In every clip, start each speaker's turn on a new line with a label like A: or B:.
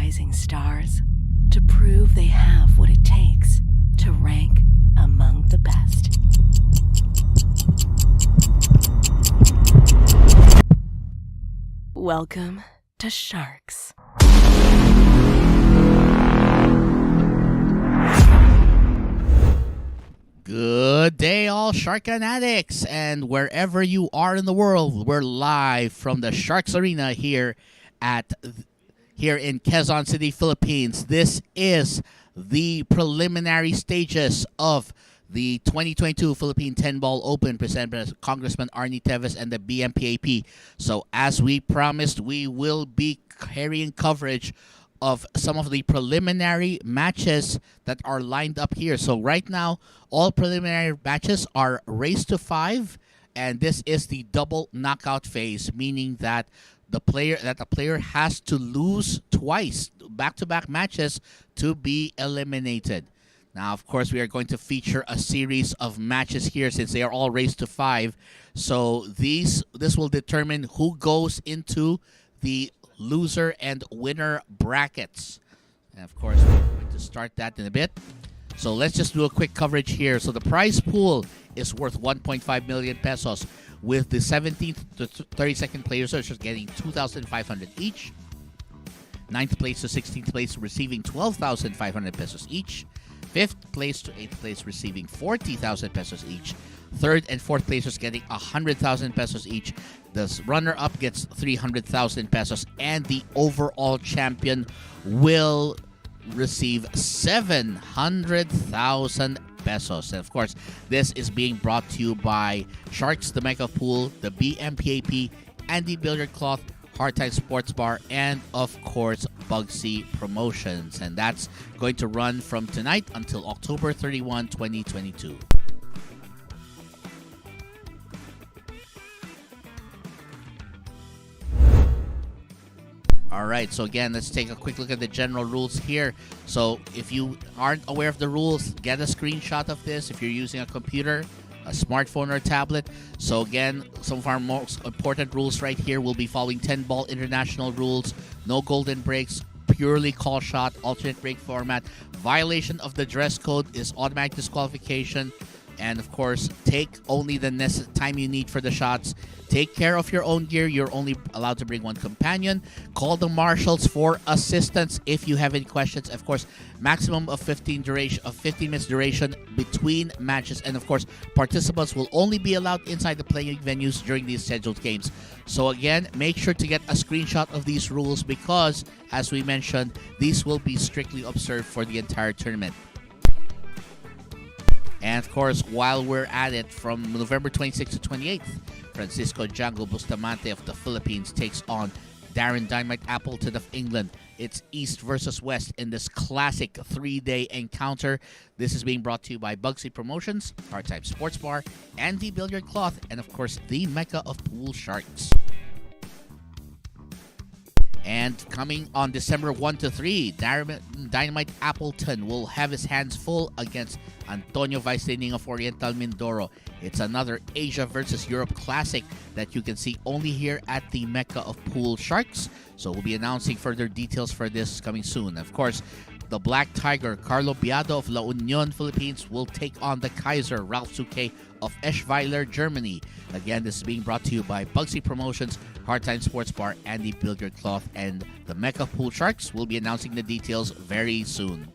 A: rising stars to prove they have what it takes to rank among the best. Welcome to Sharks.
B: Good day, all Shark Fanatics, and wherever you are in the world, we're live from the Sharks Arena here in Quezon City, Philippines. This is the preliminary stages of the 2022 Philippine 10-Ball Open presented by Congressman Arnie Teves and the BMPAP. So as we promised, we will be carrying coverage of some of the preliminary matches that are lined up here. So right now, all preliminary matches are race to 5, and this is the double knockout phase, meaning that the player has to lose twice, back-to-back matches, to be eliminated. Now, of course, we are going to feature a series of matches here since they are all race to 5. So this will determine who goes into the loser and winner brackets. And of course, we're going to start that in a bit. So let's just do a quick coverage here. So the prize pool is worth 1.5 million pesos, with the 17th to 32nd players just getting 2,500 each. 9th place to 16th place receiving 12,500 pesos each. 5th place to 8th place receiving 40,000 pesos each. 3rd and 4th placers getting 100,000 pesos each. The runner-up gets 300,000 pesos, and the overall champion will receive 700,000 pesos. And of course, this is being brought to you by Sharks, the Mega Pool, the BMPAP, Andy Billiard Cloth, Hardtime Sports Bar, and of course, Bugsy Promotions. And that's going to run from tonight until October 31, 2022. All right, so again, let's take a quick look at the general rules here. So if you aren't aware of the rules, get a screenshot of this if you're using a computer, a smartphone, or a tablet. So again, some of our most important rules right here will be following 10-ball international rules, no golden breaks, purely call shot, alternate break format. Violation of the dress code is automatic disqualification. And of course, take only the time you need for the shots. Take care of your own gear. You're only allowed to bring one companion. Call the marshals for assistance if you have any questions. Of course, maximum of 15 minutes duration between matches. And of course, participants will only be allowed inside the playing venues during these scheduled games. So again, make sure to get a screenshot of these rules because, as we mentioned, these will be strictly observed for the entire tournament. And of course, while we're at it, from November 26th to 28th, Francisco Django Bustamante of the Philippines takes on Darren Dynamite Appleton of England. It's East versus West in this classic 3-day encounter. This is being brought to you by Bugsy Promotions, Hardtime Sports Bar, Andy Billiard Cloth, and of course, the Mecca of Pool Sharks. And coming on December 1 to 3, Dynamite Appleton will have his hands full against Antonio Vicedo of Oriental Mindoro. It's another Asia versus Europe classic that you can see only here at the Mecca of Pool Sharks. So we'll be announcing further details for this coming soon. Of course, the Black Tiger, Carlo Biado of La Union, Philippines, will take on the Kaiser, Ralph Suke of Eschweiler, Germany. Again, this is being brought to you by Bugsy Promotions, Hardtime Sports Bar, Andy Billiard Cloth, and the Mecca Pool Sharks. Will be announcing the details very soon.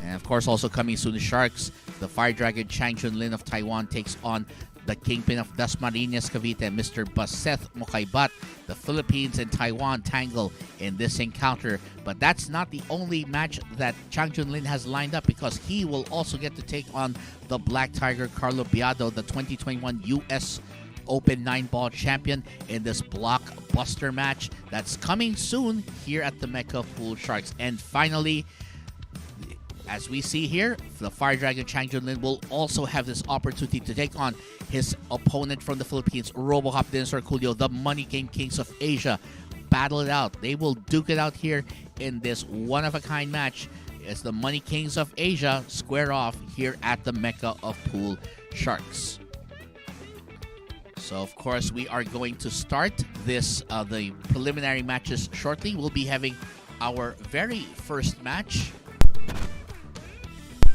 B: And of course, also coming soon, the Sharks, the Fire Dragon Chang Junlin of Taiwan takes on the Kingpin of Dasmariñas, Cavite, Mr. Baseth Mokaibat. The Philippines and Taiwan tangle in this encounter. But that's not the only match that Chang Junlin has lined up, because he will also get to take on the Black Tiger, Carlo Biado, the 2021 U.S. Open 9-ball champion, in this blockbuster match that's coming soon here at the Mecca Pool Sharks. And finally, as we see here, the Fire Dragon Chang Junlin will also have this opportunity to take on his opponent from the Philippines, RoboCop Dinosaur Coolio, the Money Game Kings of Asia. Battle it out. They will duke it out here in this one-of-a-kind match as the Money Kings of Asia square off here at the Mecca of Pool Sharks. So, of course, we are going to start the preliminary matches shortly. We'll be having our very first match.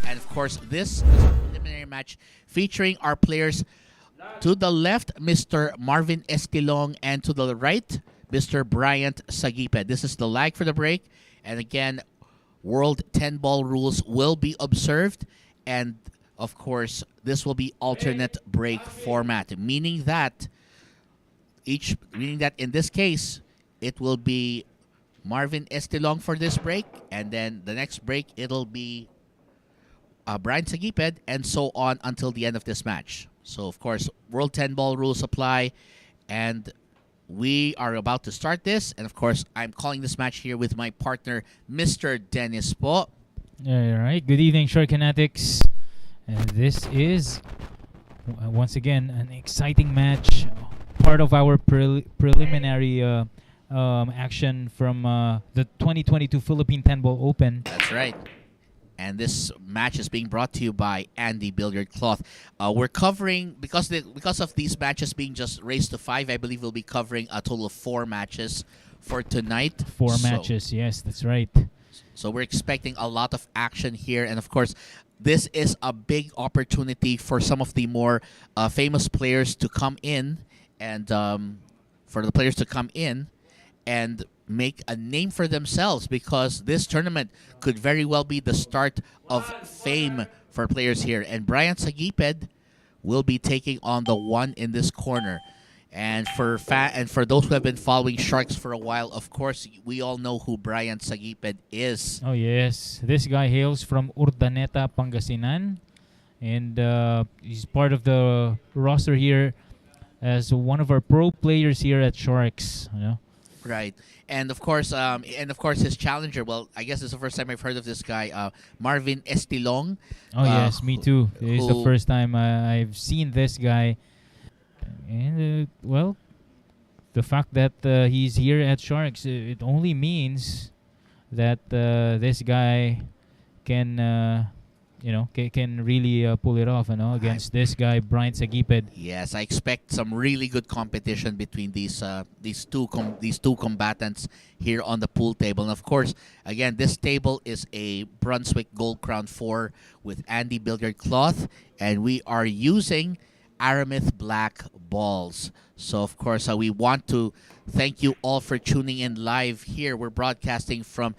B: And, of course, this is a preliminary match featuring our players. To the left, Mr. Marvin Estilong, and to the right, Mr. Bryant Saguiped. This is the lag for the break. And again, World 10-ball rules will be observed. And, of course, this will be alternate break format, meaning that in this case, it will be Marvin Estilong for this break, and then the next break, it'll be Bryant Saguiped, and so on until the end of this match. So, of course, World 10-ball rules apply, and we are about to start this. And, of course, I'm calling this match here with my partner, Mr. Dennis po.
C: All right. Good evening, Shark Fanatics. And this is, once again, an exciting match. Part of our preliminary action from the 2022 Philippine 10-ball Open.
B: That's right. And this match is being brought to you by Andy Billiard Cloth. We're covering, because of these matches being just raised to 5, I believe we'll be covering a total of 4 matches for tonight.
C: 4 matches, yes, that's right.
B: So we're expecting a lot of action here. And of course, this is a big opportunity for some of the more famous players to come in and and make a name for themselves, because this tournament could very well be the start of fame for players here. And Bryant Saguiped will be taking on the one in this corner. And for those who have been following Sharks for a while, of course, we all know who Bryant Saguiped is.
C: Oh, yes. This guy hails from Urdaneta, Pangasinan. And he's part of the roster here as one of our pro players here at Sharks. You know?
B: Right. And of course, his challenger. Well, I guess it's the first time I've heard of this guy, Marvin Estilong.
C: Oh yes, me too. It's the first time I've seen this guy. And well, the fact that he's here at Sharks, it only means that this guy can, can really pull it off, against this guy, Bryant Saguiped.
B: Yes, I expect some really good competition between these two combatants here on the pool table. And of course, again, this table is a Brunswick Gold Crown 4 with Andy Billiard Cloth, and we are using Aramith Black balls. So, of course, we want to thank you all for tuning in live here. We're broadcasting from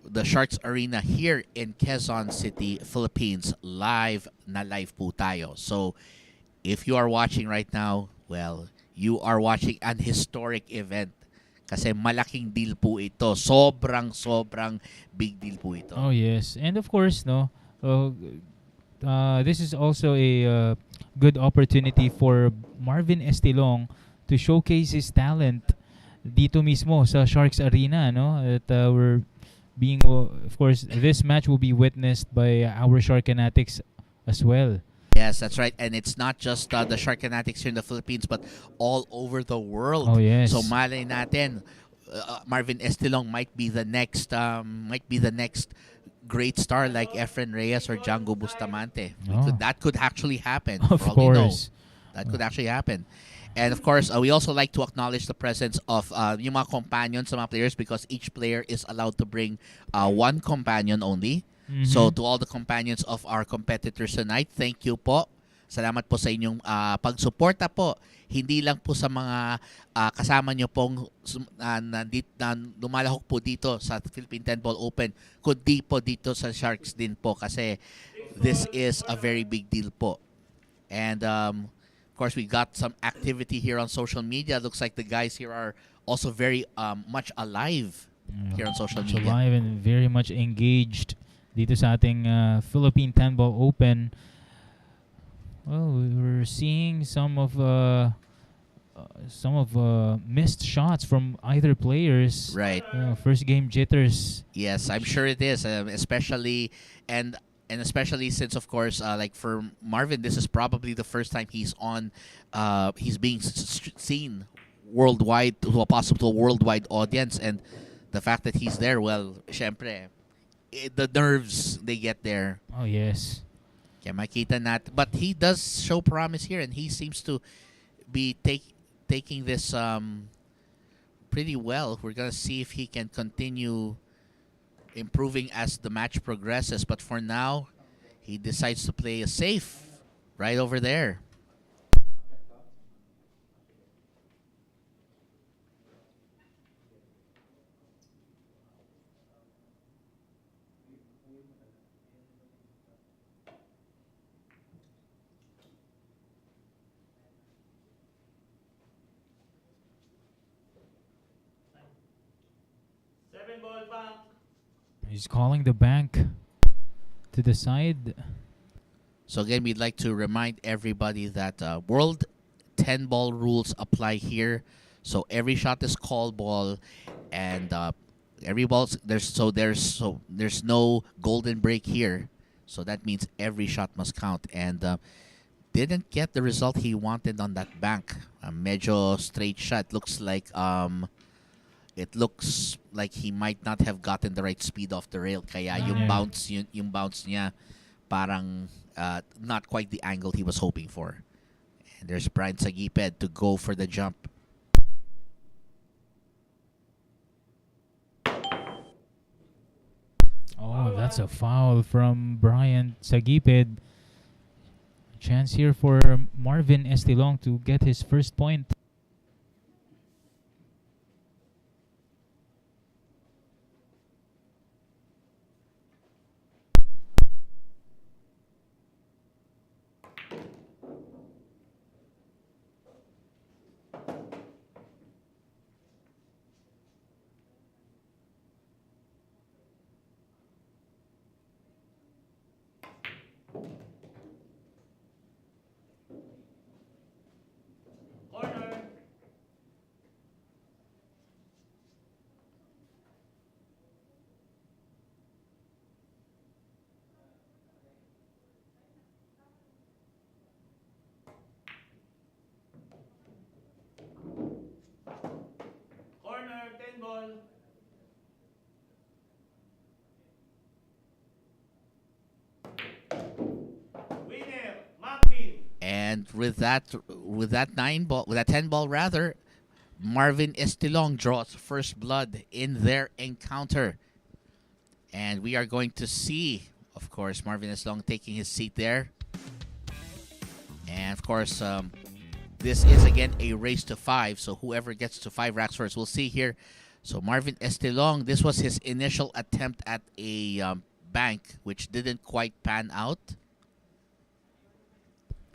B: the Sharks Arena here in Quezon City, Philippines. Live po tayo. So, if you are watching right now, well, you are watching an historic event. Kasi malaking deal po ito. Sobrang big deal po ito.
C: Oh, yes. And of course, this is also a good opportunity for Marvin Estilong to showcase his talent dito mismo sa Sharks Arena, that we're being, of course, this match will be witnessed by our Shark Fanatics as well.
B: Yes, that's right. And it's not just the Shark Fanatics here in the Philippines, but all over the world.
C: Oh, yes.
B: So malay natin, Marvin Estilong might be the next great star like Efren Reyes or Django Bustamante. That could actually happen.
C: Of course.
B: That could actually happen. And of course, we also like to acknowledge the presence of yung mga companions sa mga players, because each player is allowed to bring one companion only.
C: Mm-hmm.
B: So to all the companions of our competitors tonight, thank you po. Salamat po sa inyong pagsuporta po. Hindi lang po sa mga kasama nyo pong lumalahok po dito sa Philippine 10-ball Open, kundi po dito sa Sharks din po, kasi this is a very big deal po. And of course, we got some activity here on social media. Looks like the guys here are also very much alive here on social media.
C: Alive and very much engaged dito sa ating Philippine 10-ball Open. Well, we're seeing some of missed shots from either players.
B: Right.
C: First game jitters.
B: Yes, I'm sure it is, especially especially since, of course, like for Marvin, this is probably the first time he's being seen worldwide, to a possible worldwide audience, and the fact that he's there, well, syempre, the nerves they get there.
C: Oh yes.
B: Kaya makita natin. But he does show promise here, and he seems to be taking this pretty well. We're gonna see if he can continue improving as the match progresses. But for now, he decides to play a safe right over there.
C: He's calling the bank to the side.
B: So again, we'd like to remind everybody that World 10 ball rules apply here. So every shot is call ball, and every ball's there's no golden break here. So that means every shot must count. And didn't get the result he wanted on that bank. A medyo straight shot. It looks like he might not have gotten the right speed off the rail. Kaya yung bounce niya parang not quite the angle he was hoping for. And there's Bryant Saguiped to go for the jump.
C: Oh, that's a foul from Bryant Saguiped. Chance here for Marvin Estilong to get his first point.
B: And with that 10 ball rather, Marvin Estilong draws first blood in their encounter. And we are going to see, of course, Marvin Estilong taking his seat there. And of course, this is again a race to 5. So whoever gets to 5 racks first, we'll see here. So Marvin Estilong, this was his initial attempt at a bank, which didn't quite pan out.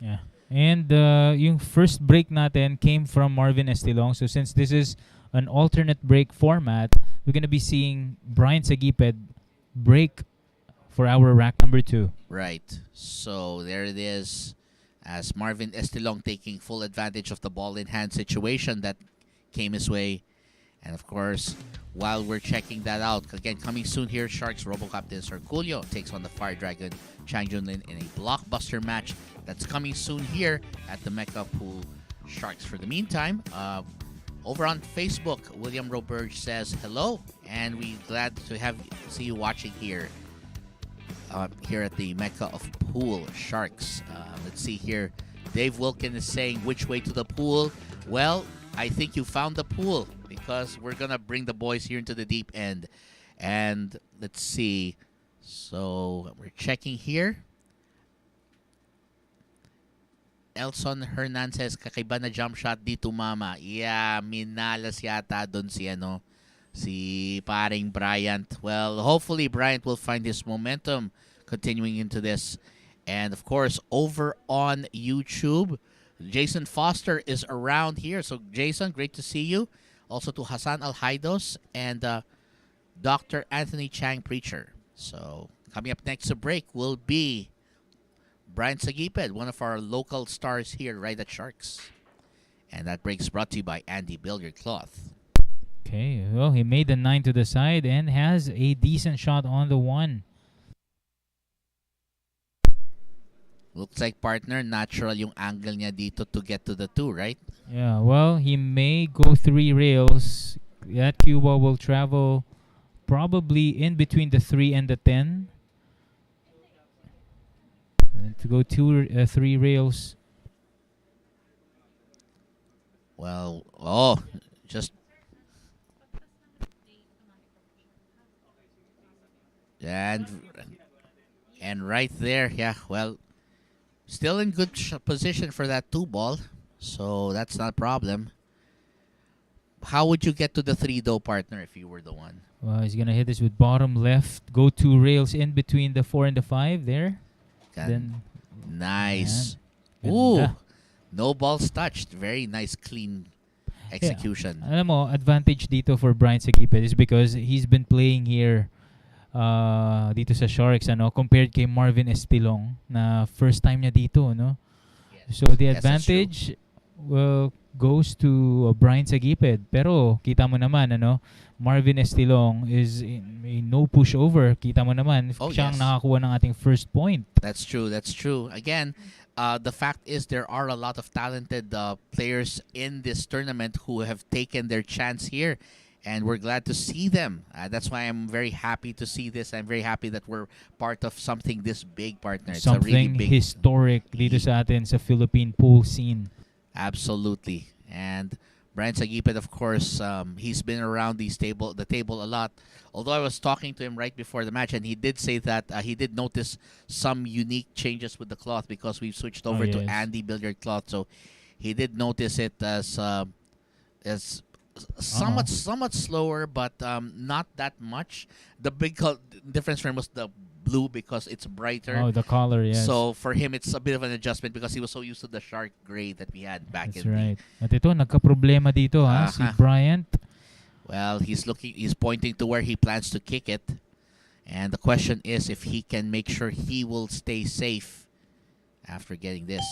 C: Yeah. And yung first break natin came from Marvin Estilong. So since this is an alternate break format, we're going to be seeing Bryant Saguiped break for our rack number 2.
B: Right. So there it is, as Marvin Estilong taking full advantage of the ball in hand situation that came his way. And of course, while we're checking that out, again, coming soon here, Sharks Robo-Captain Sarculio takes on the Fire Dragon Chang Junlin in a blockbuster match that's coming soon here at the Mecca Pool Sharks. For the meantime, over on Facebook, William Roberge says hello, and we're glad to see you watching here here at the Mecca of Pool Sharks. Let's see here. Dave Wilkin is saying, which way to the pool? Well, I think you found the pool, because we're going to bring the boys here into the deep end. And let's see. So we're checking here. Elson Hernandez, kakaiba na jump shot dito, mama. Yeah, minalas yata doon si paring Bryant. Well, hopefully Bryant will find his momentum continuing into this. And of course, over on YouTube, Jason Foster is around here. So Jason, great to see you. Also to Hassan Alhaidos and Dr. Anthony Chang Preacher. So coming up next to break will be Bryant Saguiped, one of our local stars here right at Sharks. And that break's brought to you by Andy Billiard Cloth.
C: Okay, well, he made the 9 to the side and has a decent shot on the 1.
B: Looks like, partner, natural yung angle niya dito to get to the 2, right?
C: Yeah, well, he may go 3 rails. That Cuba will travel probably in between the 3 and the 10. And to go 3 rails.
B: Well, oh, just and and right there, yeah. Well, still in good position for that 2 ball, so that's not a problem. How would you get to the 3 though, partner, if you were the one?
C: Well, he's gonna hit this with bottom left. Go 2 rails in between the 4 and the 5 there. Then
B: Nice.
C: Yan.
B: Ooh,
C: Ganda.
B: no balls touched. Very nice, clean execution.
C: Alam mo, advantage dito for Bryant Saguiped is because he's been playing here dito sa Sharks compared kay Marvin Estilong na first time niya dito, no?
B: Yes.
C: So the
B: Yes, that's true.
C: advantage goes to Bryant Saguiped. Pero kita mo naman Marvin Estilong is in no pushover. Kita mo naman
B: Oh,
C: siyang
B: yes.
C: nakakuha ng ating first point.
B: That's true. That's true. Again, the fact is there are a lot of talented players in this tournament who have taken their chance here, and we're glad to see them. That's why I'm very happy to see this. I'm very happy that we're part of something this big, partner. It's a really
C: Something
B: big,
C: historic dito sa atin sa Philippine pool scene.
B: absolutely. And Brian Saguiped, of course, he's been around the table a lot. Although I was talking to him right before the match, and he did say that he did notice some unique changes with the cloth because we've switched over to
C: yes.
B: Andy billiard cloth. So he did notice it as somewhat slower, but not that much. The big difference for him was the blue because it's brighter.
C: Oh, the color, yes.
B: So for him, it's a bit of an adjustment because he was so used to the shark gray that we had back
C: That's
B: in
C: right. At ito, nagka-problema dito si
B: Aha.
C: Bryant.
B: Well, he's pointing to where he plans to kick it. And the question is if he can make sure he will stay safe after getting this.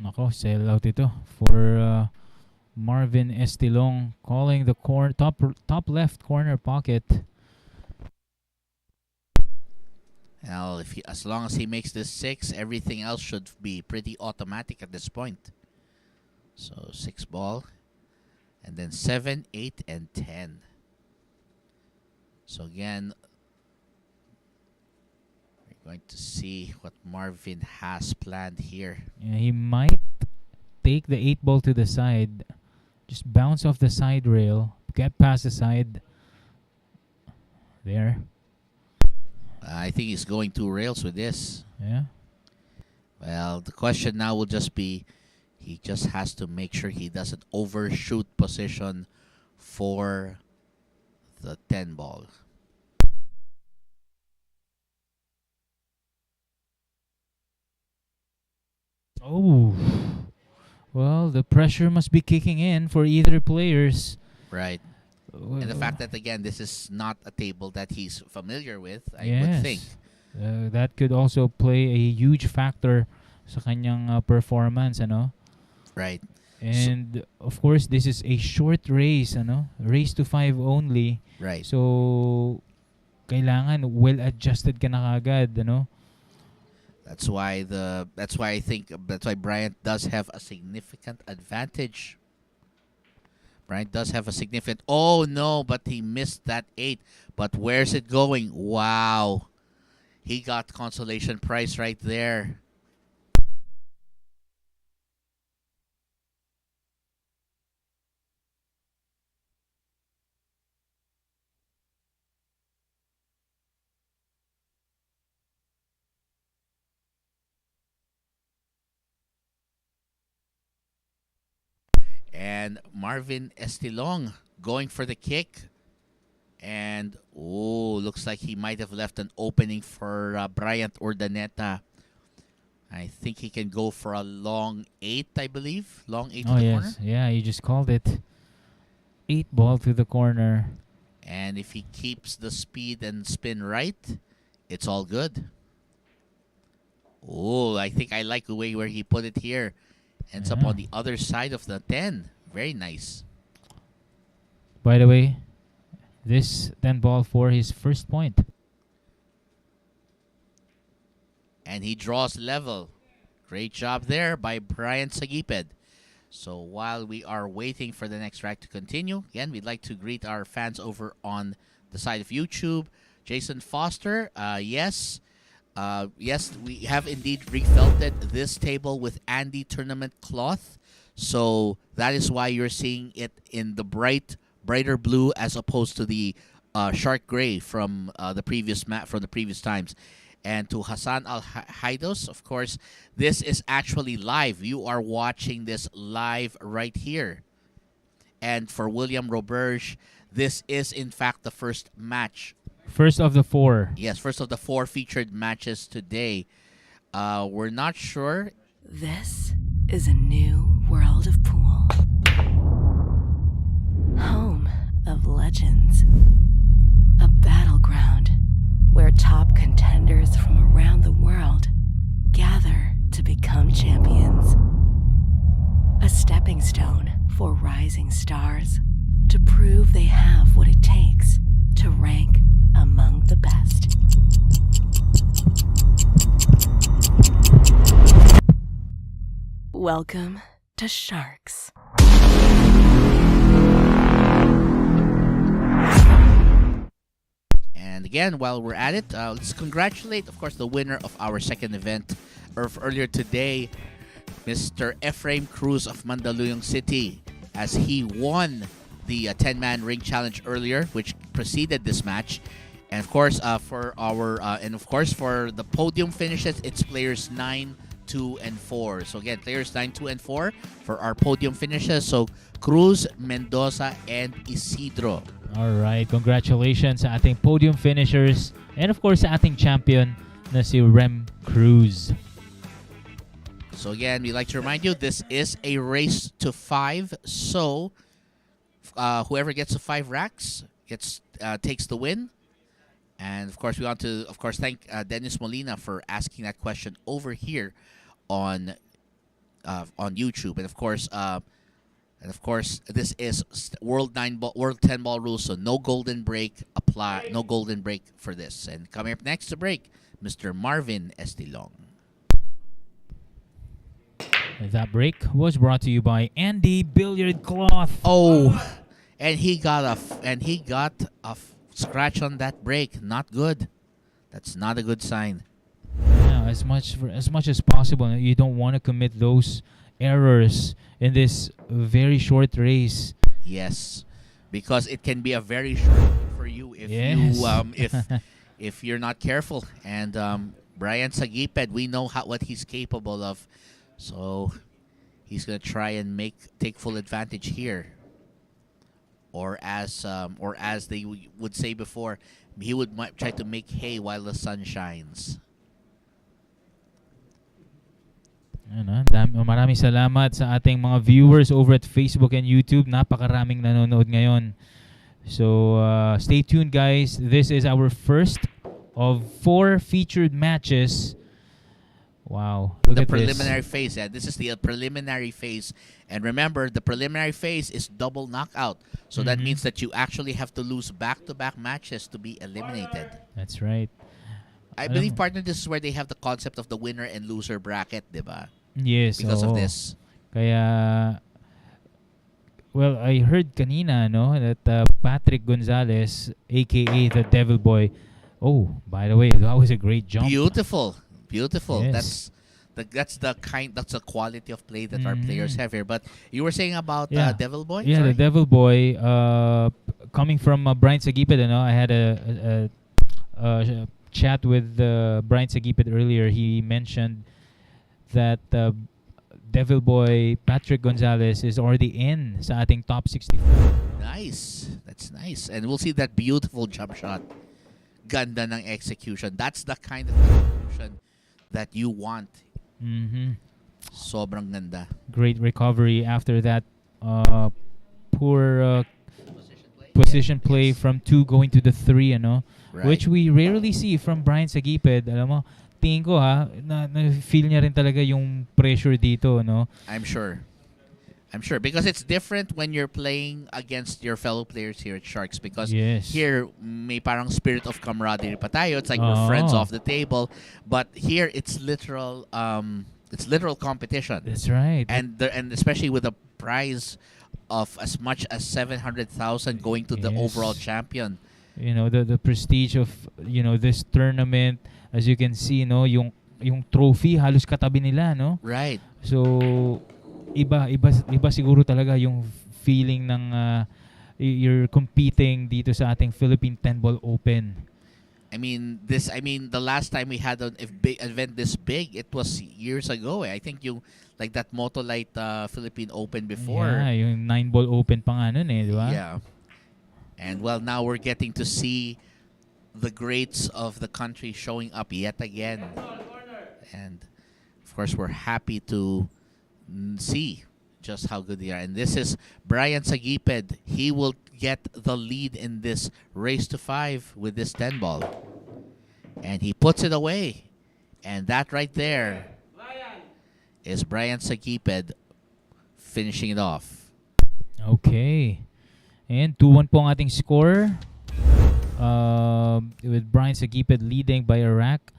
C: Nako, sell out ito for Marvin Estilong, calling the top left corner pocket.
B: Well, as long as he makes this 6, everything else should be pretty automatic at this point. So 6 ball, and then 7, 8, and 10. So again, we're going to see what Marvin has planned here.
C: Yeah, he might take the 8 ball to the side, just bounce off the side rail, get past the side. There.
B: I think he's going 2 rails with this.
C: Yeah.
B: Well, the question now will just be, he just has to make sure he doesn't overshoot position for the 10 ball.
C: Oh. Well, the pressure must be kicking in for either players.
B: Right. And the fact that, again, this is not a table that he's familiar with, I
C: yes.
B: would think.
C: That could also play a huge factor sa kanyang performance,
B: Right.
C: And of course, this is a short race, Race to 5 only.
B: Right.
C: So, kailangan well-adjusted ka na kagad,
B: That's why Bryant does have a significant advantage. Bryant does have a significant. Oh no, but he missed that 8. But where's it going? Wow. He got consolation prize right there. And Marvin Estilong going for the kick. And, looks like he might have left an opening for Bryant Urdaneta. I think he can go for a long 8, I believe. Long 8 to the corner.
C: Yeah, you just called it. 8 ball to the corner.
B: And if he keeps the speed and spin right, it's all good. I think I like the way where he put it here. Ends up on the other side of the 10. Very nice.
C: By the way, this 10 ball for his first point.
B: And he draws level. Great job there by Bryant Saguiped. So while we are waiting for the next track to continue, again, we'd like to greet our fans over on the side of YouTube. Jason Foster, yes. Yes, we have indeed refelted this table with Andy tournament cloth. So that is why you're seeing it in the brighter blue as opposed to the shark gray from the previous from the previous times. And to Hassan Al Haidos, of course, this is actually live. You are watching this live right here. And for William Roberge, this is in fact the first match.
C: First of the 4.
B: Yes, first of the 4 featured matches today. We're not sure.
A: This is a new world of pool. Home of legends. A battleground where top contenders from around the world gather to become champions. A stepping stone for rising stars to prove they have what it takes to rank among the best. Welcome to Sharks.
B: And again, while we're at it, let's congratulate, of course, the winner of our second event earlier today, Mr. Ephraim Cruz of Mandaluyong City, as he won the 10-man ring challenge earlier, which preceded this match. And of course, for the podium finishes, it's players 9, 2, and 4. So again, players 9, 2, and 4 for our podium finishes. So Cruz, Mendoza, and Isidro.
C: All right, congratulations sa ating podium finishers and of course sa ating champion na si Rem Cruz.
B: So again, we'd like to remind you, this is a race to 5. So whoever gets to 5 racks takes the win. And of course, we want to thank Dennis Molina for asking that question over here on YouTube. And of course, this is World 10 ball rules, so no golden break apply. No golden break for this. And coming up next to break, Mr. Marvin Estilong.
C: That break was brought to you by Andy Billiard Cloth.
B: Oh, and he got a scratch on that break. Not good. That's not a good sign.
C: Yeah, as much as possible, you don't want to commit those errors in this very short race.
B: Yes, because it can be a very short for you if if you're not careful. And Bryant Saguiped, we know what he's capable of, so he's gonna try and take full advantage here. Or as they would say before, he would try to make hay while the sun shines.
C: Maraming salamat sa ating mga viewers over at Facebook and YouTube. Napakaraming nanonood ngayon. So stay tuned, guys. This is our first of 4 featured matches. Wow. Look at
B: preliminary phase. Yeah, this is the preliminary phase. And remember, the preliminary phase is double knockout. So that means that you actually have to lose back-to-back matches to be eliminated.
C: That's right.
B: I believe, partner, this is where they have the concept of the winner and loser bracket, diba?
C: Yes.
B: Because of this.
C: Kaya, well, I heard kanina, that Patrick Gonzalez, a.k.a. the Devil Boy. Oh, by the way, that was a great jump.
B: Beautiful.
C: Yes.
B: That's the quality of play that our players have here. But you were saying about Devil Boy?
C: Yeah,
B: Sorry?
C: the Devil Boy, coming from Bryant Saguiped, I had a chat with Bryant Saguiped earlier. He mentioned that Devil Boy Patrick Gonzalez is already in sa ating top 64.
B: Nice. That's nice. And we'll see that beautiful jump shot. Ganda ng execution. That's the kind of execution that you want. Sobrang ganda.
C: Great recovery after that poor position play from 2 going to the 3,
B: Right.
C: which we rarely see from Bryant Saguiped. Alam mo, tingin ko na-feel niya rin talaga yung pressure dito,
B: I'm sure because it's different when you're playing against your fellow players here at Sharks, because here may parang spirit of camaraderie pa tayo. It's like we're friends off the table, but here it's literal competition.
C: That's right.
B: And especially with a prize of as much as 700,000 going to the overall champion.
C: the prestige of this tournament. As you can see, yung trophy halos katabi nila, no?
B: Right.
C: So iba siguro talaga yung feeling ng you're competing dito sa ating Philippine 10 Ball Open.
B: The last time we had an big event this big, it was years ago. I think yung like that Motolite Philippine Open before.
C: Yeah, yung 9 Ball Open pa nga nun di ba?
B: Yeah. And well, now we're getting to see the greats of the country showing up yet again. And of course, we're happy to see just how good they are. And this is Bryant Saguiped. He will get the lead in this race to 5 with this 10 ball. And he puts it away. And that right there is Bryant Saguiped finishing it off.
C: Okay. And 2-1 po ang ating score. With Bryant Saguiped leading by a rack.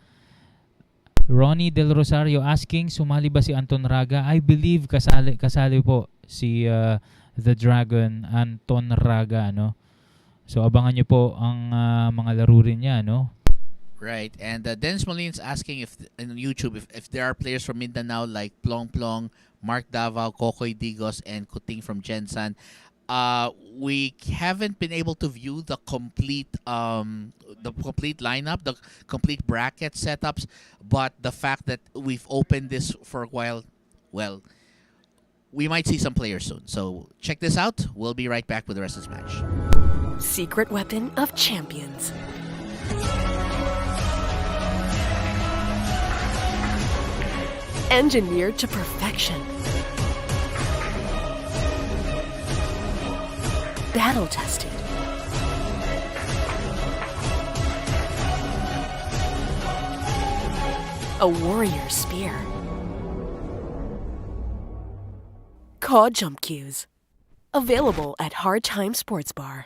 C: Ronnie Del Rosario asking, sumali ba si Anton Raga? I believe kasali po si The Dragon, Anton Raga, no? So abangan nyo po ang mga laro rin niya, no?
B: Right. And Dennis Molin's asking if in YouTube if there are players from Mindanao like Plong Plong, Mark Davao, Kokoy Digos, and Kuting from Gensan. We haven't been able to view the complete lineup, the complete bracket setups, but the fact that we've opened this for a while, well, we might see some players soon. So check this out. We'll be right back with the rest of this match.
A: Secret weapon of champions. Engineered to perfection. Battle tested. A warrior spear. Caw jump cues. Available at Hard Time Sports Bar.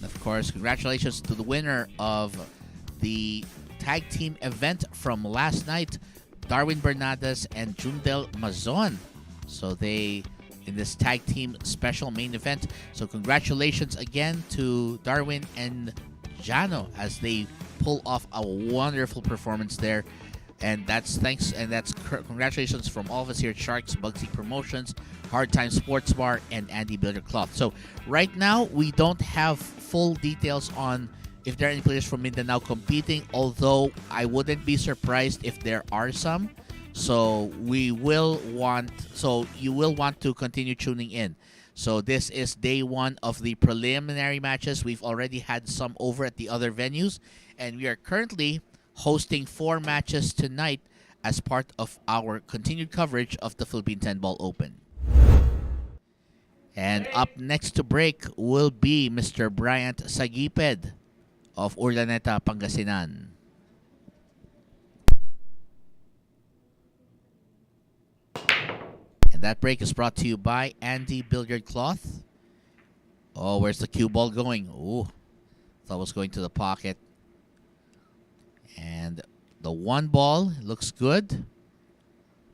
B: Of course, congratulations to the winner of the tag team event from last night, Darwin Bernades and Jundel Mazon. So they in this tag team special main event. So congratulations again to Darwin and Jano as they pull off a wonderful performance there. And that's congratulations from all of us here at Sharks, Bugsy Promotions, Hard Time Sports Bar, and Andy Billiard Cloth. So right now we don't have full details on if there are any players from Mindanao competing, although I wouldn't be surprised if there are some. So you will want to continue tuning in. So this is day 1 of the preliminary matches. We've already had some over at the other venues, and we are currently hosting 4 matches tonight as part of our continued coverage of the Philippine 10 Ball Open. And up next to break will be Mr. Bryant Saguiped of Urdaneta, Pangasinan. And that break is brought to you by Andy Billiard Cloth. Oh, where's the cue ball going? Ooh, thought it was going to the pocket. And the 1 ball looks good.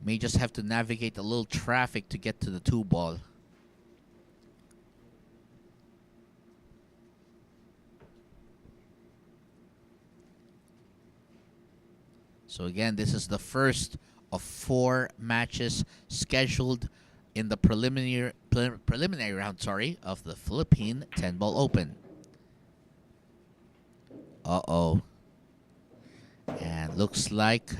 B: May just have to navigate a little traffic to get to the 2 ball. So again, this is the first of 4 matches scheduled in the preliminary round, of the Philippine 10 Ball Open. Uh-oh. And looks like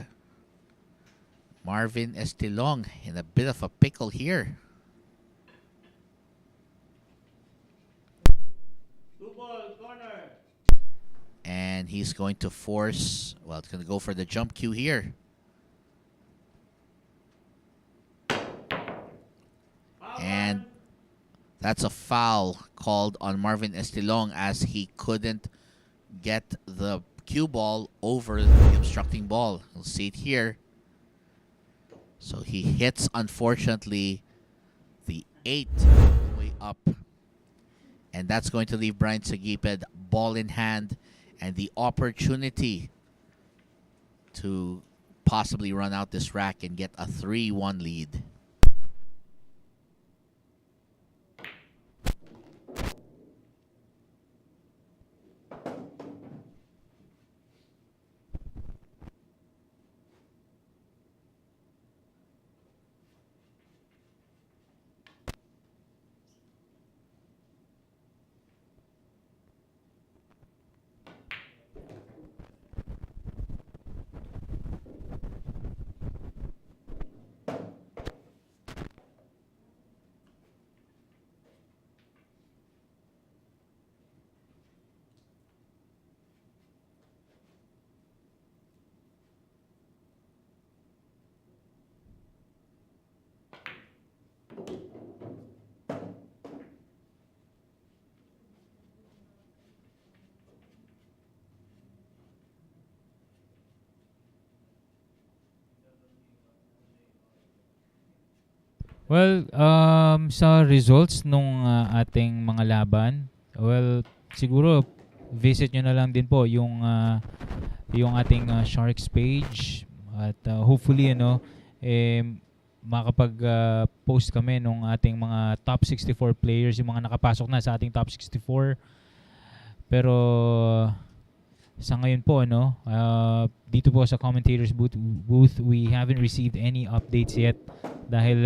B: Marvin Estilong in a bit of a pickle here.
D: 2 ball, corner.
B: And he's going to force, well, it's going to go for the jump cue here. And that's a foul called on Marvin Estilong as he couldn't get the cue ball over the obstructing ball. You'll see it here. So he hits, unfortunately, the 8 way up. And that's going to leave Bryant Saguiped ball in hand and the opportunity to possibly run out this rack and get a 3-1 lead.
C: Well, sa results nung ating mga laban, well, siguro visit nyo na lang din po yung ating Sharks page at hopefully makapag-post kami nung ating mga top 64 players, yung mga nakapasok na sa ating top 64. Pero sa ngayon po dito po sa commentators booth we haven't received any updates yet dahil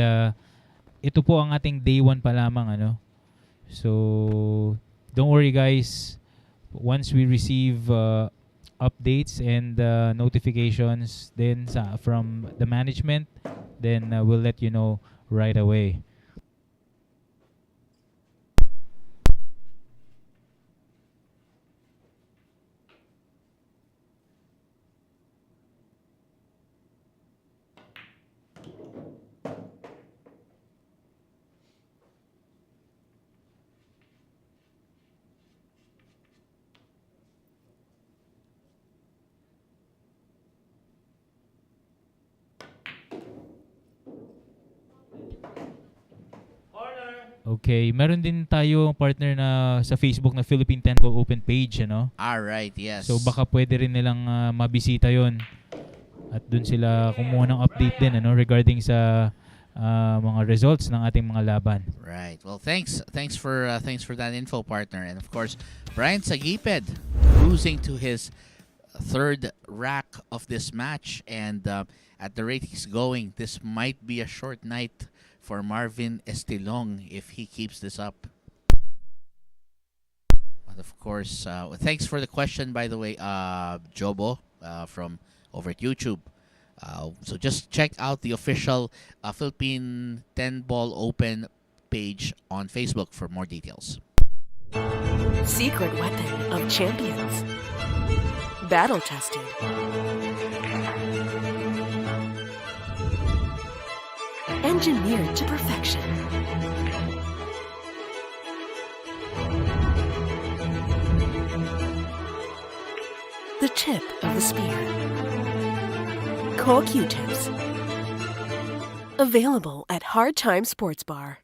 C: ito po ang ating day 1 pa lamang So don't worry guys, once we receive updates and notifications then from the management, then we'll let you know right away. Okay, meron din tayo partner na sa Facebook na Philippine 10 Ball Open page,
B: Alright, yes.
C: So baka pwede rin nilang mabisita 'yon. At dun sila kumuha ng update din regarding sa mga results ng ating mga laban.
B: Right. Well, thanks for that info, partner. And of course, Bryant Saguiped cruising to his third rack of this match, and at the rate he's going, this might be a short night for Marvin Estilong if he keeps this up. But of course, thanks for the question, by the way, Jobo from over at YouTube. So just check out the official Philippine 10 Ball Open page on Facebook for more details.
A: Secret weapon of champions. Battle tested. Engineered to perfection. The tip of the spear. Cool Q-tips. Available at Hard Time Sports Bar.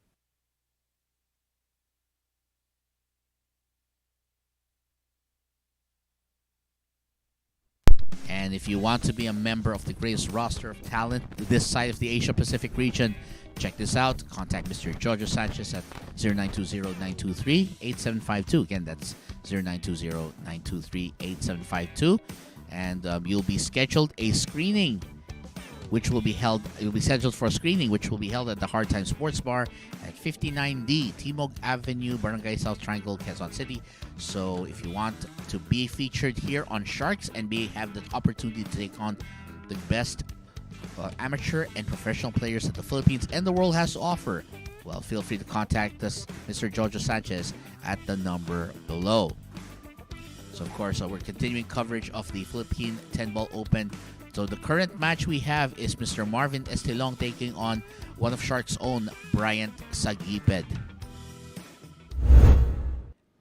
B: And if you want to be a member of the greatest roster of talent this side of the Asia-Pacific region, check this out. Contact Mr. Jojo Sanchez at 0920-923-8752. Again, that's 0920-923-8752. And you'll be scheduled a screening, you'll be scheduled for a screening, which will be held at the Hard Time Sports Bar at 59D, Timog Avenue, Barangay South Triangle, Quezon City. So if you want to be featured here on Sharks and have the opportunity to take on the best amateur and professional players that the Philippines and the world has to offer, well, feel free to contact us, Mr. Jojo Sanchez, at the number below. So, of course, we're continuing coverage of the Philippine 10-Ball Open. So, the current match we have is Mr. Marvin Estilong taking on one of Sharks' own, Bryant Saguiped.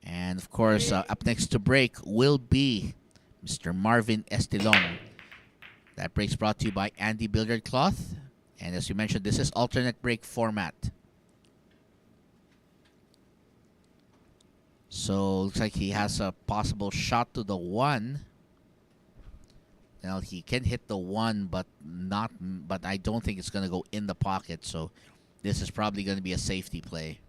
B: And, of course, up next to break will be Mr. Marvin Estilong. That break's brought to you by Andy Billiard Cloth. And as you mentioned, this is alternate break format. So, looks like he has a possible shot to the 1. Well, he can hit the 1, but I don't think it's going to go in the pocket. So, this is probably going to be a safety play.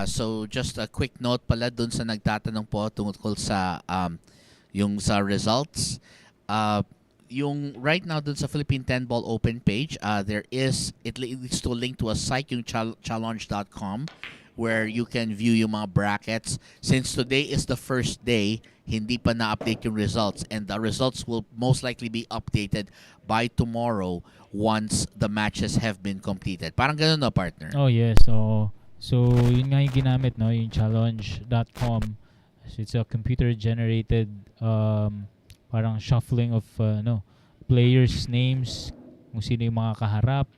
B: So just a quick note pala dun sa nagtatanong po tungkol sa yung sa results. Yung right now dun sa Philippine 10 Ball Open page, it leads to a link to a site, yung challenge.com, where you can view yung mga brackets. Since today is the first day, hindi pa na-update yung results, and the results will most likely be updated by tomorrow once the matches have been completed. Parang ganun na, partner.
C: Oh yes, so yun nga yung ginamit, no, yung challenge.com. So it's a computer generated parang shuffling of players names, kung sino yung mga kaharap,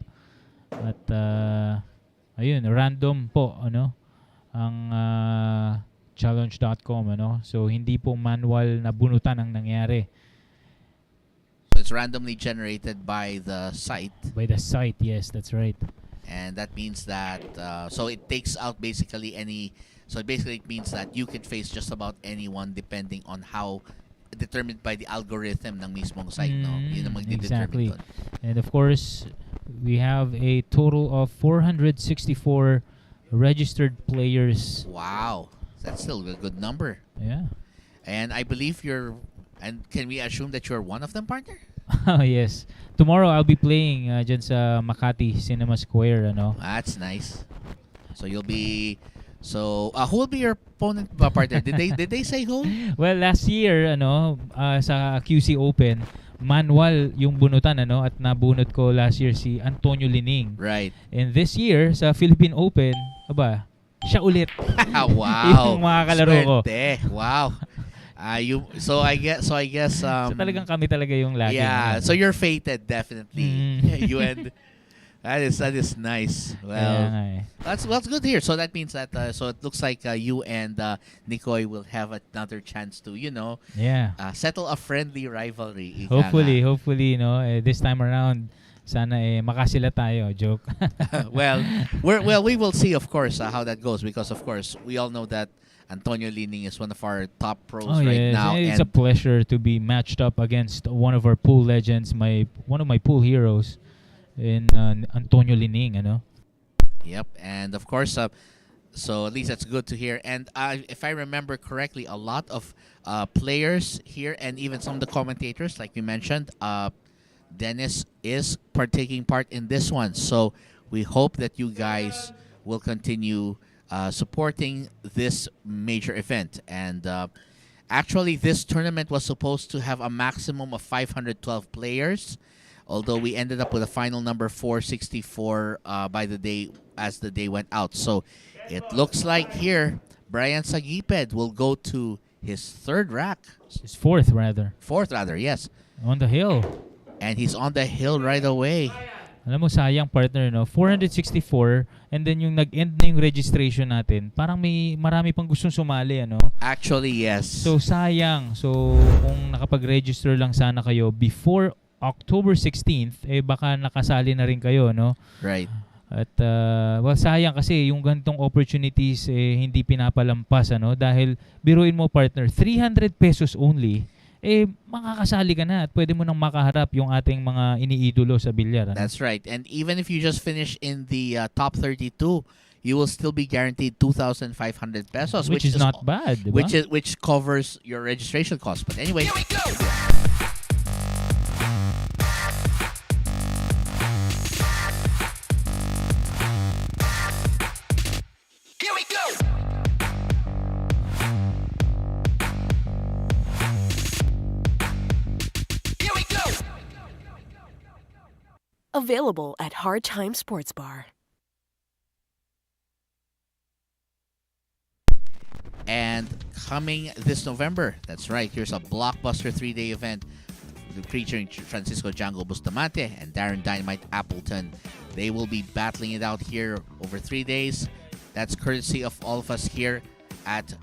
C: At ayun, random po ang challenge.com So hindi po manual na bunutan ang nangyari
B: So it's randomly generated by the site.
C: by the site. Yes, that's right.
B: And that means that so it takes out basically any. So basically it means that you can face just about anyone depending on how determined by the algorithm ng mismong site, no? Yun ang magdedetermine
C: Exactly.
B: dun.
C: And of course, we have a total of 464 registered players.
B: Wow, that's still a good number.
C: Yeah.
B: And I believe you're. And can we assume that you're one of them, partner?
C: Yes. Tomorrow I'll be playing dyan sa Makati Cinema Square,
B: That's nice. So you'll be. So who will be your opponent, partner? Did they say who?
C: Well, last year, sa QC Open, manual yung bunutan, at nabunot ko last year si Antonio Lining.
B: Right.
C: And this year, sa Philippine Open, siya ulit.
B: Wow.
C: Yung mga kalaro ko.
B: Swerte. Wow. So I guess
C: So talagang kami talaga yung lagi.
B: yeah, so you're fated definitely. You and that is nice. Well, that's good here. So that means that so it looks like you and Nikoy will have another chance to settle a friendly rivalry. Ika
C: Hopefully, this time around sana makasila tayo. Joke.
B: well, we will see, of course, how that goes, because of course we all know that Antonio Lining is one of our top pros right now.
C: It's a pleasure to be matched up against one of our pool legends, one of my pool heroes, in Antonio Lining,
B: Yep, and of course, so at least that's good to hear. And if I remember correctly, a lot of players here and even some of the commentators, like we mentioned, Dennis is partaking part in this one. So we hope that you guys will continue supporting this major event. And actually, this tournament was supposed to have a maximum of 512 players, although we ended up with a final number 464 as the day went out. So it looks like here Bryant Saguiped will go to his third rack.
C: His fourth, rather.
B: Fourth, rather, yes.
C: On the hill.
B: And he's on the hill right away.
C: Alam mo, sayang, partner, 464, and then yung nag-end na yung registration natin, parang marami pang gustong sumali,
B: Actually, yes.
C: So, sayang. So, kung nakapag-register lang sana kayo before October 16th, baka nakasali na rin kayo,
B: Right.
C: At, sayang kasi yung ganitong opportunities, hindi pinapalampas, dahil, biruin mo, partner, 300 pesos only, makakasali ka na at pwede mo nang makaharap yung ating mga iniidolo sa bilyar.
B: That's right. And even if you just finish in the top 32, you will still be guaranteed 2,500 pesos,
C: which is not bad, diba?
B: Which covers your registration cost. But anyway, here we go. Here we go.
A: Available at Hard Time Sports Bar.
B: And coming this November, that's right, here's a blockbuster 3-day event featuring Francisco Django Bustamante and Darren Dynamite Appleton. They will be battling it out here over 3 days. That's courtesy of all of us here at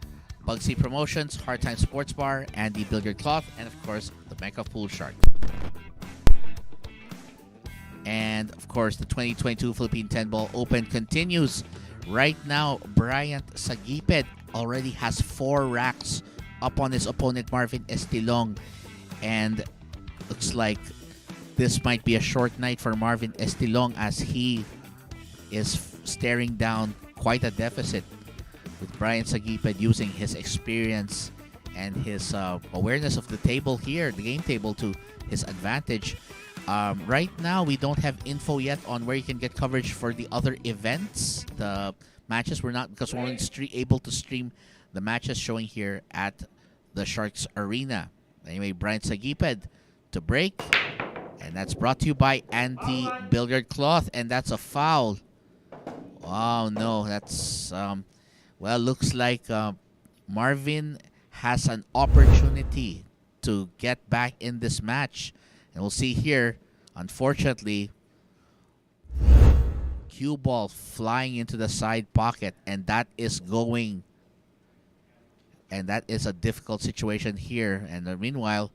B: Bugsy Promotions, Hard Time Sports Bar, and the Billiard Cloth, and of course, the Mecca Pool Shark. And of course, the 2022 Philippine 10-Ball Open continues. Right now, Bryant Saguiped already has 4 racks up on his opponent, Marvin Estilong. And looks like this might be a short night for Marvin Estilong as he is staring down quite a deficit, with Bryant Saguiped using his experience and his awareness of the table here, the game table, to his advantage. Right now, we don't have info yet on where you can get coverage for the other events. The matches we're only able to stream the matches showing here at the Sharks Arena. Anyway, Bryant Saguiped to break, and that's brought to you by Andy Billiard Cloth, and that's a foul. Oh no, that's looks like Marvin has an opportunity to get back in this match. And we'll see here, unfortunately, cue ball flying into the side pocket, and that is going. And that is a difficult situation here. And meanwhile,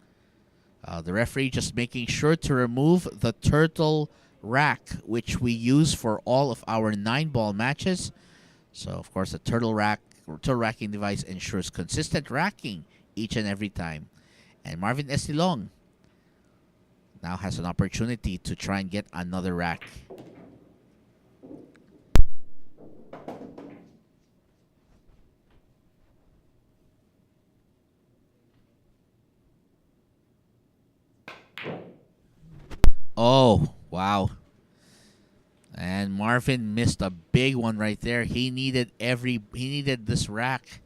B: the referee just making sure to remove the turtle rack, which we use for all of our 9-ball matches. So, of course, the turtle racking device ensures consistent racking each and every time. And Marvin Estilong now has an opportunity to try and get another rack. Oh, wow. And Marvin missed a big one right there. He needed this rack.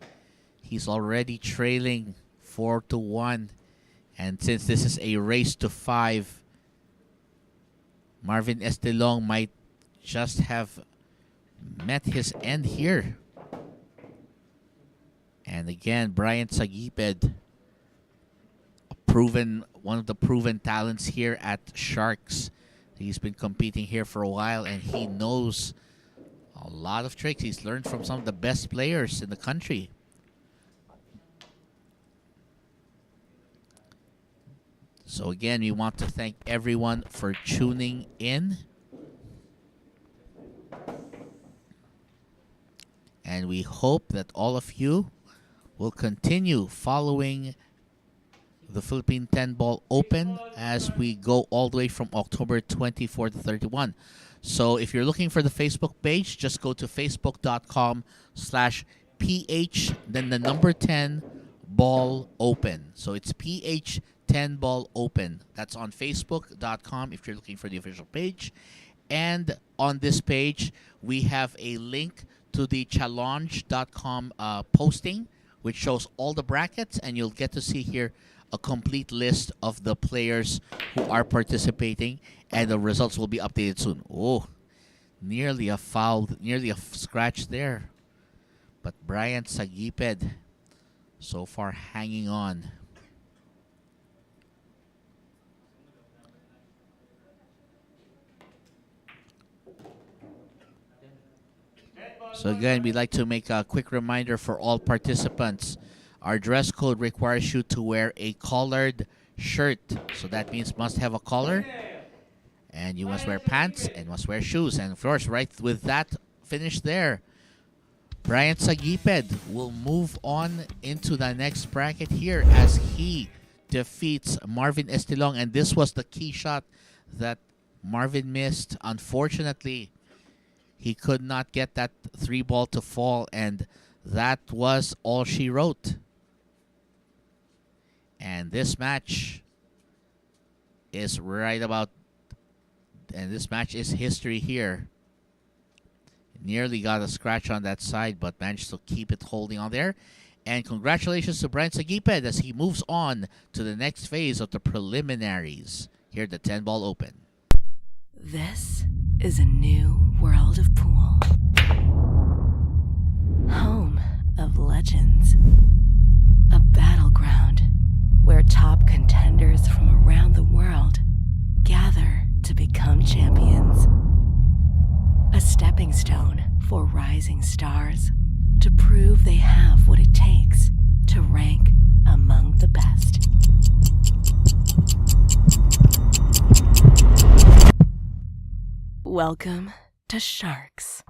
B: He's already trailing 4-1. And since this is a race to 5, Marvin Estilong might just have met his end here. And again, Bryant Saguiped, one of the proven talents here at Sharks. He's been competing here for a while, and he knows a lot of tricks. He's learned from some of the best players in the country. So again, we want to thank everyone for tuning in. And we hope that all of you will continue following the Philippine 10-Ball Open as we go all the way from October 24 to 31. So if you're looking for the Facebook page, just go to facebook.com/PH, then the number 10 Ball Open. So it's PH 10 Ball Open. That's on facebook.com if you're looking for the official page. And on this page, we have a link to the challenge.com posting, which shows all the brackets, and you'll get to see here a complete list of the players who are participating, and the results will be updated soon. Oh, nearly a foul, nearly a scratch there. But Bryant Saguiped so far hanging on. So again, we'd like to make a quick reminder for all participants. Our dress code requires you to wear a collared shirt. So that means must have a collar. And you must wear pants and must wear shoes. And of course, right with that finish there, Bryant Saguiped will move on into the next bracket here as he defeats Marvin Estilong. And this was the key shot that Marvin missed. Unfortunately, he could not get that 3-ball to fall, and that was all she wrote. And this match is this match is history here. Nearly got a scratch on that side, but managed to keep it holding on there. And congratulations to Bryant Saguiped as he moves on to the next phase of the preliminaries here at the 10-Ball Open.
A: This is a new world of pool. Home of legends. A battleground where top contenders from around the world gather to become champions. A stepping stone for rising stars to prove they have what it takes to rank among the best. Welcome to Sharks.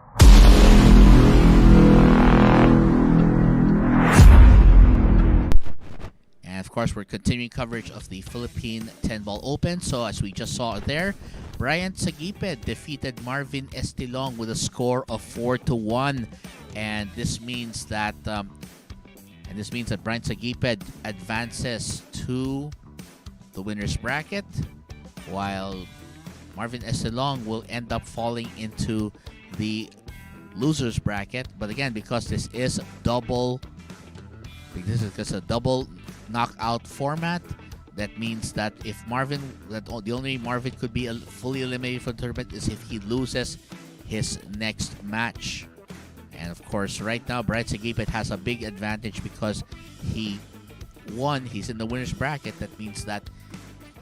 B: And of course, we're continuing coverage of the Philippine 10-Ball Open. So as we just saw there, Bryant Saguiped defeated Marvin Estilong with a score of 4-1. And this means that Bryant Saguiped advances to the winner's bracket, while Marvin Estilong will end up falling into the loser's bracket. But again, because this is a double knockout format, that means that if the only Marvin could be fully eliminated from the tournament is if he loses his next match. And of course, right now, Bryant Saguiped has a big advantage because he won. He's in the winner's bracket. That means that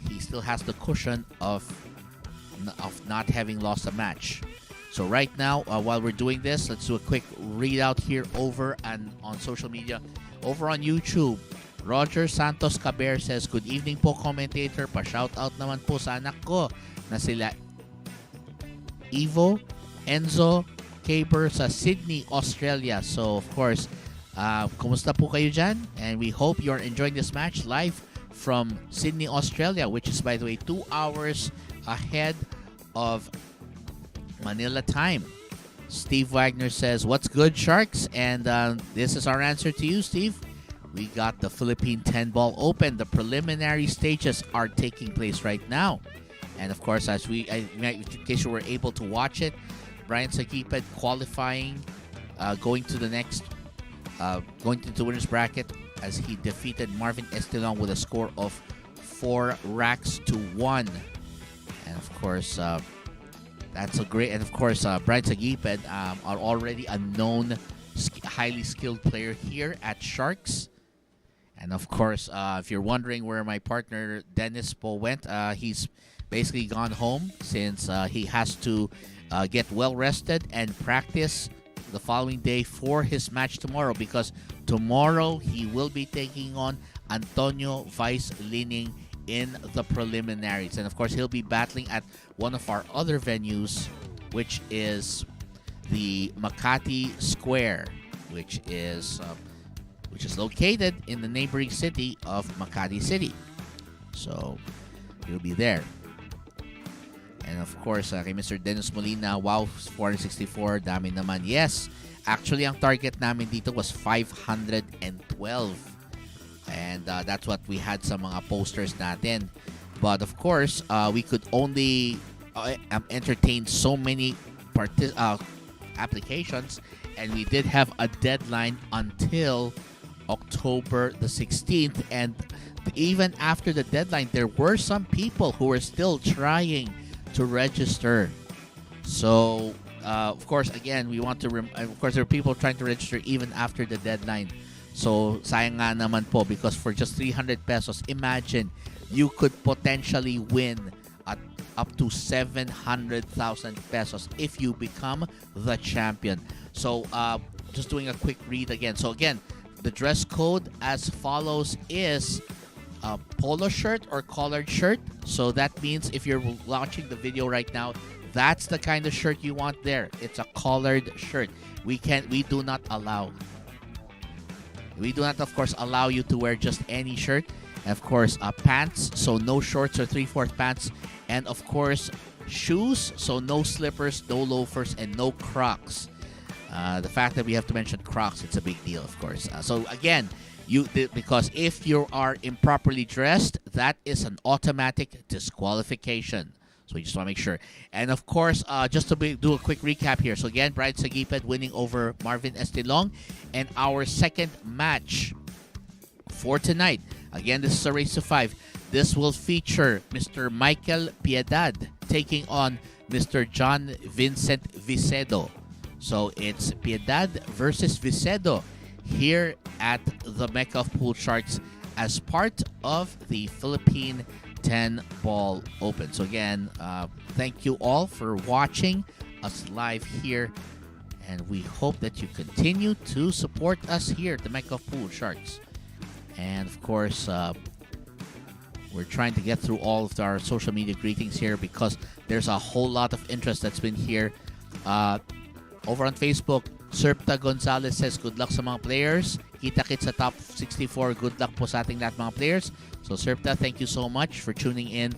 B: he still has the cushion of not having lost a match. So right now, while we're doing this, let's do a quick readout here over and on social media. Over on YouTube, Roger Santos Caber says, "Good evening po, commentator. Pa-shoutout naman po sa anak ko na sila Evo, Enzo, Caber sa Sydney, Australia." So, of course, kumusta po kayo dyan? And we hope you're enjoying this match live from Sydney, Australia, which is, by the way, 2 hours ahead of Manila time. Steve Wagner says, "What's good, Sharks?" And this is our answer to you, Steve. We got the Philippine 10-ball open. The preliminary stages are taking place right now. And of course, in case you were able to watch it, Bryant Saguiped qualifying, going to the winners bracket as he defeated Marvin Estilong with a score of 4 racks to 1. And of course, that's a great. And of course, Bryant Saguiped are already a known, highly skilled player here at Sharks. And of course, if you're wondering where my partner Dennis Po went, he's basically gone home since he has to get well rested and practice the following day for his match tomorrow, because tomorrow he will be taking on Antonio Vice Lining in the preliminaries. And of course, he'll be battling at one of our other venues, which is the Makati Square, which is located in the neighboring city of Makati City. So he'll be there. And of course, kay Mr. Dennis Molina, wow, 464, dami naman. Yes, actually, ang target namin dito was 512. And that's what we had sa mga posters natin. But of course, we could only entertain so many applications. And we did have a deadline until October the 16th. And even after the deadline, there were some people who were still trying to register. So, of course, again, we want to of course, there are people trying to register even after the deadline. So, sayang nga naman po, because for just 300 pesos, imagine you could potentially win at up to 700,000 pesos if you become the champion. So, just doing a quick read again. So, again, the dress code as follows is a polo shirt or collared shirt. So that means if you're watching the video right now, that's the kind of shirt you want there. It's a collared shirt. We do not, of course, allow you to wear just any shirt. And of course, pants, so no shorts or 3/4 pants. And of course, shoes, so no slippers, no loafers, and no Crocs. The fact that we have to mention Crocs, it's a big deal, of course. So again, because if you are improperly dressed, that is an automatic disqualification. So we just want to make sure. And of course, just to do a quick recap here. So again, Bryant Saguiped winning over Marvin Estilong. And our second match for tonight, again, this is a race to 5. This will feature Mr. Michael Piedad taking on Mr. John Vincent Vicedo. So it's Piedad versus Vicedo here at the Mecca of Pool Sharks as part of the Philippine 10-ball open. So again, thank you all for watching us live here, and we hope that you continue to support us here at the Mecca of Pool Sharks. And of course, we're trying to get through all of our social media greetings here because there's a whole lot of interest that's been here. Over on Facebook, Serpta Gonzalez says, "Good luck sa mga players. Kita-kit sa top 64. Good luck po sa ating lahat mga players." So Serpta, thank you so much for tuning in.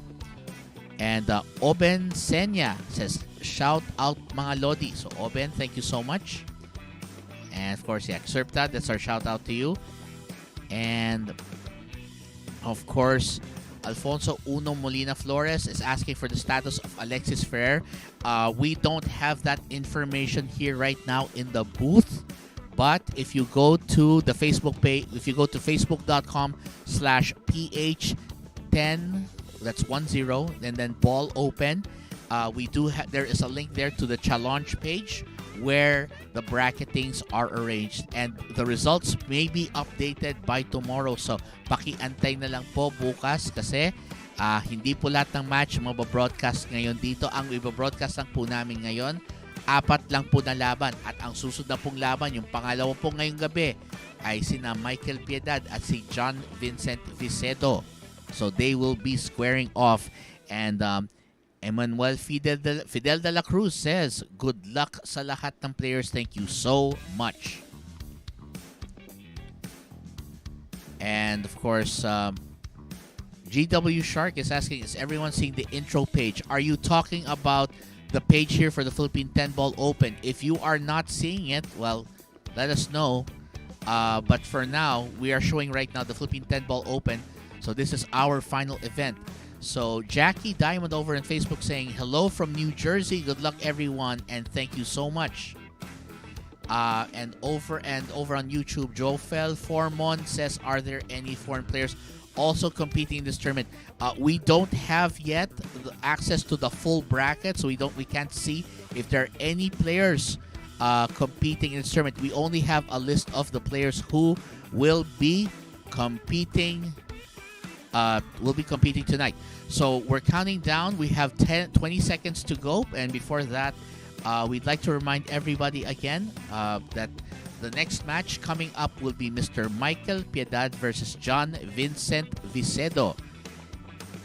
B: And Oben Senya says, "Shout out mga Lodi." So Oben, thank you so much. And of course, yeah, Serpta, that's our shout out to you. And of course, Alfonso Uno Molina Flores is asking for the status of Alexis Ferrer. We don't have that information here right now in the booth. But if you go to the Facebook page, if you go to facebook.com/ph10, that's 10, and then ball open, there is a link there to the challenge page where the bracketings are arranged, and the results may be updated by tomorrow. So pakiantay na lang po bukas kasi hindi po lahat ng match mababroadcast ngayon dito. Ang ibabroadcast lang po namin ngayon apat lang po na laban. At ang susunod na pong laban, yung pangalawa po ngayong gabi, ay sina Michael Piedad at si John Vincent Vicedo. So they will be squaring off. And Emmanuel Fidel de la Cruz says, good luck sa lahat ng players. Thank you so much. And of course, GW Shark is asking, is everyone seeing the intro page? Are you talking about the page here for the Philippine 10-Ball Open? If you are not seeing it, well, let us know. But for now, we are showing right now the Philippine 10-Ball Open. So this is our final event. So Jackie Diamond over on Facebook saying, hello from New Jersey. Good luck, everyone, and thank you so much. And over on YouTube, Joel Formon says, are there any foreign players also competing in this tournament? We don't have yet access to the full bracket, so we can't see if there are any players competing in this tournament. We only have a list of the players who will be competing tonight. So we're counting down. We have 20 seconds to go, and before that, we'd like to remind everybody again that the next match coming up will be Mr. Michael Piedad versus John Vincent Vicedo.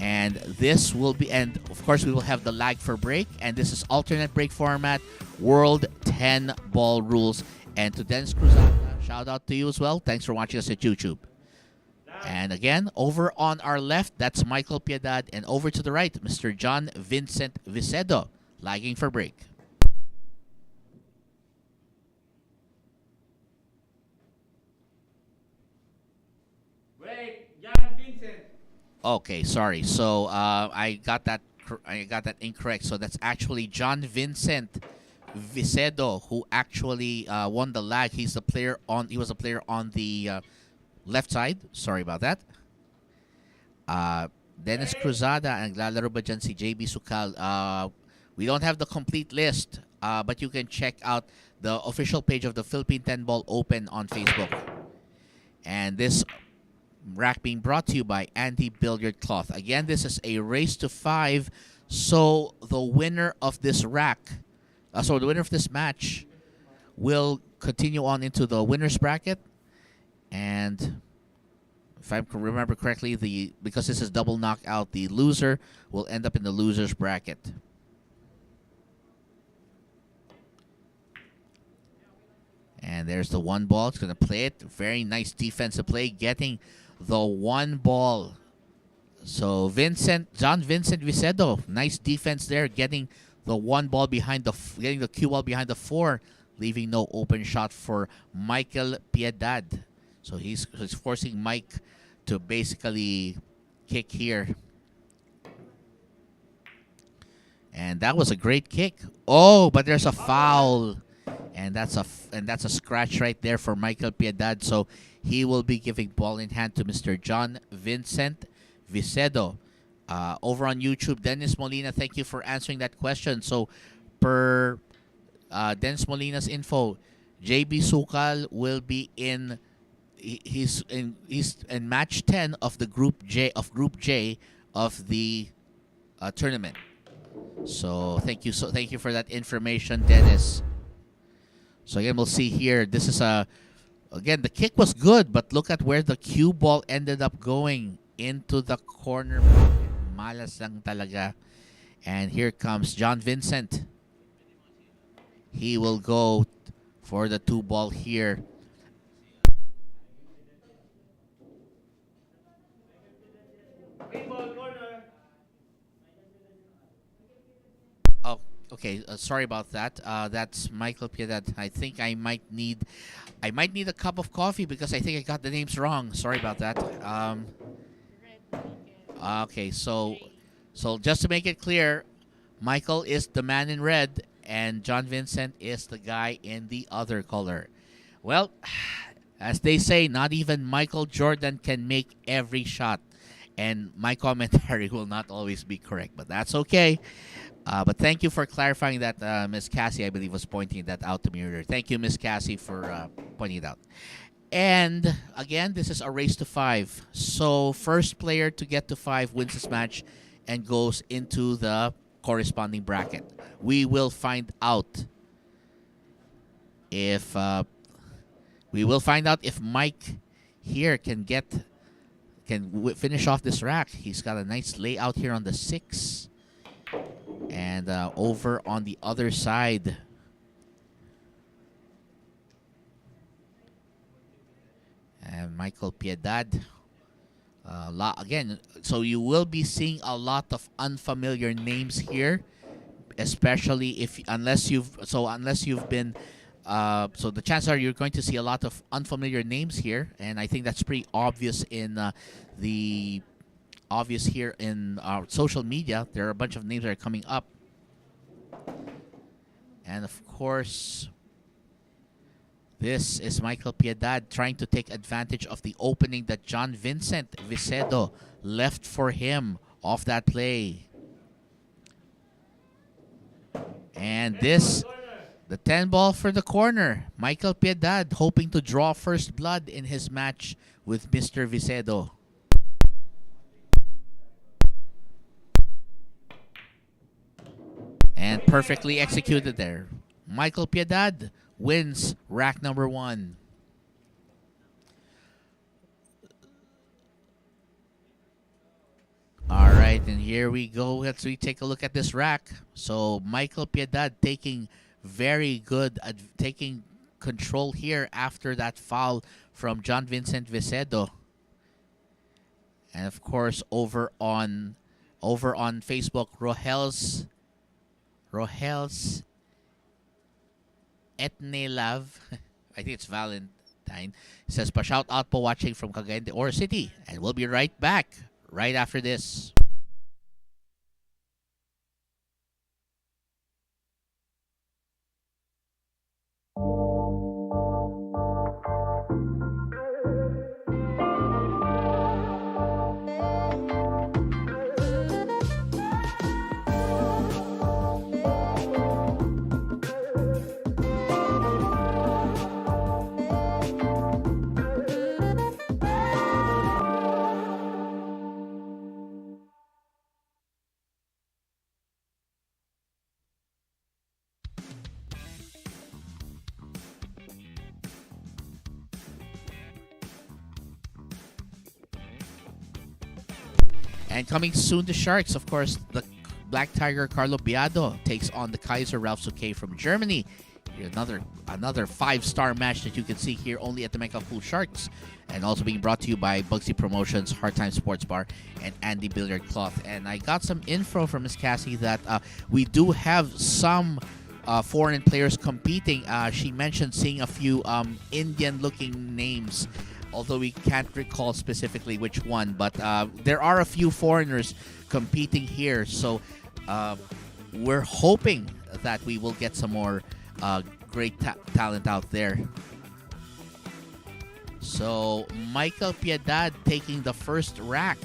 B: And this will be, and of course we will have the lag for break, and this is alternate break format, World 10 ball rules. And to Dennis Cruzada, shout out to you as well. Thanks for watching us at YouTube. And again, over on our left, that's Michael Piedad, and over to the right, Mr. John Vincent Vicedo, lagging for break.
D: John Vincent.
B: Okay, sorry. So I got that incorrect. So that's actually John Vincent Vicedo who actually won the lag. He was a player on the left side. Sorry about that. Dennis Cruzada and naglalaro ba dyan si JB Sukal. We don't have the complete list, but you can check out the official page of the Philippine 10-Ball Open on Facebook. And this rack being brought to you by Andy Billiard Cloth. Again, this is a race to 5. So the winner of this the winner of this match will continue on into the winner's bracket. And if I remember correctly, because this is double knockout, the loser will end up in the loser's bracket. And there's the one ball. It's going to play it. Very nice defensive play, getting the one ball. So John Vincent Vicedo, nice defense there, getting the one ball getting the cue ball behind the 4, leaving no open shot for Michael Piedad. So he's forcing Mike to basically kick here. And that was a great kick. Oh, but there's a foul. And that's a scratch right there for Michael Piedad. So he will be giving ball in hand to Mr. John Vincent Vicedo. Over on YouTube, Dennis Molina, thank you for answering that question. So per Dennis Molina's info, JB Sukal will be in he's in match 10 of the group J of the tournament. So thank you for that information, Dennis. So again, we'll see here. This is again, the kick was good, but look at where the cue ball ended up going, into the corner. Malas lang talaga. And here comes John Vincent. He will go for the 2 ball here.
D: Ball corner.
B: Oh, okay. Sorry about that. That's Michael Piedad. I think I might need a cup of coffee because I think I got the names wrong. Sorry about that. Okay, so just to make it clear, Michael is the man in red and John Vincent is the guy in the other color. Well, as they say, not even Michael Jordan can make every shot. And my commentary will not always be correct, but that's okay. But thank you for clarifying that. Miss Cassie, I believe, was pointing that out to me earlier. Thank you, Miss Cassie, for pointing it out. And again, this is a race to 5. So first player to get to 5 wins this match and goes into the corresponding bracket. We will find out if we will find out if Mike here can finish off this rack. He's got a nice layout here on the 6. And over on the other side, and Michael Piedad. Again, so you will be seeing a lot of unfamiliar names here, especially unless you've been. So the chances are you're going to see a lot of unfamiliar names here, and I think that's pretty obvious in here in our social media. There are a bunch of names that are coming up, and of course, this is Michael Piedad trying to take advantage of the opening that John Vincent Vicedo left for him off that play. And this, the 10 ball for the corner. Michael Piedad hoping to draw first blood in his match with Mr. Vicedo. And perfectly executed there. Michael Piedad wins rack number 1. All right, and here we go. Let's take a look at this rack. So Michael Piedad taking taking control here after that foul from John Vincent Vicedo. And of course, over on Facebook, Rohel's Etnelav, I think it's Valentine, says, "Pa-shout out po watching from Cagayan de Oro City." And we'll be right back right after this. And coming soon to Sharks, of course, the Black Tiger Carlo Biado takes on the Kaiser Ralph Suquet from Germany. Another 5-star match that you can see here only at the Mecca Pool Sharks. And also being brought to you by Bugsy Promotions, Hard Time Sports Bar, and Andy Billiard Cloth. And I got some info from Miss Cassie that we do have some foreign players competing. She mentioned seeing a few Indian-looking names, although we can't recall specifically which one. But there are a few foreigners competing here. So we're hoping that we will get some more great talent out there. So Michael Piedad taking the first rack.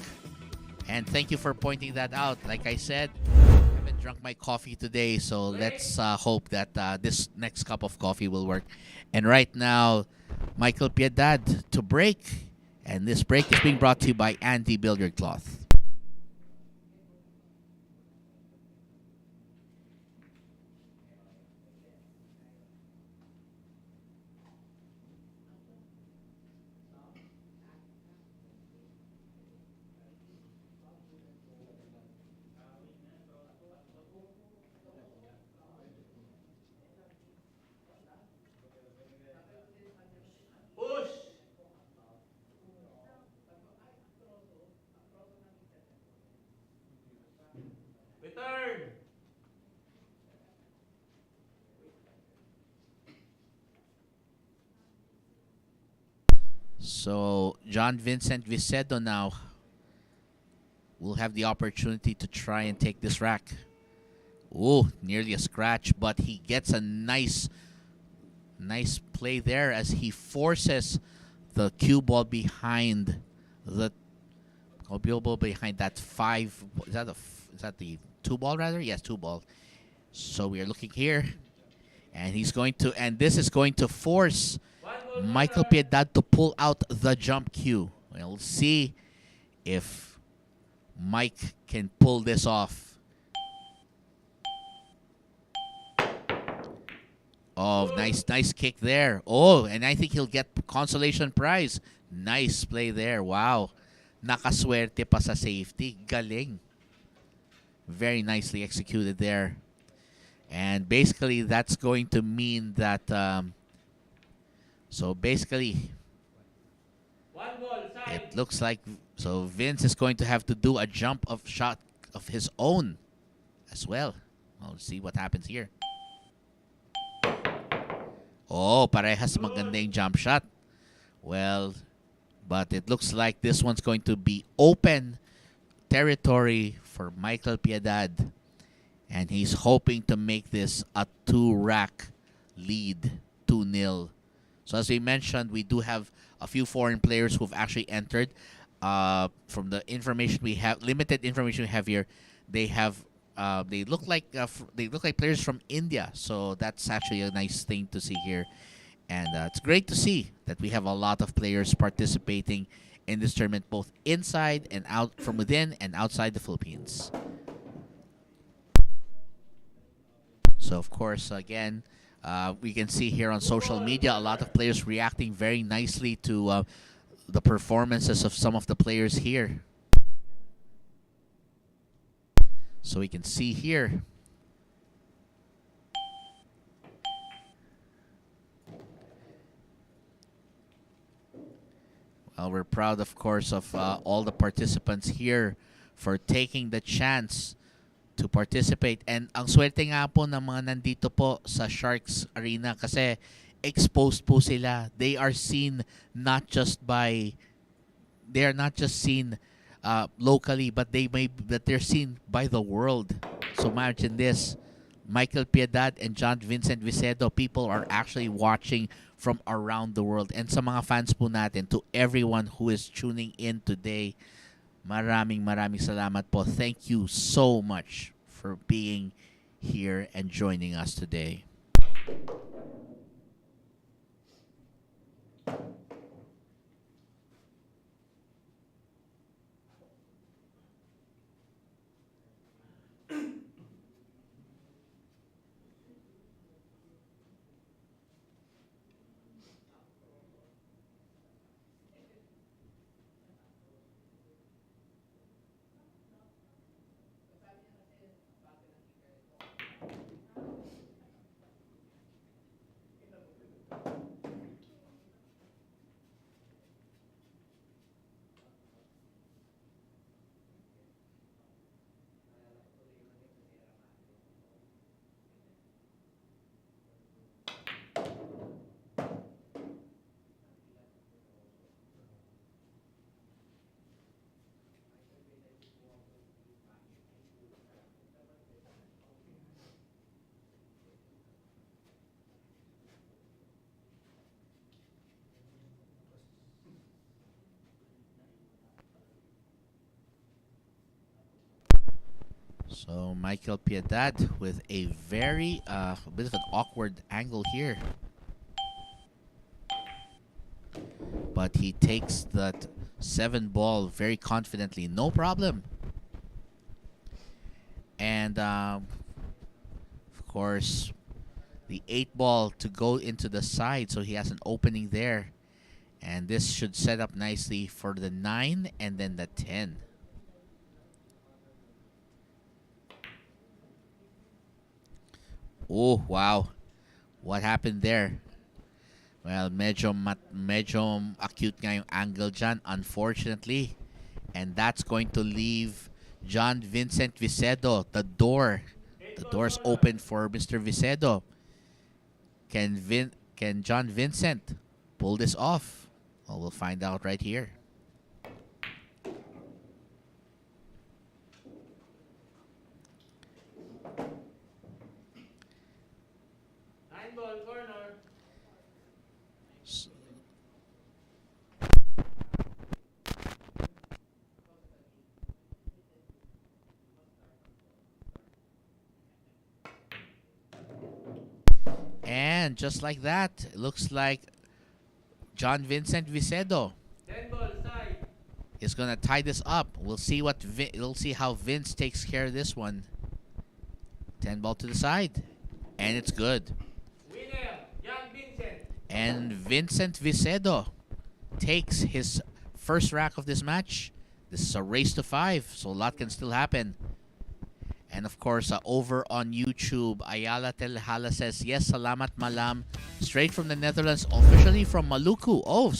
B: And thank you for pointing that out. Like I said, I haven't drunk my coffee today, so let's hope that this next cup of coffee will work. And right now, Michael Piedad to break. And this break is being brought to you by Andy Billiard Cloth.
D: Push. Return.
B: So John Vincent Vicedo now will have the opportunity to try and take this rack. Ooh, nearly a scratch, but he gets a nice play there as he forces the cue ball behind that 5. Is that the 2 ball rather? Yes, 2 ball. So we are looking here, and this is going to force Michael Piedad to pull out the jump cue. We'll see if Mike can pull this off. Oh, nice kick there. Oh, and I think he'll get consolation prize. Nice play there. Wow. Nakaswerte pa sa safety. Galing. Very nicely executed there. And basically, that's going to mean that... so basically,
D: One ball, side.
B: it looks like... So Vince is going to have to do a jump of shot of his own as well. We'll see what happens here. Oh, parehas maganda yung jump shot. Well, but it looks like this one's going to be open territory for Michael Piedad. And he's hoping to make this a 2-rack lead, 2-0. So as we mentioned, we do have a few foreign players who've actually entered. From the information we have, limited information we have here, they have they look like players from India. So that's actually a nice thing to see here, and it's great to see that we have a lot of players participating in this tournament, both inside and out, from within and outside the Philippines. So of course, again, we can see here on social media a lot of players reacting very nicely to the performances of some of the players here. So we can see here. Well, we're proud, of course, of all the participants here for taking the chance to participate. And ang swerte nga po ng mga nandito po sa Sharks Arena kasi exposed po sila. They are seen not just seen locally, but they're seen by the world. So imagine this. Michael Piedad and John Vincent Vicedo, people are actually watching from around the world. And sa mga fans po natin, to everyone who is tuning in today, maraming salamat po. Thank you so much for being here and joining us today. So Michael Piedad with a very bit of an awkward angle here. But he takes that 7 ball very confidently, no problem. And of course, the 8 ball to go into the side, so he has an opening there. And this should set up nicely for the 9 and then the 10. Oh, wow. What happened there? Well, medyo acute nga yung angle dyan, unfortunately. And that's going to leave John Vincent Vicedo. The door's open for Mr. Vicedo. Can John Vincent pull this off? Well, we'll find out right here. And just like that, it looks like John Vincent Vicedo
D: 10 ball, side.
B: is gonna tie this up. We'll see we'll see how Vince takes care of this one. 10 ball to the side, and it's good.
D: Winner.
B: And Vincent Vicedo takes his first rack of this match. This is a race to 5, so a lot can still happen. And of course, over on YouTube, Ayala Telhala says, yes, salamat malam. Straight from the Netherlands, officially from Maluku. Oh,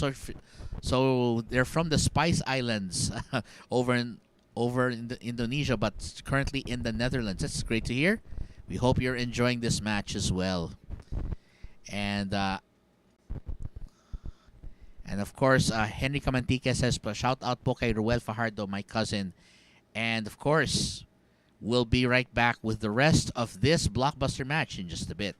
B: so they're from the Spice Islands over in Indonesia, but currently in the Netherlands. That's great to hear. We hope you're enjoying this match as well. And of course, Henry Camantique says, shout out po kay Ruel Fajardo, my cousin. And of course, we'll be right back with the rest of this blockbuster match in just a bit.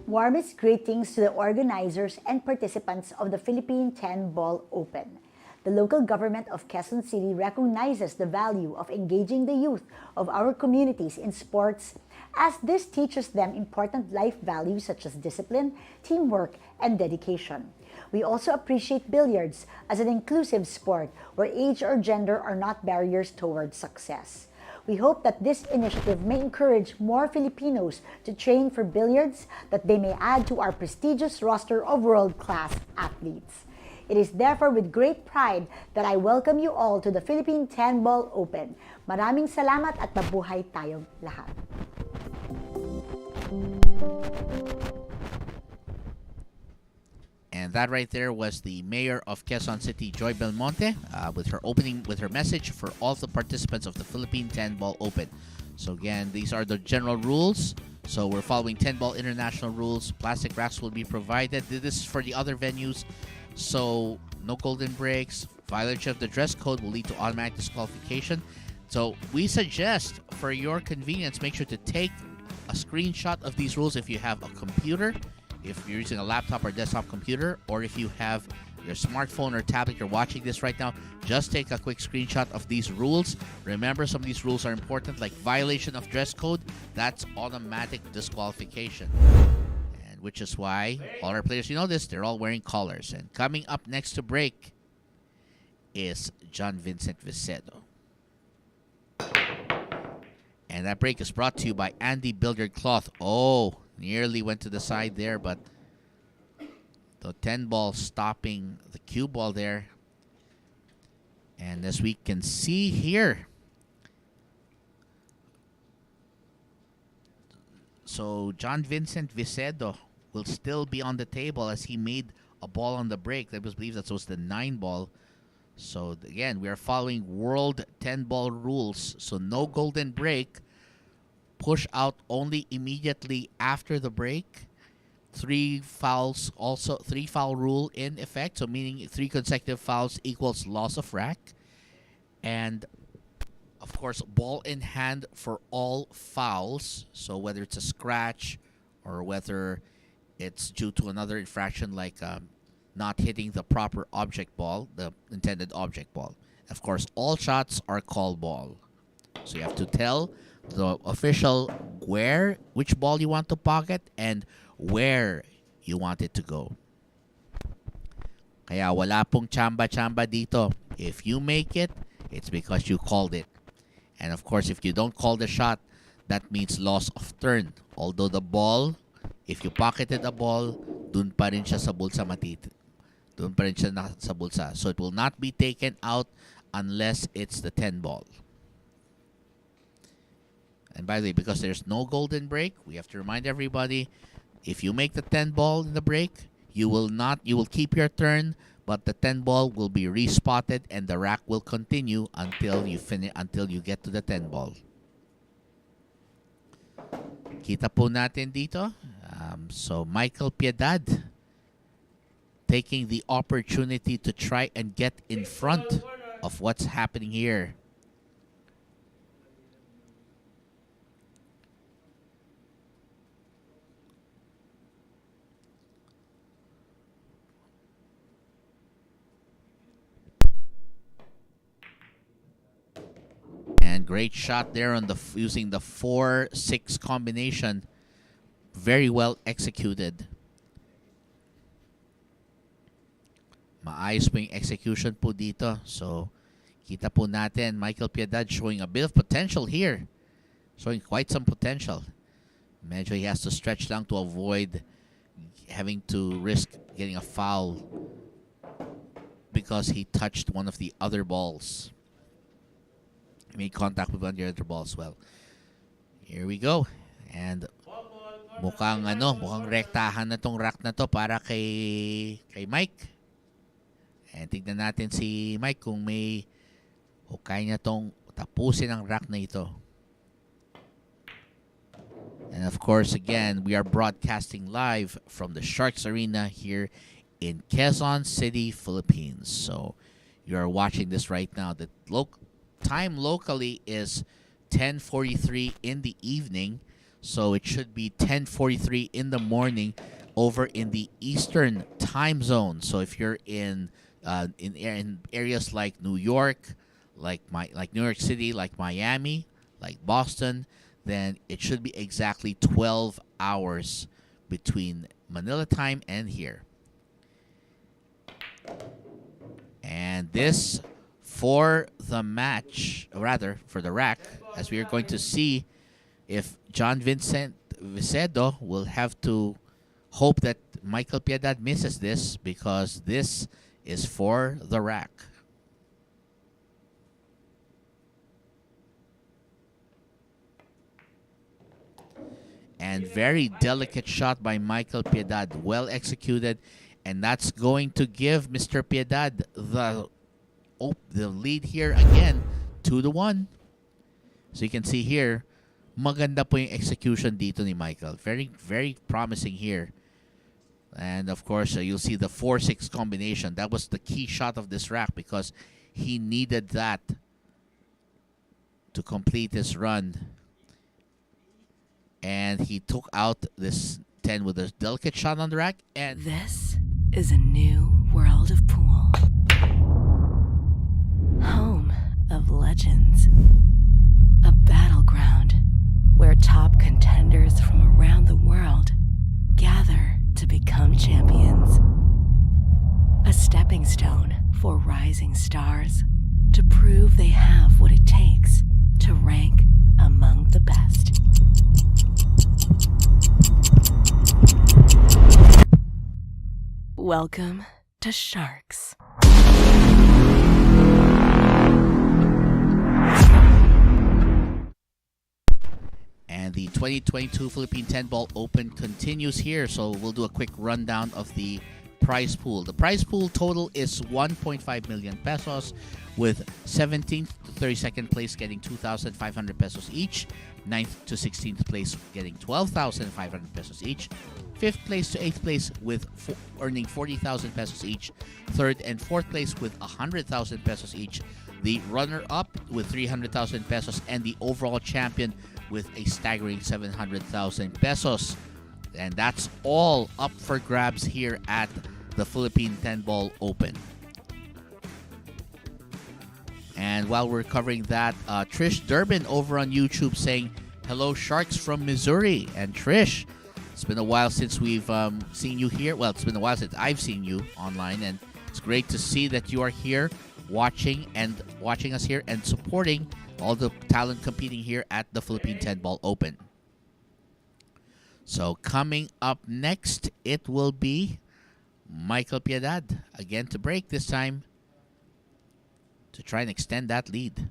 E: Warmest greetings to the organizers and participants of the Philippine 10-Ball Open. The local government of Quezon City recognizes the value of engaging the youth of our communities in sports, as this teaches them important life values such as discipline, teamwork, and dedication. We also appreciate billiards as an inclusive sport where age or gender are not barriers towards success. We hope that this initiative may encourage more Filipinos to train for billiards, that they may add to our prestigious roster of world-class athletes. It is therefore with great pride that I welcome you all to the Philippine 10-Ball Open. Maraming salamat at mabuhay tayong lahat.
B: And that right there was the mayor of Quezon City, Joy Belmonte, with her message for all the participants of the Philippine 10-Ball Open. So again, these are the general rules. So we're following 10-ball international rules. Plastic racks will be provided. This is for the other venues. So no golden breaks. Violation of the dress code will lead to automatic disqualification. So we suggest, for your convenience, make sure to take a screenshot of these rules if you have a computer, if you're using a laptop or desktop computer, or if you have your smartphone or tablet, you're watching this right now, just take a quick screenshot of these rules. Remember, some of these rules are important, like violation of dress code. That's automatic disqualification. And which is why all our players, you know this, they're all wearing collars. And coming up next to break is John Vincent Vicedo. And that break is brought to you by Andy Billiard Cloth. Oh, nearly went to the side there, but the 10 ball stopping the cue ball there. And as we can see here, so John Vincent Vicedo will still be on the table as he made a ball on the break. I believe that was the 9 ball. So again, we are following world 10 ball rules. So no golden break. Push out only immediately after the break. 3 fouls, also 3 foul rule in effect. So meaning 3 consecutive fouls equals loss of rack. And of course, ball in hand for all fouls. So whether it's a scratch or whether it's due to another infraction like not hitting the proper object ball, the intended object ball. Of course, all shots are called ball. So you have to tell the official which ball you want to pocket and where you want it to go. Kaya wala pong chamba-chamba dito. If you make it, it's because you called it. And of course, if you don't call the shot, that means loss of turn. Although the ball, if you pocketed a ball, dun pa rin siya sa bulsa Dun pa rin siya sa bulsa. So it will not be taken out unless it's the 10 ball. And by the way, because there's no golden break, we have to remind everybody, if you make the 10 ball in the break, you will keep your turn, but the 10 ball will be respotted and the rack will continue until you get to the 10 ball. Kita po natin dito. So Michael Piedad taking the opportunity to try and get in front of what's happening here. And great shot there on using the 4-6 combination. Very well executed. Maayos po yung execution po dito. So, Kita po natin, Michael Piedad showing a bit of potential here. Showing quite some potential. Medyo he has to stretch lang to avoid having to risk getting a foul because he touched one of the other balls. He made contact with one of the other balls as well. Here we go. And mukhang rektahan na tong rack na to para kay Mike. And tignan natin si Mike kung may hukay niya tong tapusin ang rack na ito. And of course, again, we are broadcasting live from the Sharks Arena here in Quezon City, Philippines. So you are watching this right now. The time locally is 10:43 in the evening. So it should be 10:43 in the morning over in the Eastern time zone. So if you're in areas like New York, like New York City, like Miami, like Boston, then it should be exactly 12 hours between Manila time and here. And this for the match, rather for the rack, as we are going to see if John Vincent Vicedo will have to hope that Michael Piedad misses this because this is for the rack. And very delicate shot by Michael Piedad. Well executed. And that's going to give Mr. Piedad the lead here again, 2-1. So you can see here, maganda po yung execution dito ni Michael. Very, very promising here. And of course, you'll see the 4-6 combination. That was the key shot of this rack because he needed that to complete his run. And he took out this 10 with a delicate shot on the rack. And
A: This is a new world of pool. Home of legends. A battleground where top contenders from around the world gather to become champions. A stepping stone for rising stars to prove they have what it takes to rank among the best. Welcome to Sharks.
B: And the 2022 Philippine 10-Ball Open continues here. So we'll do a quick rundown of the prize pool. The prize pool total is 1.5 million pesos, with 17th to 32nd place getting 2,500 pesos each, 9th to 16th place getting 12,500 pesos each, 5th place to 8th place with earning 40,000 pesos each, 3rd and 4th place with 100,000 pesos each, the runner-up with 300,000 pesos, and the overall champion with a staggering 700,000 pesos. And that's all up for grabs here at the Philippine 10-Ball Open. And while we're covering that, Trish Durbin over on YouTube saying, "Hello, Sharks from Missouri." And Trish, it's been a while since we've seen you here. Well, it's been a while since I've seen you online, and it's great to see that you are here watching us here and supporting all the talent competing here at the Philippine 10-Ball Open. So coming up next, it will be Michael Piedad again to break, this time to try and extend that lead.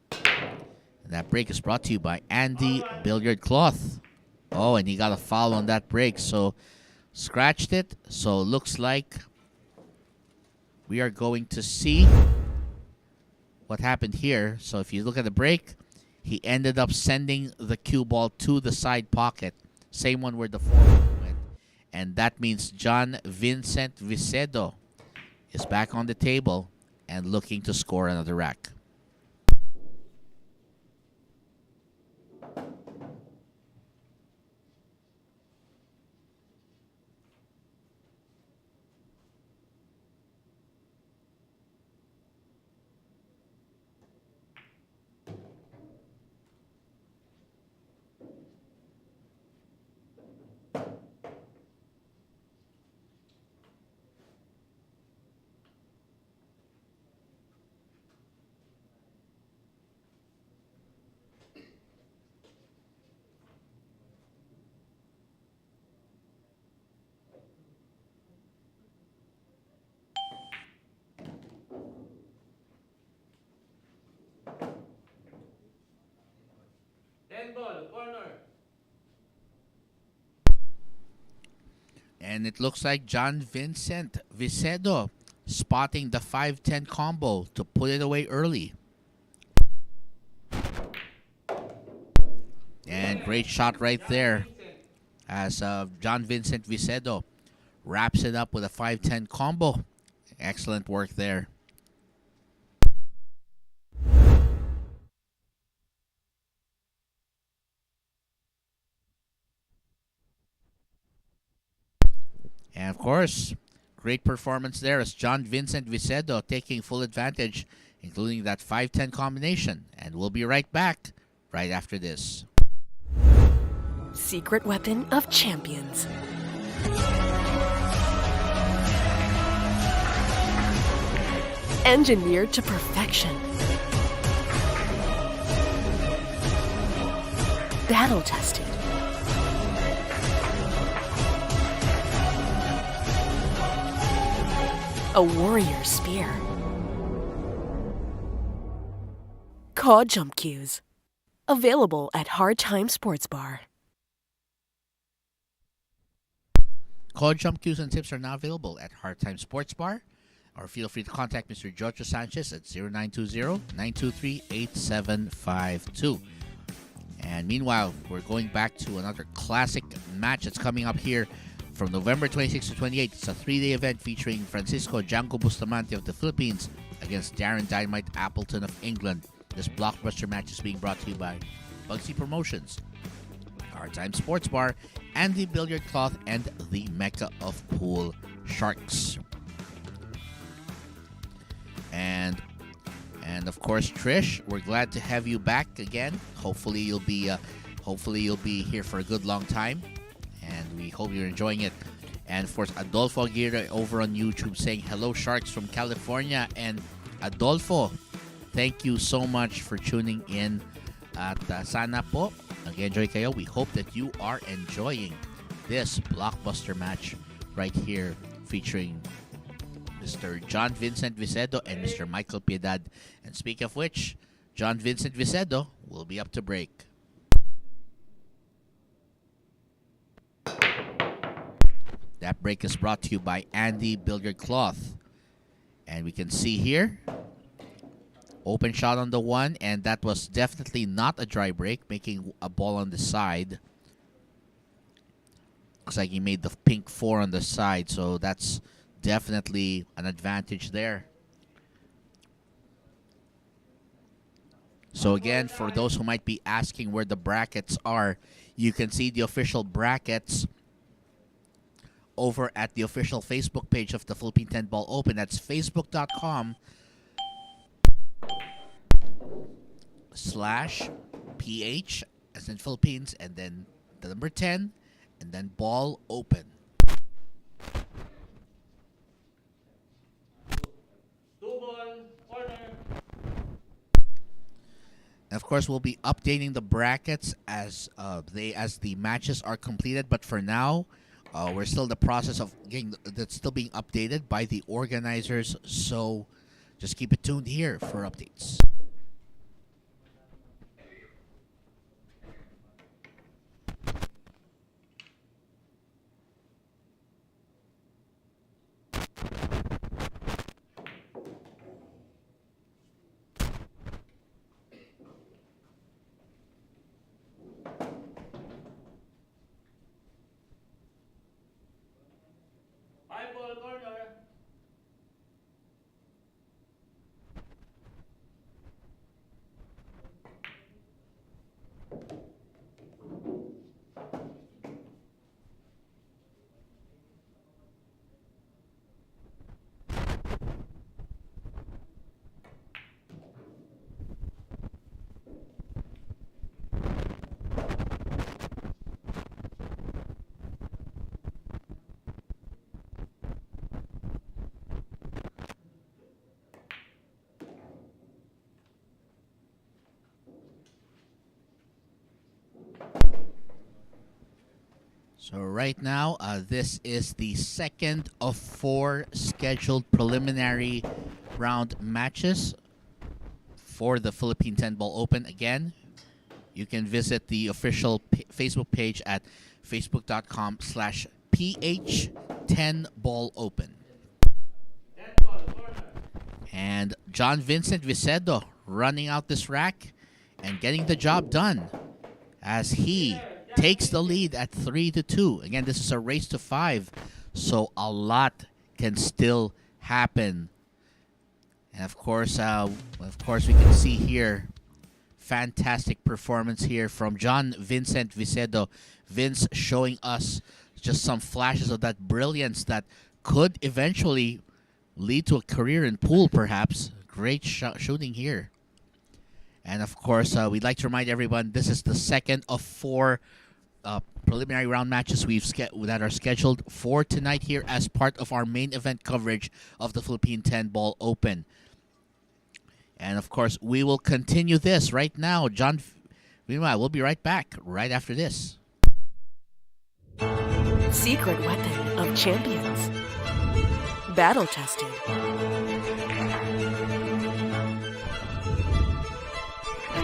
B: And that break is brought to you by Andy Billiard Cloth. Oh, and he got a foul on that break, so scratched it. So looks like we are going to see what happened here. So if you look at the break, he ended up sending the cue ball to the side pocket, same one where the forward went. And that means John Vincent Vicedo is back on the table and looking to score another rack.
D: Handball, corner.
B: And it looks like John Vincent Vicedo spotting the 5-10 combo to put it away early. And great shot right there as John Vincent Vicedo wraps it up with a 5-10 combo. Excellent work there. And of course, great performance there as John Vincent Vicedo taking full advantage, including that 5-10 combination. And we'll be right back right after this.
A: Secret weapon of champions. Engineered to perfection. Battle tested. A warrior spear. Caw Jump Cues. Available at Hard Time Sports Bar.
B: Call jump cues and tips are now available at Hard Time Sports Bar, or feel free to contact Mr. Giorgio Sanchez at 0920-923-8752. And meanwhile, we're going back to another classic match that's coming up here from November 26 to 28. It's a 3-day event featuring Francisco Django Bustamante of the Philippines against Darren Dynamite Appleton of England. This blockbuster match is being brought to you by Bugsy Promotions, Hard Time Sports Bar, and the Billiard Cloth, and the Mecca of Pool Sharks. And of course, Trish, we're glad to have you back again. Hopefully you'll be here for a good long time, and we hope you're enjoying it. And of course, Adolfo Aguirre over on YouTube saying hello, Sharks from California. And Adolfo, thank you so much for tuning in. At sana po, nag-enjoy kayo. We hope that you are enjoying this blockbuster match right here featuring Mr. John Vincent Vicedo and Mr. Michael Piedad. And speak of which, John Vincent Vicedo will be up to break. That break is brought to you by Andy Billiard Cloth. And we can see here, open shot on the one, and that was definitely not a dry break, making a ball on the side. Looks like he made the pink 4 on the side, so that's definitely an advantage there. So again, for those who might be asking where the brackets are, you can see the official brackets over at the official Facebook page of the Philippine 10 Ball Open. That's facebook.com/PH as in Philippines, and then the number 10, and then Ball Open. And of course, we'll be updating the brackets as the matches are completed. But for now, we're still in the process of getting that's still being updated by the organizers. So just keep it tuned here for updates. So right now, this is the second of 4 scheduled preliminary round matches for the Philippine 10 Ball Open. Again, you can visit the official Facebook page at facebook.com/PH10ballopen. And John Vincent Vicedo running out this rack and getting the job done as he takes the lead at 3-2. Again, this is a race to 5, so a lot can still happen. And of course, we can see here fantastic performance here from John Vincent Vicedo. Vince showing us just some flashes of that brilliance that could eventually lead to a career in pool, perhaps. Great shooting here. And of course, we'd like to remind everyone this is the second of 4 preliminary round matches that are scheduled for tonight here as part of our main event coverage of the Philippine 10-Ball Open. And of course, we will continue this right now. Meanwhile, we'll be right back right after this.
A: Secret weapon of champions. Battle tested.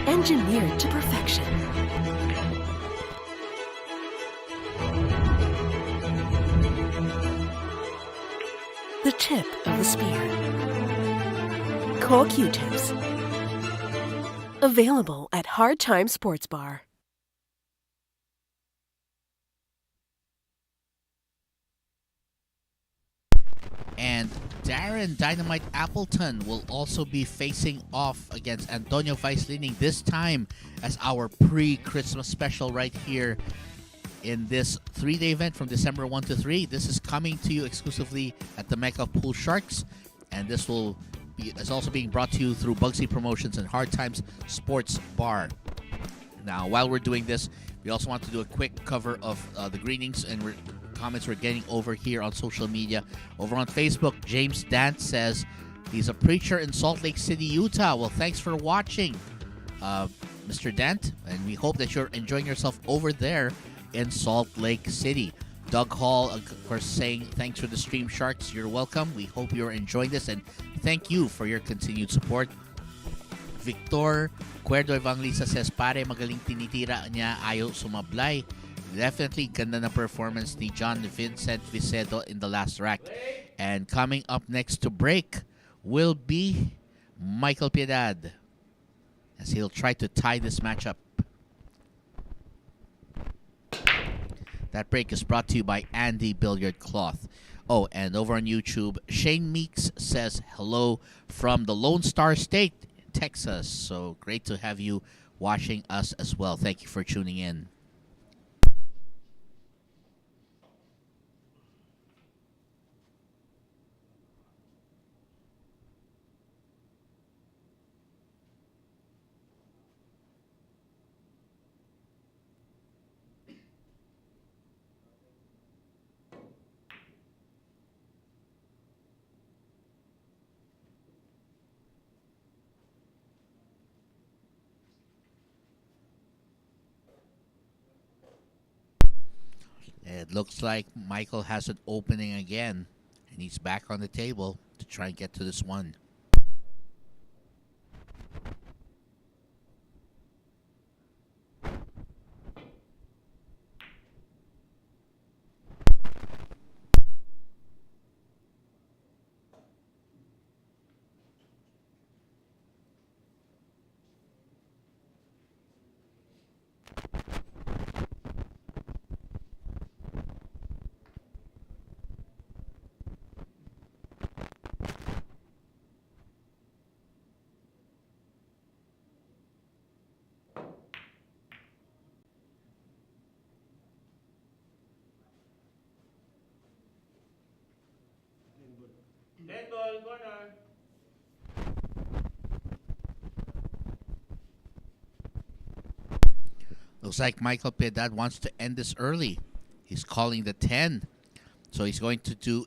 A: Engineered to perfection. The tip of the spear. Core Q-tips. Available at Hard Time Sports Bar.
B: And Darren Dynamite Appleton will also be facing off against Antonio Vicelining, this time as our pre-Christmas special right here in this 3-day event from December 1 to 3. This is coming to you exclusively at the Mecca Pool Sharks, and this is also being brought to you through Bugsy Promotions and Hard Times Sports Bar. Now, while we're doing this, we also want to do a quick cover of the greetings and comments we're getting over here on social media. Over on Facebook, James Dant says he's a preacher in Salt Lake City, Utah. Well, thanks for watching, Mr. Dant, and we hope that you're enjoying yourself over there in Salt Lake City. Doug Hall, of course, saying thanks for the stream, Sharks. You're welcome. We hope you're enjoying this, and thank you for your continued support. Victor Cuerdo Evangelista says, pare, magaling tinitira niya, ayaw sumablay. Definitely ganda na performance ni John Vincent Vicedo in the last rack. And coming up next to break will be Michael Piedad, as he'll try to tie this matchup. That break is brought to you by Andy Billiard Cloth. Oh, and over on YouTube, Shane Meeks says hello from the Lone Star State, Texas. So great to have you watching us as well. Thank you for tuning in. It looks like Michael has an opening again, and he's back on the table to try and get to this one.
D: Dead ball, corner.
B: Looks like Michael Piedad wants to end this early. He's calling the 10. So he's going to do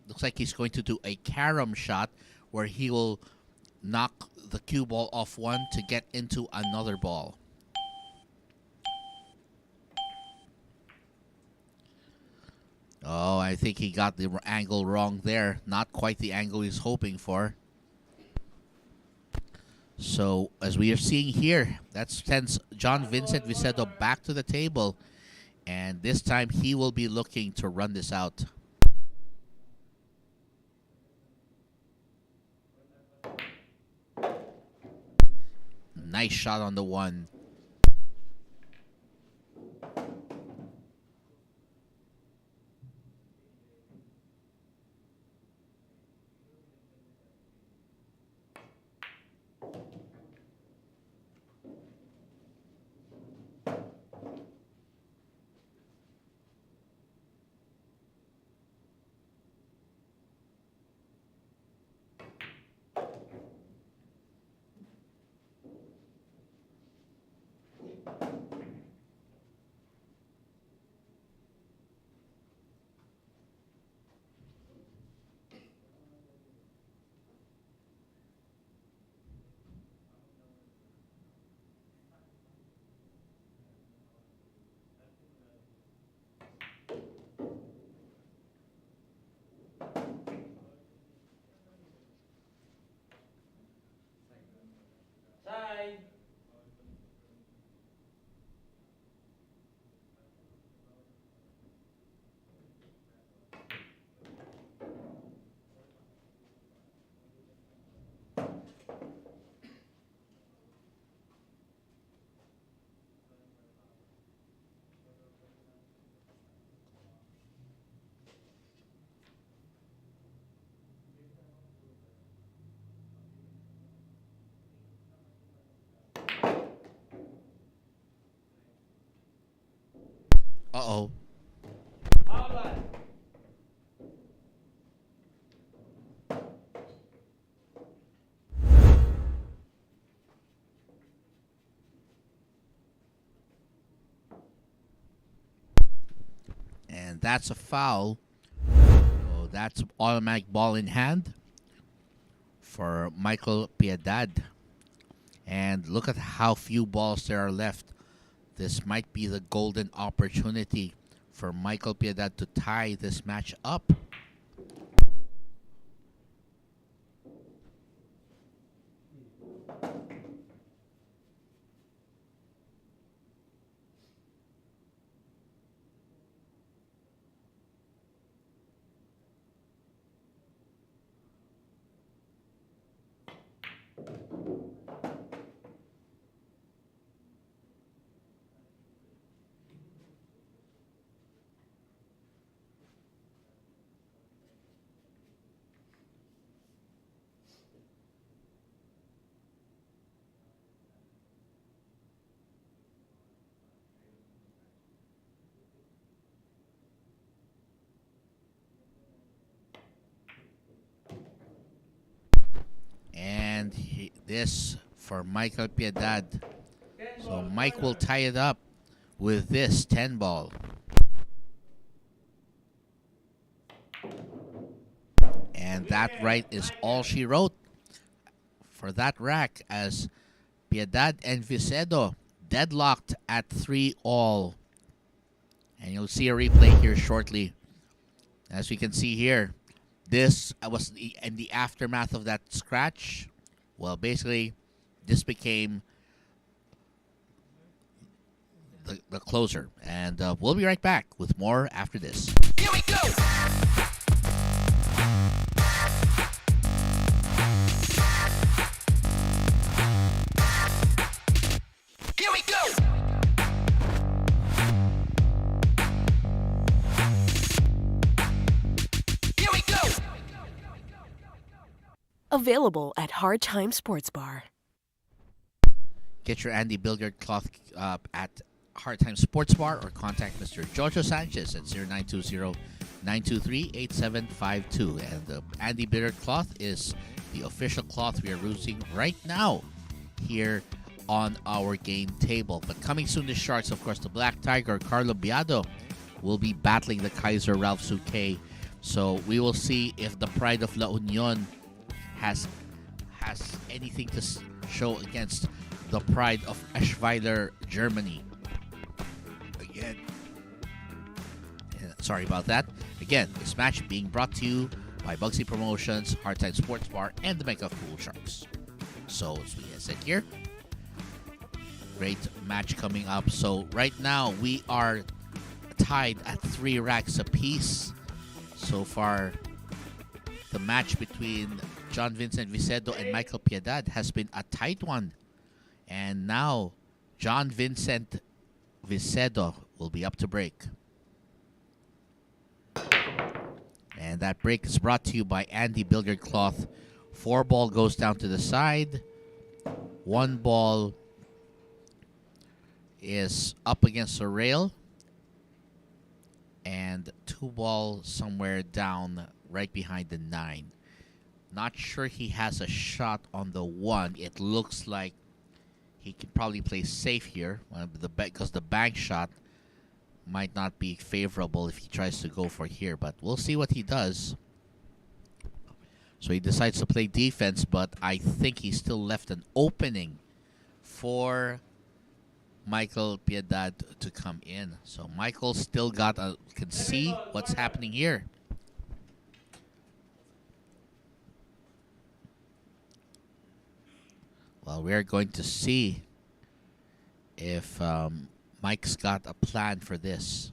B: looks like he's going to do a carom shot where he will knock the cue ball off one to get into another ball. Oh, I think he got the angle wrong there. Not quite the angle he's hoping for. So as we are seeing here, that sends John Vincent Vicedo back to the table. And this time he will be looking to run this out. Nice shot on the one.
D: Side.
B: Uh-oh.
D: Bawal.
B: And that's a foul. So that's automatic ball in hand for Michael Piedad. And look at how few balls there are left. This might be the golden opportunity for Michael Piedad to tie this match up. And this for Michael Piedad. So Mike will tie it up with this 10 ball. And that right is all she wrote for that rack, as Piedad and Vicedo deadlocked at 3-all. And you'll see a replay here shortly. As we can see here, this was in the aftermath of that scratch. Well, basically, this became the closer. And we'll be right back with more after this.
F: Here we go! Here we go! Here we go!
G: Available at Hard Time Sports Bar.
B: Get your Andy billiard cloth at Hard Time Sports Bar or contact Mr. Jojo Sanchez at 0920-923-8752. And the Andy billiard cloth is the official cloth we are using right now here on our game table. But coming soon to Sharks, of course, the Black Tiger, Carlo Biado, will be battling the Kaiser, Ralph Suquet. So we will see if the Pride of La Union has anything to show against the Pride of Eschweiler, Germany. Again, sorry about that. Again, this match being brought to you by Bugsy Promotions, Hard Time Sports Bar, and the Mega Cool Sharks. So as we said here, great match coming up. So right now we are tied at 3 racks apiece. So far, the match between John Vincent Vicedo and Michael Piedad has been a tight one. And now John Vincent Vicedo will be up to break. And that break is brought to you by Andy Billiard Cloth. 4 ball goes down to the side. 1 ball is up against the rail. And 2 ball somewhere down right behind the 9. Not sure he has a shot on the 1. It looks like he can probably play safe here because the bank shot might not be favorable if he tries to go for here, but we'll see what he does. So he decides to play defense, but I think he still left an opening for Michael Piedad to come in. So Michael still can see what's happening here. Well, we're going to see if Mike's got a plan for this.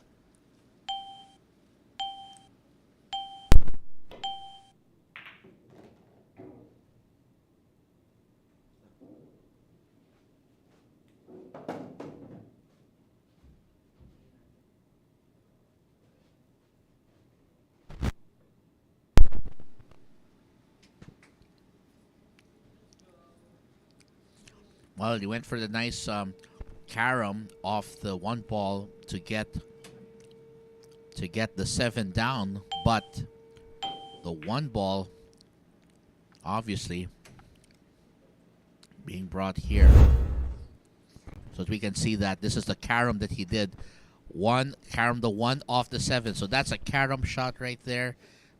B: Well, he went for the nice carom off the 1 ball to get the 7 down, but the 1 ball obviously being brought here. So that we can see that this is the carom that he did. Carom the 1 off the 7. So that's a carom shot right there.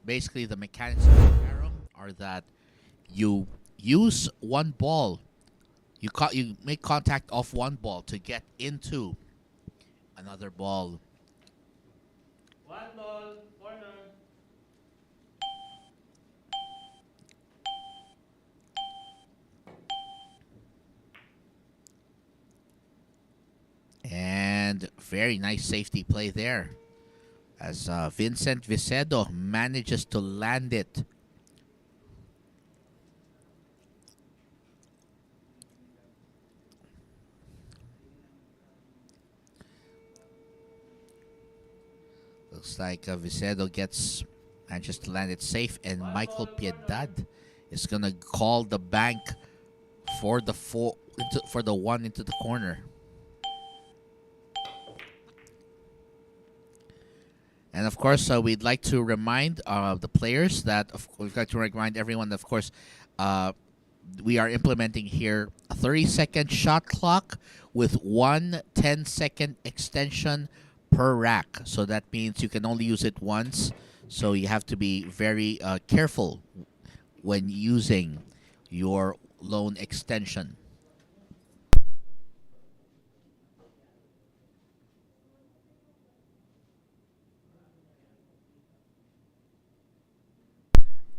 B: Basically, the mechanics of the carom are that you use 1 ball. You make contact off 1 ball to get into another ball.
D: 1 ball, corner.
B: And very nice safety play there as Vincent Vicedo manages to land it. Looks like Vicedo manages to land it safe, and Michael Piedad is gonna call the bank for the 1 into the corner. And of course, we'd like to remind the players that we'd like to remind everyone that, of course, we are implementing here a 30-second shot clock with 1 10-second extension per rack. So that means you can only use it once. So you have to be very careful when using your lone extension.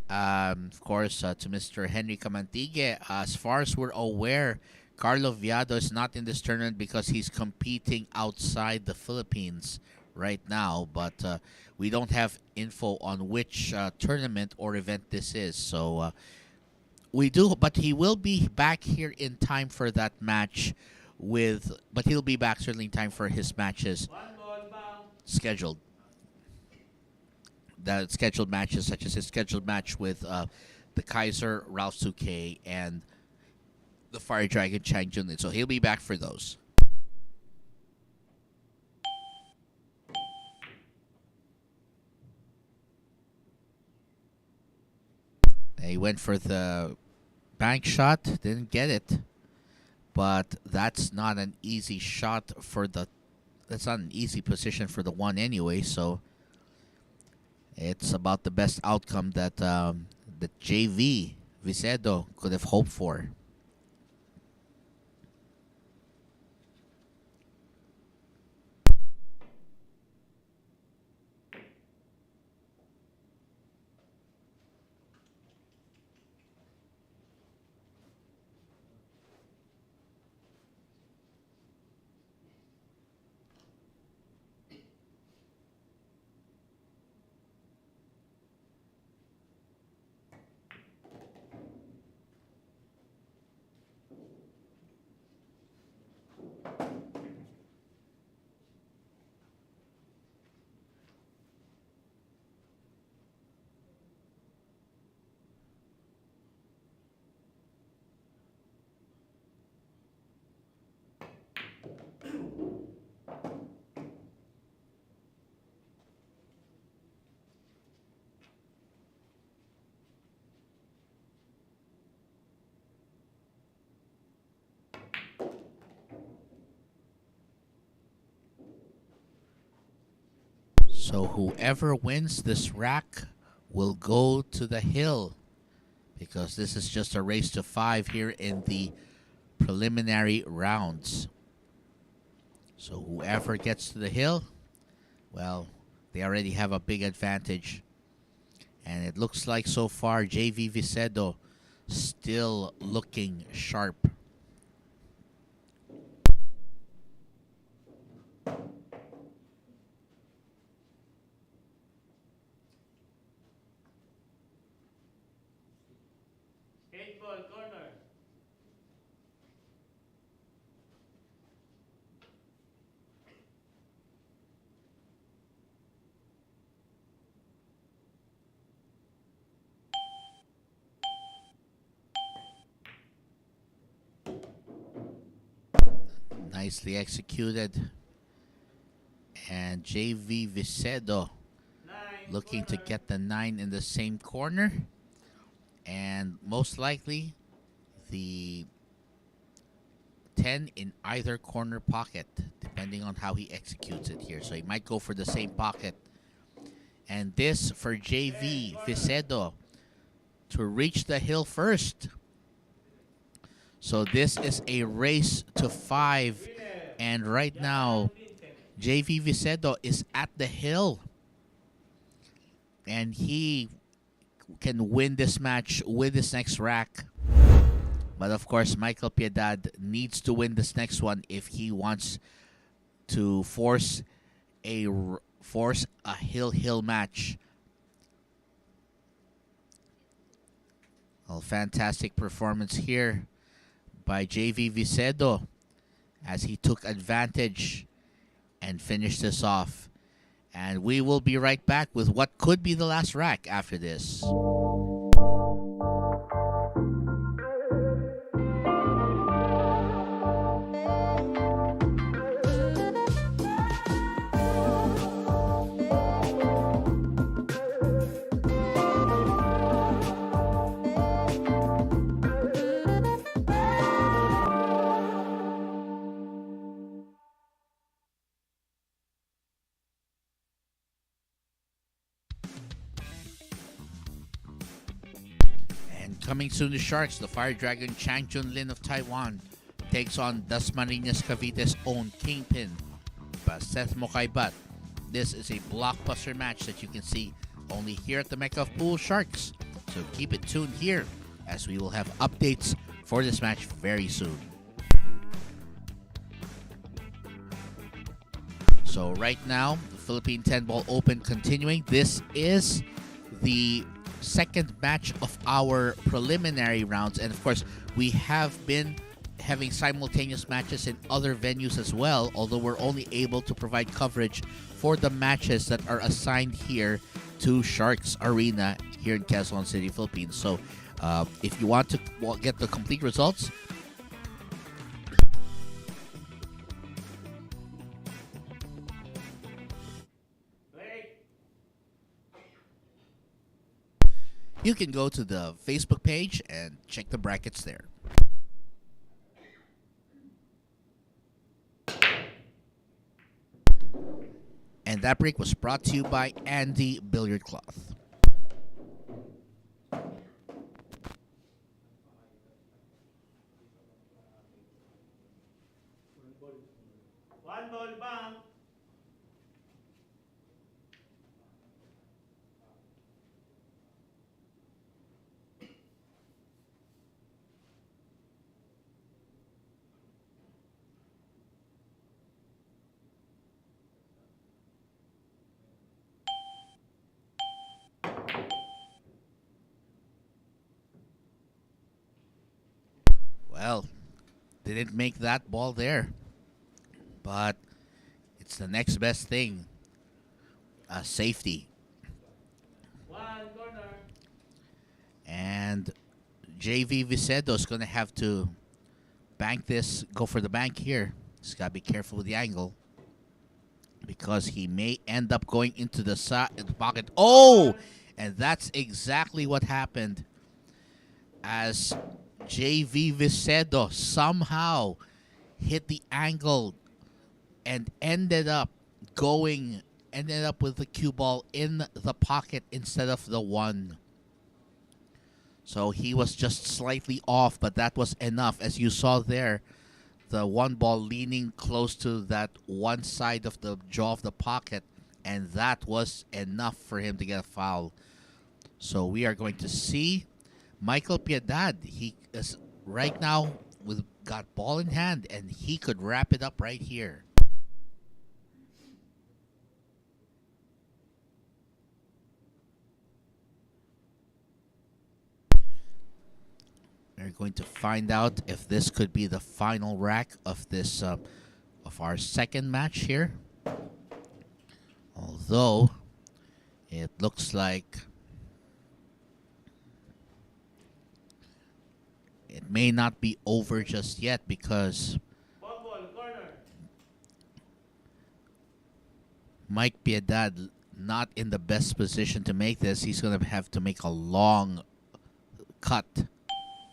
B: Of course, to Mr. Henry Camantigue, as far as we're aware, Carlo Viado is not in this tournament because he's competing outside the Philippines right now, but we don't have info on which tournament or event this is. So we do, but he will be back here in time for that match but he'll be back certainly in time for his matches
D: 1 ball, bounce.
B: scheduled. The scheduled matches, such as his scheduled match with the Kaiser, Ralph Suke, and the Fire Dragon Chang Junlin. So he'll be back for those. He went for the bank shot, didn't get it. But that's not an easy shot that's not an easy position for the 1 anyway, so it's about the best outcome that the JV Vicedo could have hoped for. So whoever wins this rack will go to the hill, because this is just a race to 5 here in the preliminary rounds. So whoever gets to the hill, well, they already have a big advantage. And it looks like so far JV Vicedo still looking sharp.
D: Eight ball corner.
B: Nicely executed. And JV Vicedo
D: Nine
B: looking to
D: corner.
B: get the 9 in the same corner. And most likely the 10 in either corner pocket, depending on how he executes it here. So he might go for the same pocket. And this for JV Vicedo to reach the hill first. So this is a race to 5. And right now, JV Vicedo is at the hill. And he can win this match with this next rack. But of course, Michael Piedad needs to win this next one if he wants to force a hill match. Well, fantastic performance here by JV Vicedo as he took advantage and finished this off. And we will be right back with what could be the last rack after this. Coming soon to Sharks, the Fire Dragon Chang Junlin of Taiwan takes on Dasmariñas Cavite's own Kingpin, Seth Mokaibat. This is a blockbuster match that you can see only here at the Mecca of Pool Sharks. So keep it tuned here as we will have updates for this match very soon. So right now, the Philippine 10-ball open continuing. This is the second match of our preliminary rounds, and of course we have been having simultaneous matches in other venues as well, although we're only able to provide coverage for the matches that are assigned here to Sharks Arena here in Quezon City, Philippines. So if you want to get the complete results, you can go to the Facebook page and check the brackets there. And that break was brought to you by Andy Billiard Cloth.
D: One ball bump.
B: Well, didn't make that ball there, but it's the next best thing. Safety.
D: One corner.
B: And JV Vicedo is going to have to bank this, go for the bank here. He's got to be careful with the angle because he may end up going into the pocket. Oh! And that's exactly what happened as JV Vicedo somehow hit the angle and ended up going ended up with the cue ball in the pocket instead of the one. So he was just slightly off, but that was enough. As you saw there, the one ball leaning close to that one side of the jaw of the pocket, and that was enough for him to get a foul. So we are going to see Michael Piedad. He is right now got ball in hand, and he could wrap it up right here. We're going to find out if this could be the final rack of this of our second match here. Although it looks like it may not be over just yet because
D: Ball, corner.
B: Mike Piedad not in the best position to make this. He's going to have to make a long cut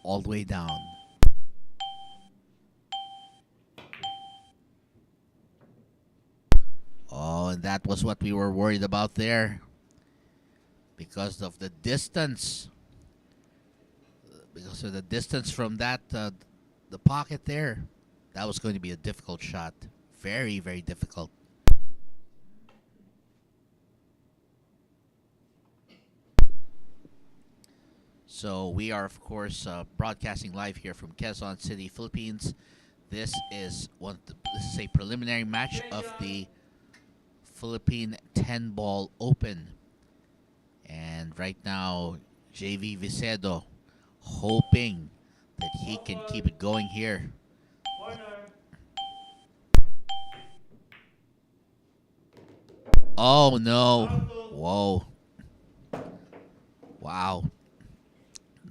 B: all the way down. Oh, and that was what we were worried about there. Because of the distance. Because of the distance from that, the pocket there. That was going to be a difficult shot. Very, very difficult. So we are, of course, broadcasting live here from Quezon City, Philippines. This is a preliminary match of the Philippine 10-ball Open. And right now, JV Vicedo hoping that he can keep it going here.
D: Corner.
B: Oh, no. Whoa. Wow.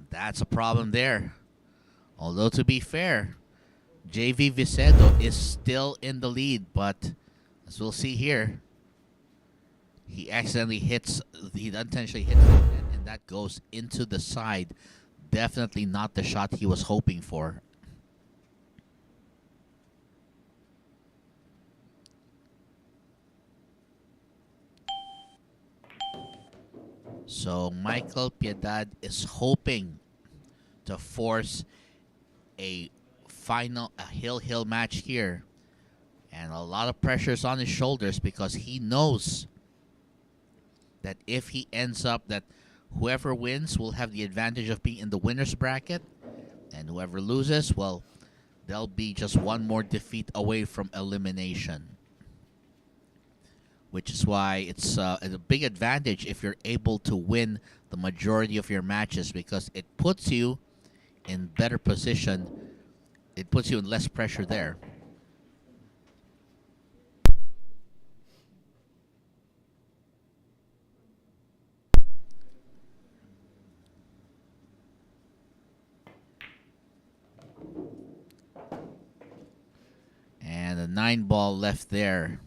B: That's a problem there. Although, to be fair, JV Vicedo is still in the lead, but as we'll see here, he unintentionally hits it, and that goes into the side. Definitely not the shot he was hoping for. So Michael Piedad is hoping to force a hill match here. And a lot of pressures on his shoulders because he knows that if he ends up that whoever wins will have the advantage of being in the winner's bracket. And whoever loses, well, they'll be just one more defeat away from elimination. Which is why it's a big advantage if you're able to win the majority of your matches because it puts you in better position. It puts you in less pressure there. And a 9-ball left there.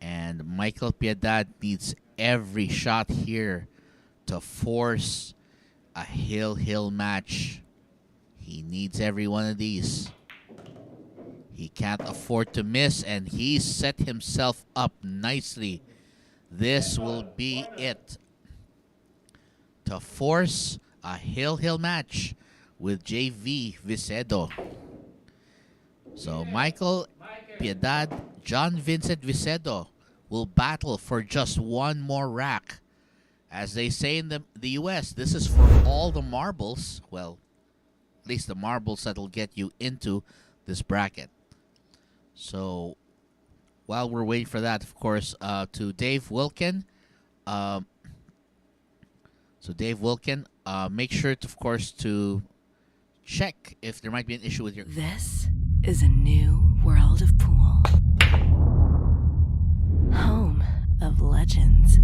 B: And Michael Piedad needs every shot here to force a hill match. He needs every one of these. He can't afford to miss, and he set himself up nicely. This will be it. To force a hill match with JV Vicedo. So Michael Piedad, John Vincent Vicedo will battle for just one more rack. As they say in the U.S., this is for all the marbles. Well, at least the marbles that'll get you into this bracket. So while we're waiting for that, of course, to Dave Wilkin. So Dave Wilkin, make sure, to, of course, to check if there might be an issue with your...
A: This is a new world of pool. Home of legends.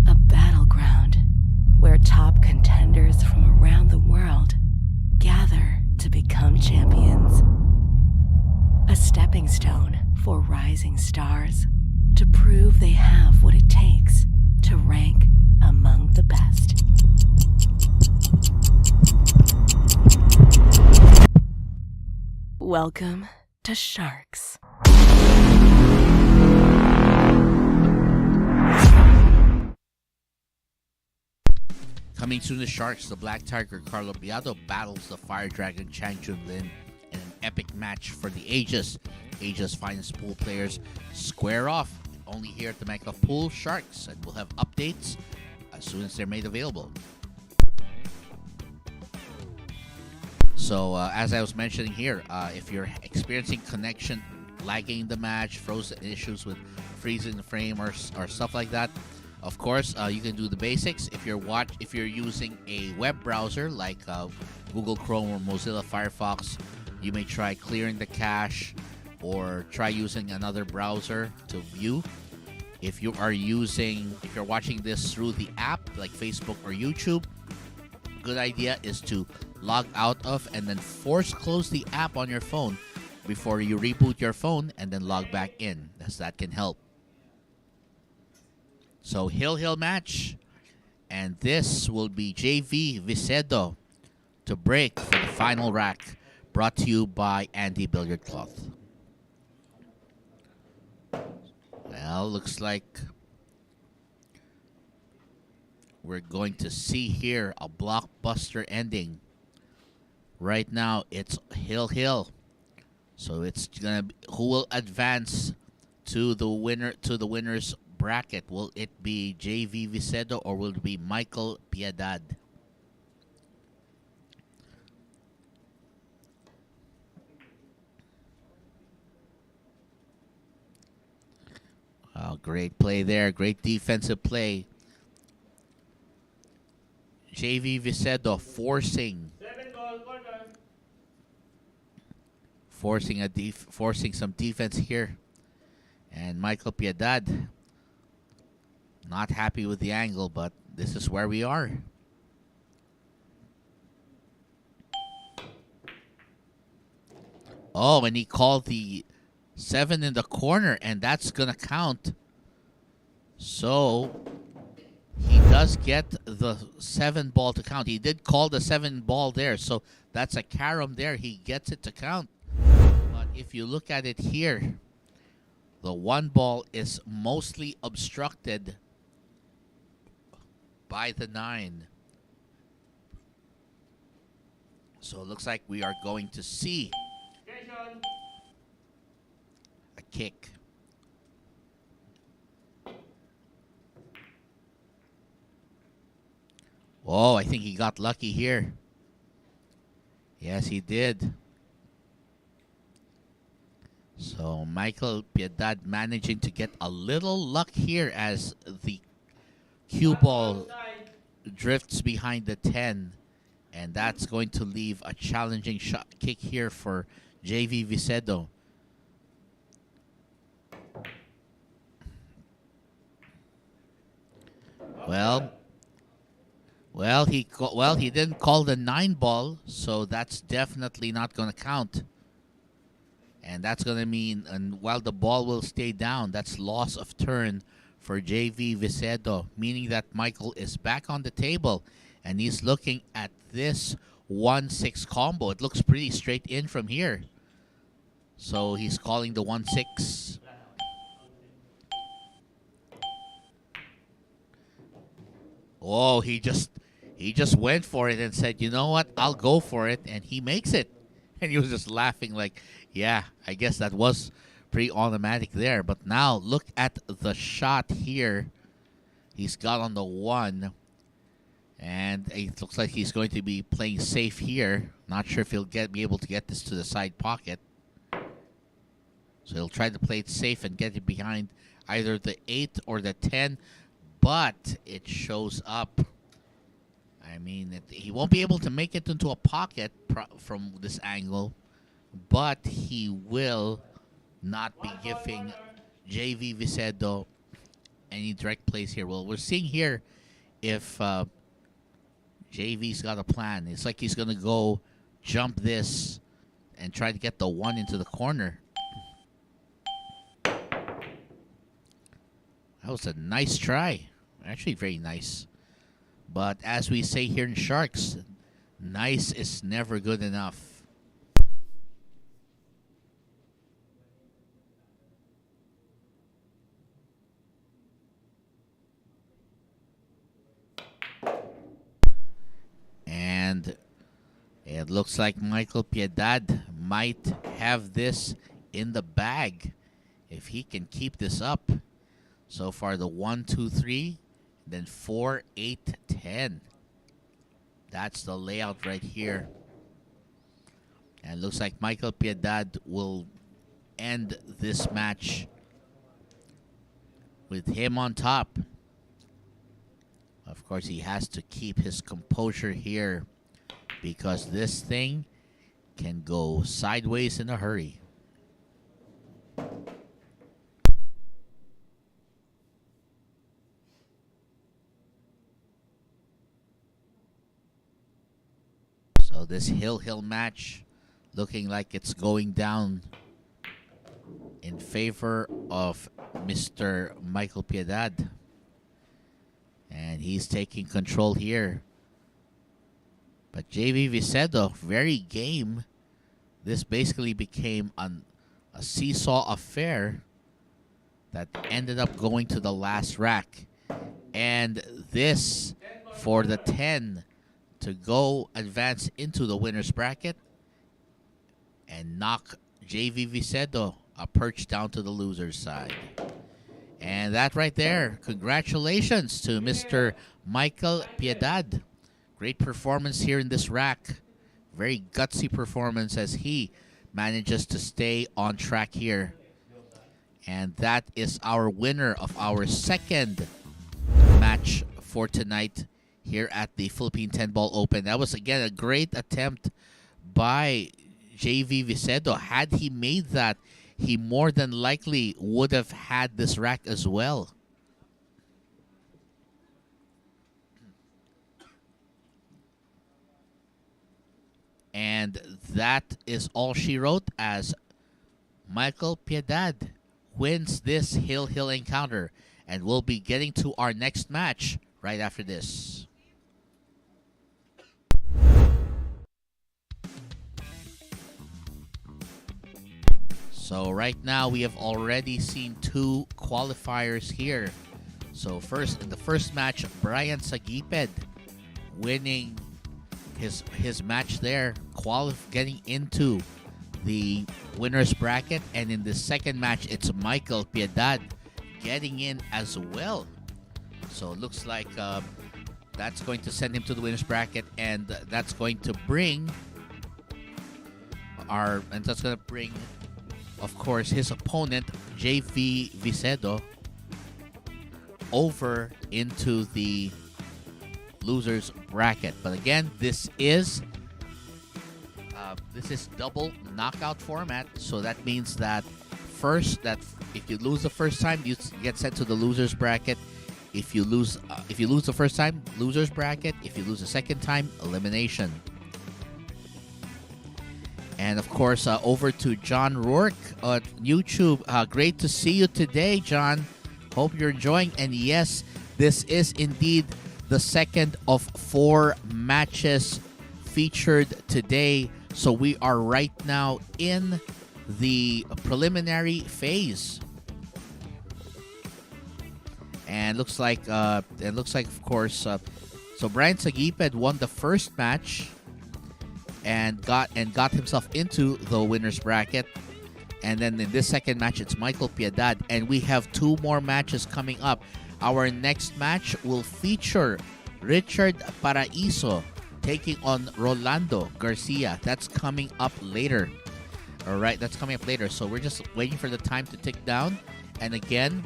A: A battleground where top contenders from around the world gather to become champions. A stepping stone for rising stars to prove they have what it takes to rank among the best. Welcome to Sharks.
B: Coming soon to Sharks, the Black Tiger Carlo Piedad battles the Fire Dragon Chang Chun-Lin in an epic match for the ages. Asia's finest pool players square off only here at the Mecca Pool Sharks, and we'll have updates as soon as they're made available. So, as I was mentioning here, if you're experiencing connection lagging in the match, frozen issues with freezing the frame or stuff like that, of course, you can do the basics. If you're using a web browser like Google Chrome or Mozilla Firefox, you may try clearing the cache or try using another browser to view. If you're watching this through the app like Facebook or YouTube, good idea is to log out of and then force close the app on your phone before you reboot your phone and then log back in, as that can help. So Hill match, and this will be JV Vicedo to break for the final rack, brought to you by Andy Billiard Cloth. Well, looks like we're going to see here a blockbuster ending. Right now, it's Hill. So it's gonna be, who will advance to the winner's bracket? Will it be JV Vicedo or will it be Michael Piedad? Oh, great play there. Great defensive play. JV Vicedo forcing
D: 7 ball, corner.
B: forcing some defense here. And Michael Piedad not happy with the angle, but this is where we are. Oh, and he called the 7 in the corner, and that's going to count. So he does get the 7 ball to count. He did call the 7 ball there, so that's a carom there. He gets it to count. But if you look at it here, the 1 ball is mostly obstructed by the 9. So it looks like we are going to see
D: Station.
B: a kick. Oh, I think he got lucky here. Yes, he did. So Michael Piedad managing to get a little luck here as the cue ball drifts behind the 10. And that's going to leave a challenging shot kick here for JV Vicedo. Well, he didn't call the 9 ball, so that's definitely not going to count. And that's going to mean, and while the ball will stay down, that's loss of turn for JV Vicedo, meaning that Michael is back on the table, and he's looking at this 1-6 combo. It looks pretty straight in from here. So he's calling the 1-6. Oh, he just went for it and said, you know what, I'll go for it, and he makes it. And he was just laughing like, yeah, I guess that was pretty automatic there. But now look at the shot here. He's got on the 1. And it looks like he's going to be playing safe here. Not sure if he'll be able to get this to the side pocket. So he'll try to play it safe and get it behind either the 8 or the 10. But it shows up. I mean, he won't be able to make it into a pocket from this angle. But he will not be giving JV Vicedo any direct plays here. Well, we're seeing here if JV's got a plan. It's like he's going to go jump this and try to get the 1 into the corner. That was a nice try. Actually, very nice. But as we say here in Sharks, nice is never good enough. it looks like Michael Piedad might have this in the bag if he can keep this up. So far, the 1, 2, 3, then 4, 8, 10. That's the layout right here. And it looks like Michael Piedad will end this match with him on top. Of course, he has to keep his composure here because this thing can go sideways in a hurry. So this hill match looking like it's going down in favor of Mr. Michael Piedad. And he's taking control here. But JV Vicedo, very game. This basically became a seesaw affair that ended up going to the last rack. And this for the 10 to go advance into the winner's bracket and knock JV Vicedo a perch down to the loser's side. And that right there, congratulations to Mr. Michael Piedad. Great performance here in this rack. Very gutsy performance as he manages to stay on track here. And that is our winner of our second match for tonight here at the Philippine 10-Ball Open. That was, again, a great attempt by JV Vicedo. Had he made that, he more than likely would have had this rack as well. And that is all she wrote as Michael Piedad wins this hill encounter. And we'll be getting to our next match right after this. So right now we have already seen two qualifiers here. So first, in the first match, Bryant Saguiped winning his match there, getting into the winner's bracket. And in the second match, it's Michael Piedad getting in as well. So it looks like that's going to send him to the winner's bracket, and that's going to bring of course, his opponent, JV Vicedo, over into the loser's bracket. But again, this is double knockout format, so that means that if you lose the first time, you get sent to the loser's bracket. If you lose the first time, loser's bracket. If you lose the second time, elimination. And of course, over to John Rourke on YouTube. Great to see you today, John. Hope you're enjoying. And yes, this is indeed the second of 4 matches featured today. So we are right now in the preliminary phase. And looks like, of course, so Bryant Saguiped won the first match and got himself into the winner's bracket. And then in this second match, it's Michael Piedad. And we have 2 more matches coming up. Our next match will feature Richard Paraiso taking on Rolando Garcia. That's coming up later. All right, that's coming up later. So we're just waiting for the time to tick down. And again,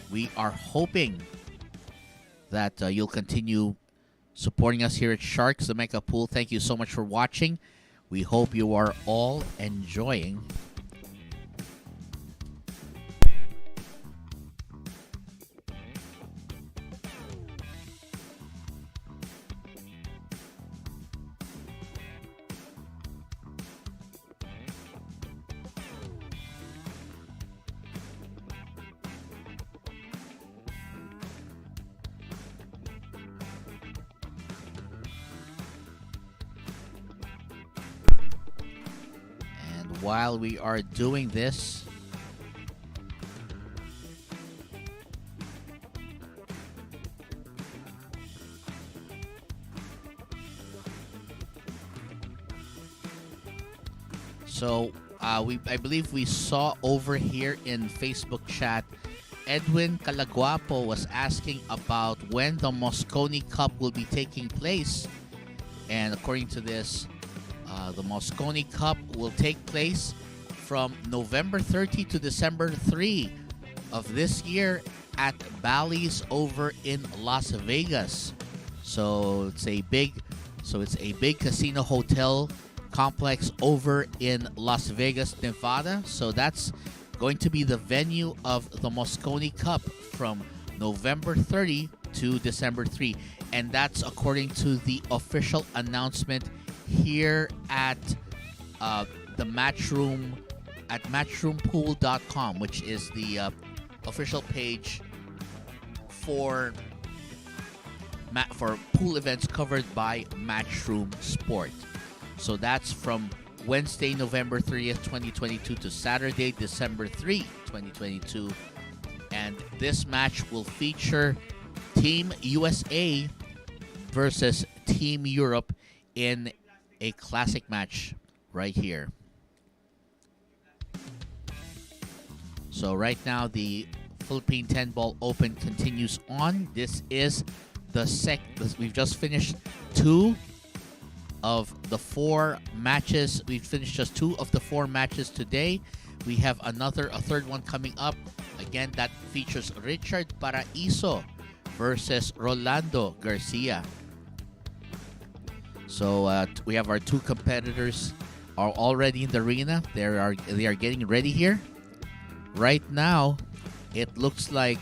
B: we are hoping that you'll continue supporting us here at Sharks the Mega Pool. Thank you so much for watching. We hope you are all enjoying. While we are doing this, So I believe we saw over here in Facebook chat, Edwin Calaguapo was asking about when the Mosconi Cup will be taking place. And according to this, the Mosconi Cup will take place from November 30 to December 3 of this year at Bally's over in Las Vegas. So it's a big casino hotel complex over in Las Vegas, Nevada. So that's going to be the venue of the Mosconi Cup from November 30 to December 3. And that's according to the official announcement here at the Matchroom at matchroompool.com, which is the official page for pool events covered by Matchroom Sport. So that's from Wednesday, November 30th, 2022 to Saturday, December 3, 2022. And this match will feature Team USA versus Team Europe in a classic match right here. So right now the Philippine 10 Ball Open continues on. This is we've just finished 2 of the 4 matches. We've finished just 2 of the 4 matches today. We have a third one coming up. Again, that features Richard Paraiso versus Rolando Garcia. So we have our 2 competitors are already in the arena. They are getting ready here. Right now, it looks like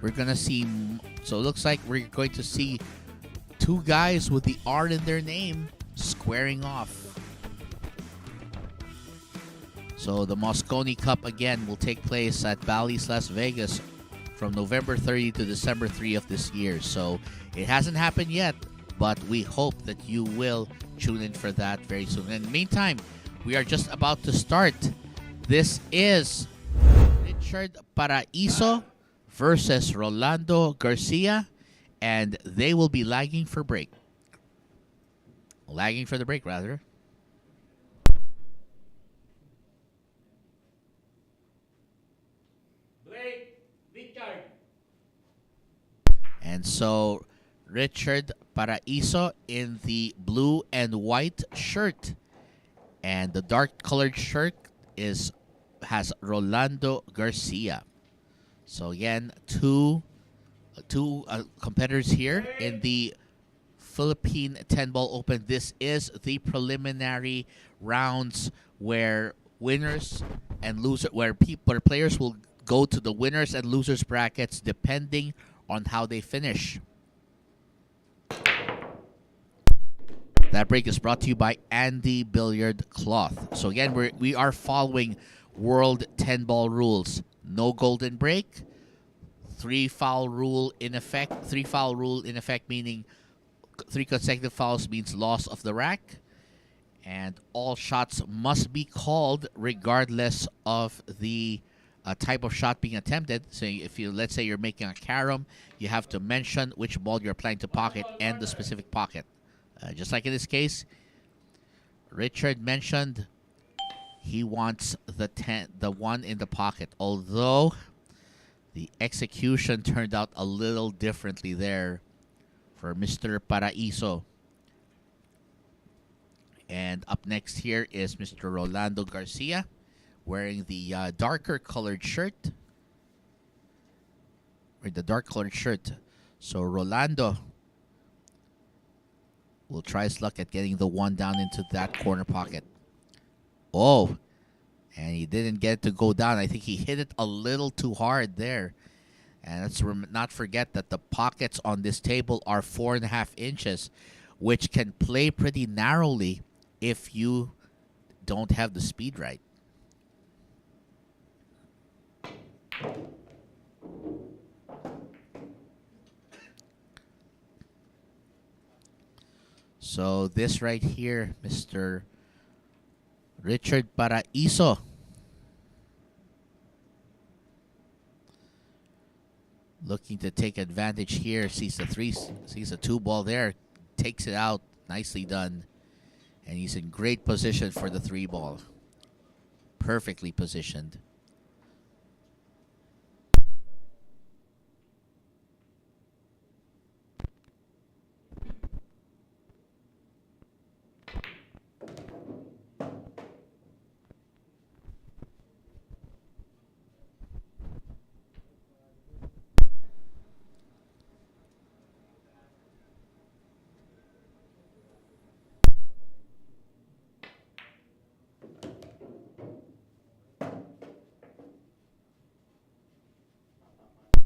B: we're gonna see. So it looks like we're going to see 2 guys with the R in their name squaring off. So the Mosconi Cup again will take place at Bally's Las Vegas from November 30 to December 3 of this year. So it hasn't happened yet, but we hope that you will tune in for that very soon. In the meantime, we are just about to start. This is Richard Paraiso versus Rolando Garcia, and they will be lagging for the break, rather.
D: Break. Richard.
B: And so Richard Paraiso in the blue and white shirt, and the dark colored shirt has Rolando Garcia. So again, two competitors here in the Philippine 10 Ball Open. This is the preliminary rounds where winners and losers, where players will go to the winners and losers brackets depending on how they finish. That break is brought to you by Andy Billiard Cloth. So again, we are following World 10 Ball rules. No golden break. 3 foul rule in effect. 3 foul rule in effect, meaning 3 consecutive fouls means loss of the rack. And all shots must be called regardless of the type of shot being attempted. So if let's say you're making a carom, you have to mention which ball you're planning to pocket and the specific pocket. Just like in this case, Richard mentioned he wants the 1 in the pocket, although the execution turned out a little differently there for Mr. Paraiso. And up next here is Mr. Rolando Garcia wearing the darker colored shirt. So Rolando will try his luck at getting the 1 down into that corner pocket. Oh, and he didn't get it to go down. I think he hit it a little too hard there. And let's not forget that the pockets on this table are 4.5 inches, which can play pretty narrowly if you don't have the speed right. So this right here, Mr. Richard Paraiso, looking to take advantage here. Sees the 2 ball there, takes it out. Nicely done. And he's in great position for the 3-ball. Perfectly positioned.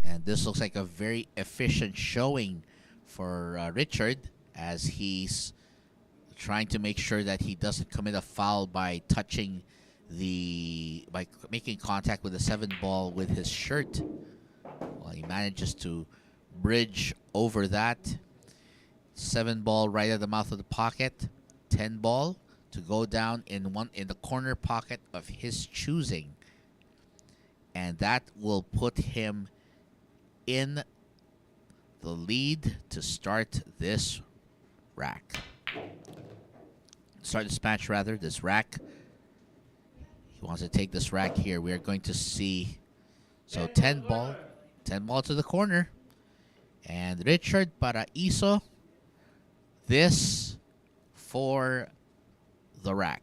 B: And this looks like a very efficient showing for Richard, as he's trying to make sure that he doesn't commit a foul by making contact with the 7-ball with his shirt. Well, he manages to bridge over that. 7-ball right at the mouth of the pocket. 10-ball to go down in the corner pocket of his choosing. And that will put him in the lead to start this rack. Start this match, rather, this rack. He wants to take this rack here. We are going to see. So 10-ball. 10-ball to the corner. And Richard Paraiso. This for the rack.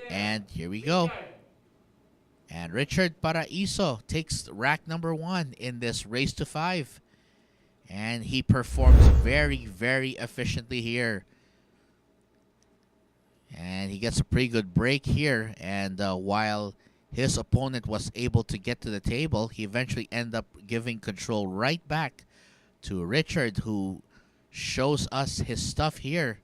B: And here we go. And Richard Paraiso takes rack number 1 in this race to 5. And he performs very, very efficiently here. And he gets a pretty good break here. And while his opponent was able to get to the table, he eventually ended up giving control right back to Richard, who shows us his stuff here.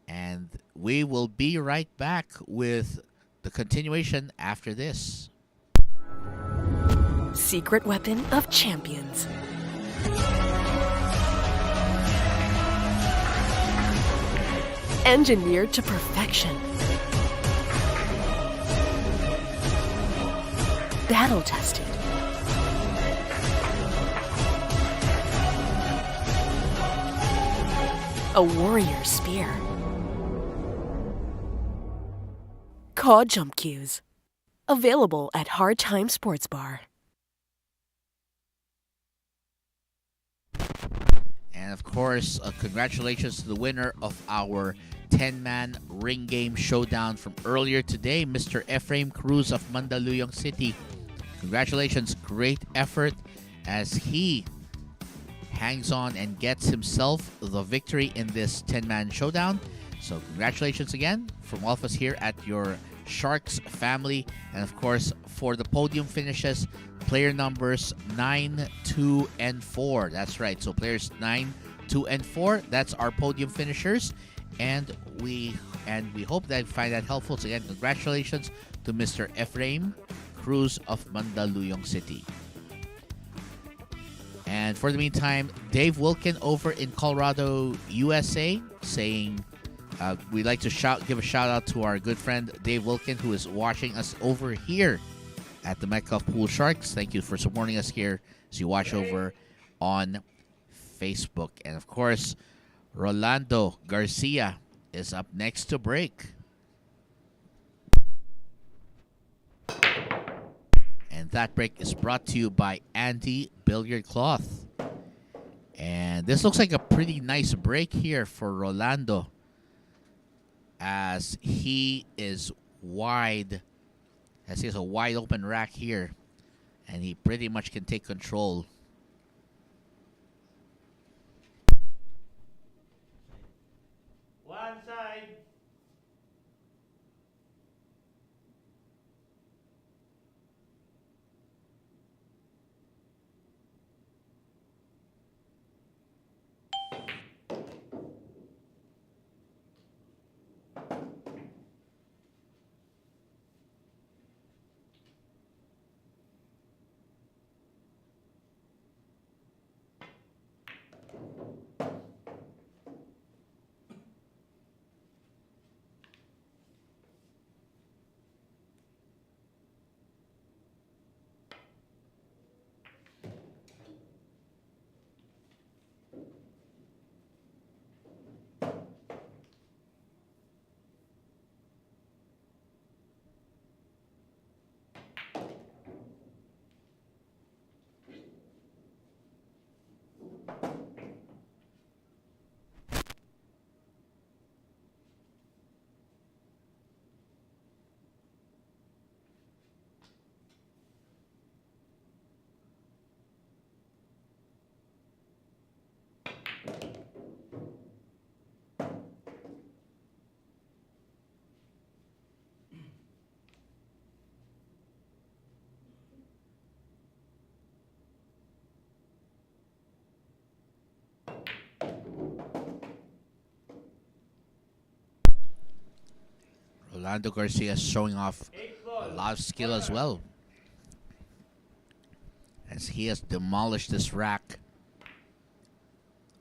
B: And we will be right back with the continuation after this.
G: Secret weapon of champions. Engineered to perfection. Battle tested. A warrior spear. Caw Jump Cues. Available at Hard Time Sports Bar.
B: And of course, congratulations to the winner of our 10-man ring game showdown from earlier today, Mr. Ephraim Cruz of Mandaluyong City. Congratulations, great effort as he hangs on and gets himself the victory in this 10-man showdown. So congratulations again from all of us here at your Sharks family. And of course, for the podium finishes, player numbers 9, 2, and 4. That's right. So players 9, 2, and 4. That's our podium finishers. And we hope that you find that helpful. So again, congratulations to Mr. Ephraim Cruz of Mandaluyong City. And for the meantime, Dave Wilkin over in Colorado, USA, saying we'd like to give a shout out to our good friend Dave Wilkin, who is watching us over here at the Metcalf Pool Sharks. Thank you for supporting us here as you watch over on Facebook. And of course, Rolando Garcia is up next to break. And that break is brought to you by Andy Billiard Cloth. And this looks like a pretty nice break here for Rolando, as he is wide, as he has a wide open rack here, and he pretty much can take control.
D: One side.
B: Rolando Garcia is showing off
D: 8
B: a
D: ball.
B: lot of skill as well, as he has demolished this rack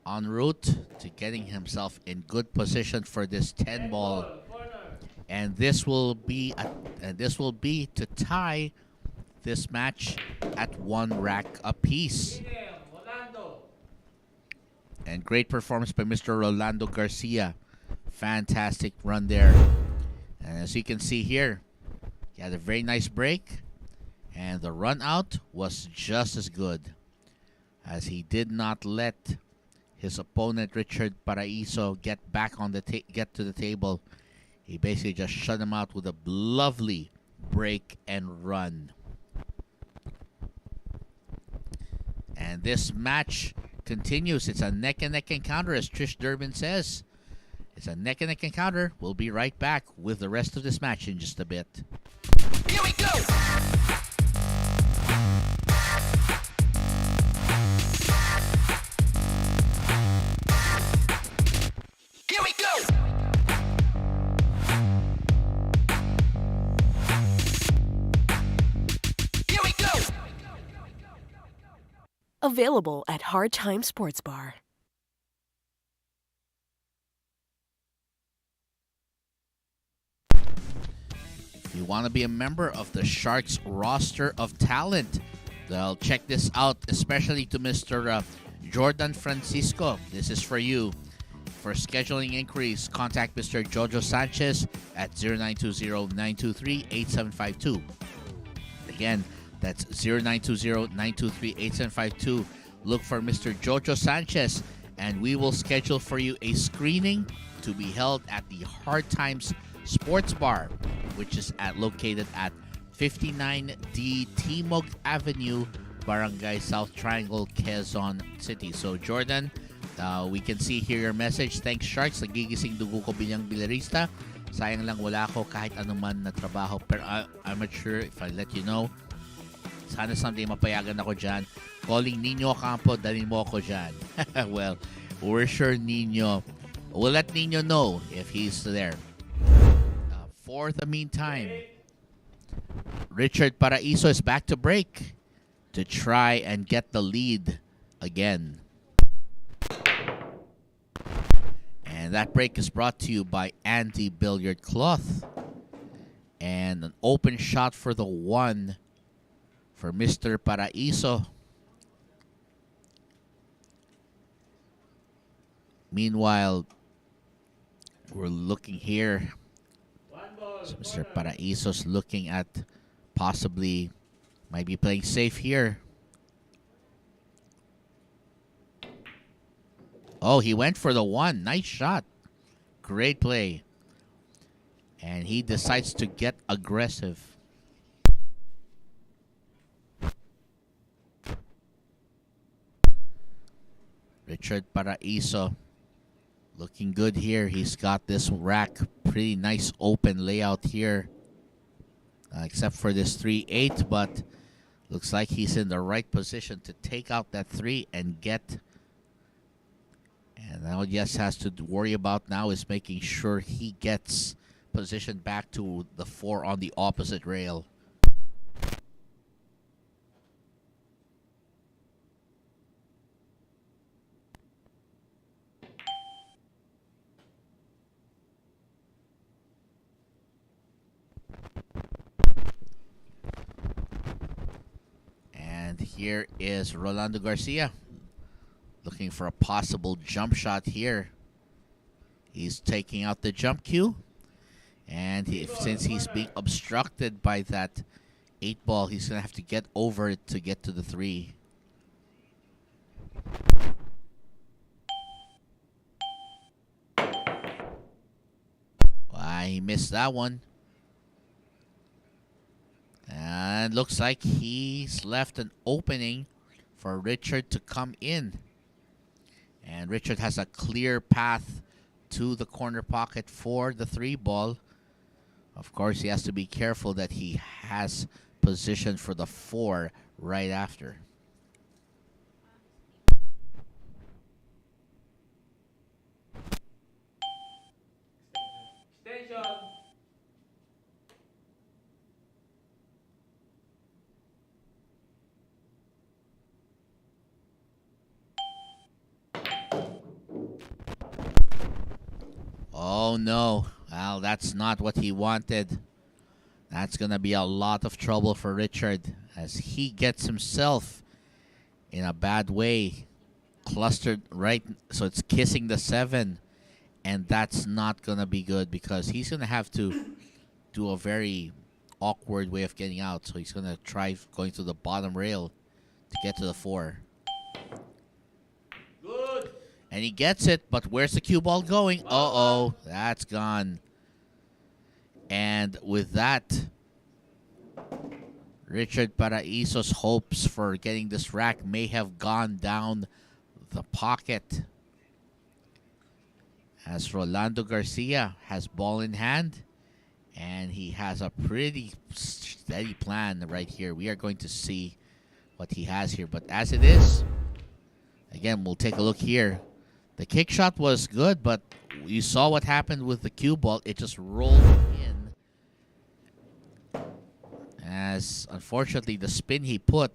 B: en route to getting himself in good position for this 10 ball.
D: Corner.
B: And this will be to tie this match at 1 rack apiece.
D: Rolando.
B: And great performance by Mr. Rolando Garcia. Fantastic run there. And as you can see here, he had a very nice break, and the run out was just as good, as he did not let his opponent Richard Paraiso get back on the get to the table. He basically just shut him out with a lovely break and run. And this match continues. It's a neck-and-neck encounter, as Trish Durbin says. It's a neck-and-neck encounter. We'll be right back with the rest of this match in just a bit.
F: Here we go. Here we go. Here we go.
G: Available at Hard Time Sports Bar.
B: If you want to be a member of the Sharks roster of talent, well, check this out, especially to Mr. Jordan Francisco. This is for you. For scheduling inquiries, contact Mr. Jojo Sanchez at 0920-923-8752. Again, that's 0920-923-8752. Look for Mr. Jojo Sanchez, and we will schedule for you a screening to be held at the Hard Times Sports Bar, which is located at 59D Timog Avenue, Barangay South Triangle, Quezon City. So, Jordan, we can see here your message. Thanks, Sharks. Nagigising dugo ko bilang bilarista. Sayang lang wala ko kahit anuman na trabaho. Pero I'm not sure if I let you know. Sana someday mapayagan ako dyan. Calling Nino Campo, dalhin mo ako dyan. Well, we're sure Nino. We'll let Nino know if he's there. For the meantime, Richard Paraiso is back to break to try and get the lead again. And that break is brought to you by Andy Billiard Cloth. And an open shot for the 1 for Mr. Paraiso. Meanwhile, we're looking here. So Mr. Paraiso's looking at possibly might be playing safe here. Oh, he went for the 1. Nice shot. Great play. And he decides to get aggressive. Richard Paraiso looking good here. He's got this rack. Pretty nice open layout here. Except for this 3-8, but looks like he's in the right position to take out that 3 and get. And all he just has to worry about now is making sure he gets positioned back to the 4 on the opposite rail. And here is Rolando Garcia looking for a possible jump shot here. He's taking out the jump cue. And since he's being obstructed by that 8 ball, he's going to have to get over it to get to the 3. Why, he missed that one. And looks like he's left an opening for Richard to come in. And Richard has a clear path to the corner pocket for the 3 ball. Of course, he has to be careful that he has position for the 4 right after.
D: Extension.
B: Oh no. Well, that's not what he wanted. That's going to be a lot of trouble for Richard as he gets himself in a bad way. Clustered right, so it's kissing the 7. And that's not going to be good because he's going to have to do a very awkward way of getting out. So he's going to try going to the bottom rail to get to the 4.
D: Good.
B: And he gets it, but where's the cue ball going? Uh-oh, that's gone. And with that, Richard Paraiso's hopes for getting this rack may have gone down the pocket. As Rolando Garcia has ball in hand, and he has a pretty steady plan right here. We are going to see what he has here. But as it is, again, we'll take a look here. The kick shot was good, but you saw what happened with the cue ball. It just rolled in. As, unfortunately, the spin he put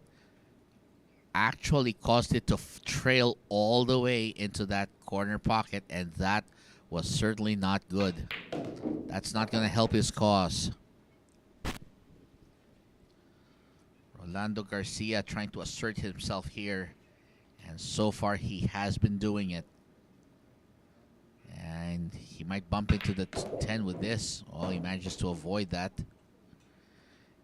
B: actually caused it to trail all the way into that corner pocket, and that was certainly not good. That's not going to help his cause. Rolando Garcia trying to assert himself here, and so far he has been doing it. And he might bump into the 10 with this. Oh, he manages to avoid that.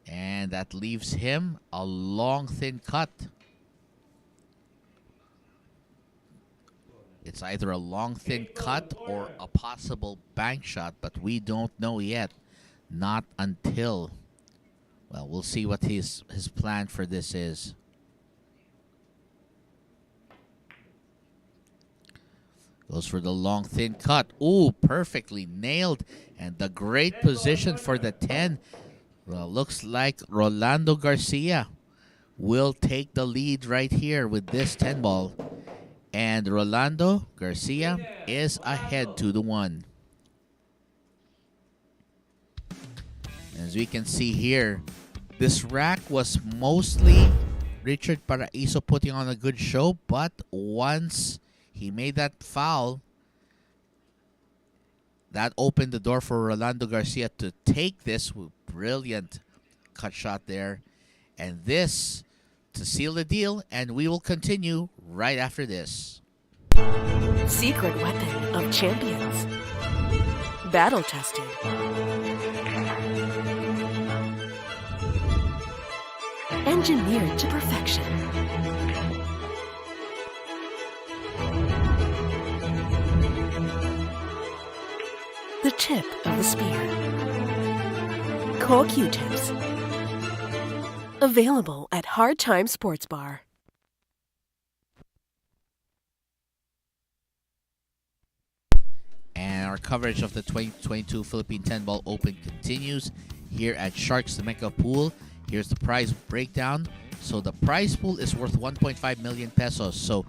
B: And that leaves him a long, thin cut. It's either a long, thin cut or a possible bank shot, but we don't know yet. Not until, well, we'll see what his plan for this is. Goes for the long, thin cut. Ooh, perfectly nailed. And the great position for the 10. Well, looks like Rolando Garcia will take the lead right here with this 10 ball. And Rolando Garcia is ahead 2-1. As we can see here, this rack was mostly Richard Paraiso putting on a good show, but once he made that foul, that opened the door for Rolando Garcia to take this brilliant cut shot there. And this to seal the deal, and we will continue right after this.
G: Secret weapon of champions. Battle tested. Engineered to perfection. The tip of the spear. Core Q-tips. Available at Hard Time Sports Bar.
B: And our coverage of the 2022 Philippine 10 Ball Open continues here at Sharks the Mecca Pool. Here's the prize breakdown. So the prize pool is worth 1.5 million pesos. So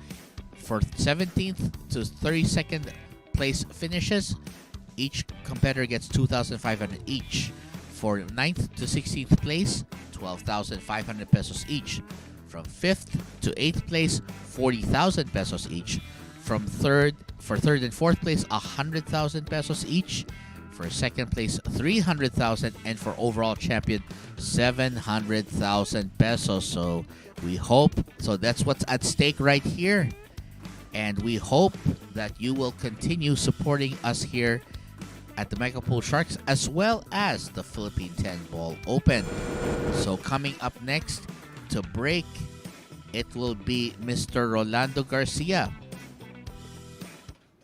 B: for 17th to 32nd place finishes, each competitor gets 2,500 each. For 9th to 16th place, 12,500 pesos each. From 5th to 8th place, 40,000 pesos each. For 3rd and 4th place, 100,000 pesos each. For 2nd place, 300,000, and for overall champion, 700,000 pesos. So we hope, so that's what's at stake right here. And we hope that you will continue supporting us here at the Mega Pool Sharks, as well as the Philippine 10 Ball Open. So coming up next to break, it will be Mr. Rolando Garcia.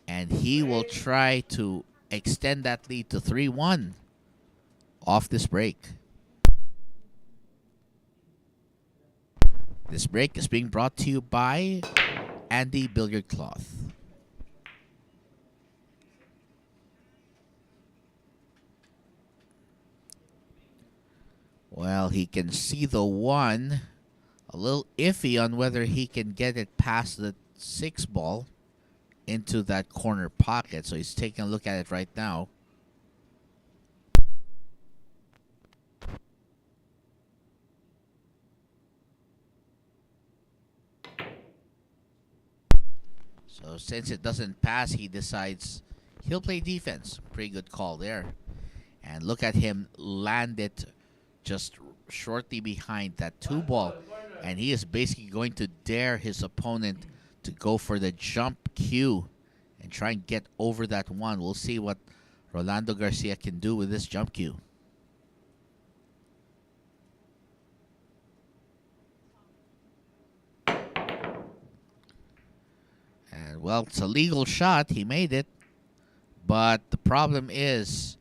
B: And he will try to extend that lead to 3-1 off this break. This break is being brought to you by Andy Billiard Cloth. Well, he can see the 1. A little iffy on whether he can get it past the 6 ball into that corner pocket. So he's taking a look at it right now. So since it doesn't pass, he decides he'll play defense. Pretty good call there. And look at him land it just shortly behind that 2-ball. And he is basically going to dare his opponent to go for the jump cue and try and get over that 1. We'll see what Rolando Garcia can do with this jump cue. And, well, it's a legal shot. He made it. But the problem is,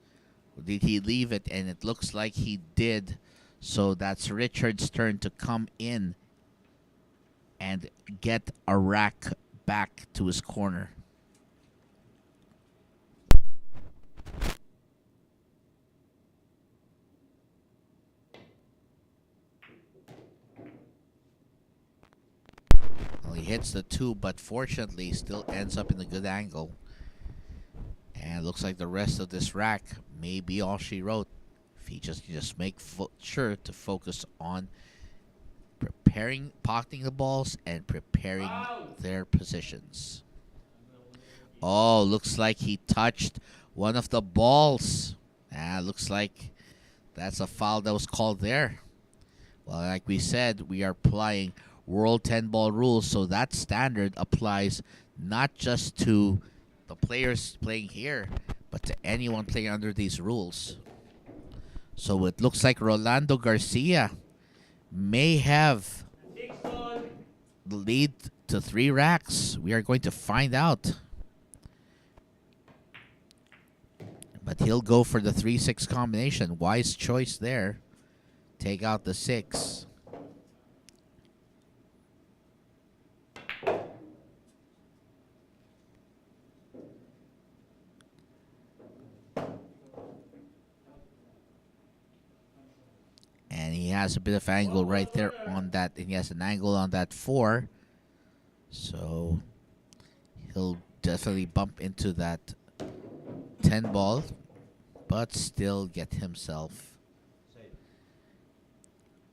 B: did he leave it? And it looks like he did. So that's Richard's turn to come in and get a rack back to his corner. Well, he hits the 2, but fortunately still ends up in a good angle. And it looks like the rest of this rack may be all she wrote. If he just make sure to focus on preparing, pocketing the balls and preparing their positions. Oh, looks like he touched one of the balls. Looks like that's a foul that was called there. Well, like we said, we are applying World 10-ball rules, so that standard applies not just to the players playing here, but to anyone playing under these rules. So it looks like Rolando Garcia may have the lead to 3 racks. We are going to find out. But he'll go for the 3-6 combination. Wise choice there. Take out the 6. And he has a bit of angle right there on that. And he has an angle on that 4. So he'll definitely bump into that 10 ball. But still get himself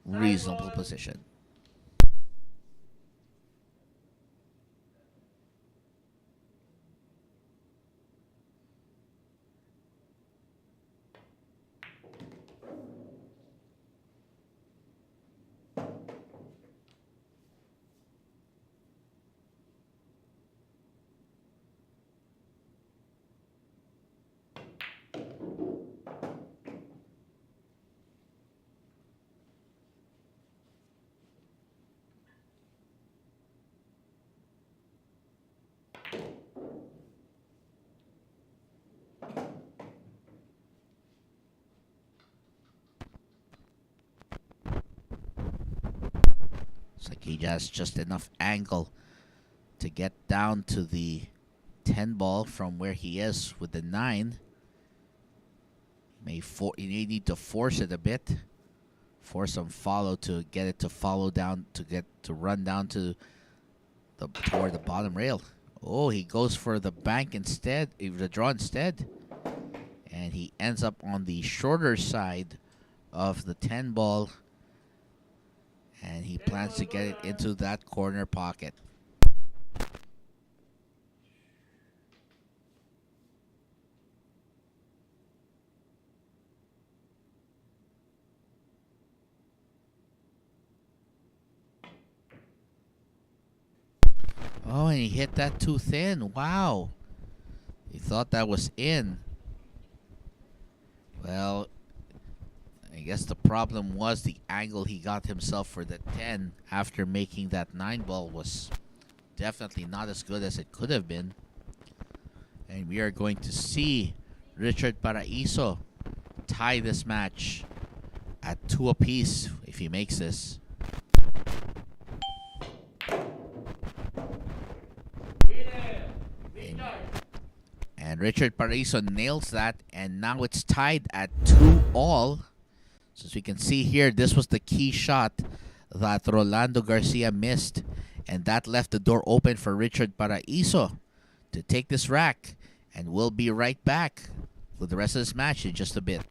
B: reasonable position. Looks like he has just enough angle to get down to the 10 ball from where he is with the 9. You may need to force it a bit. Force some follow to get it to follow down, to run down to toward the bottom rail. Oh, he goes for the bank instead, the draw instead. And he ends up on the shorter side of the 10 ball. And he plans to get it into that corner pocket. Oh, and he hit that too thin. Wow. He thought that was in. Well, I guess the problem was the angle he got himself for the 10 after making that 9 ball was definitely not as good as it could have been. And we are going to see Richard Paraiso tie this match at 2 apiece if he makes this. And Richard Paraiso nails that, and now it's tied at 2-all. So as we can see here, this was the key shot that Rolando Garcia missed, and that left the door open for Richard Paraiso to take this rack. And we'll be right back with the rest of this match in just a bit.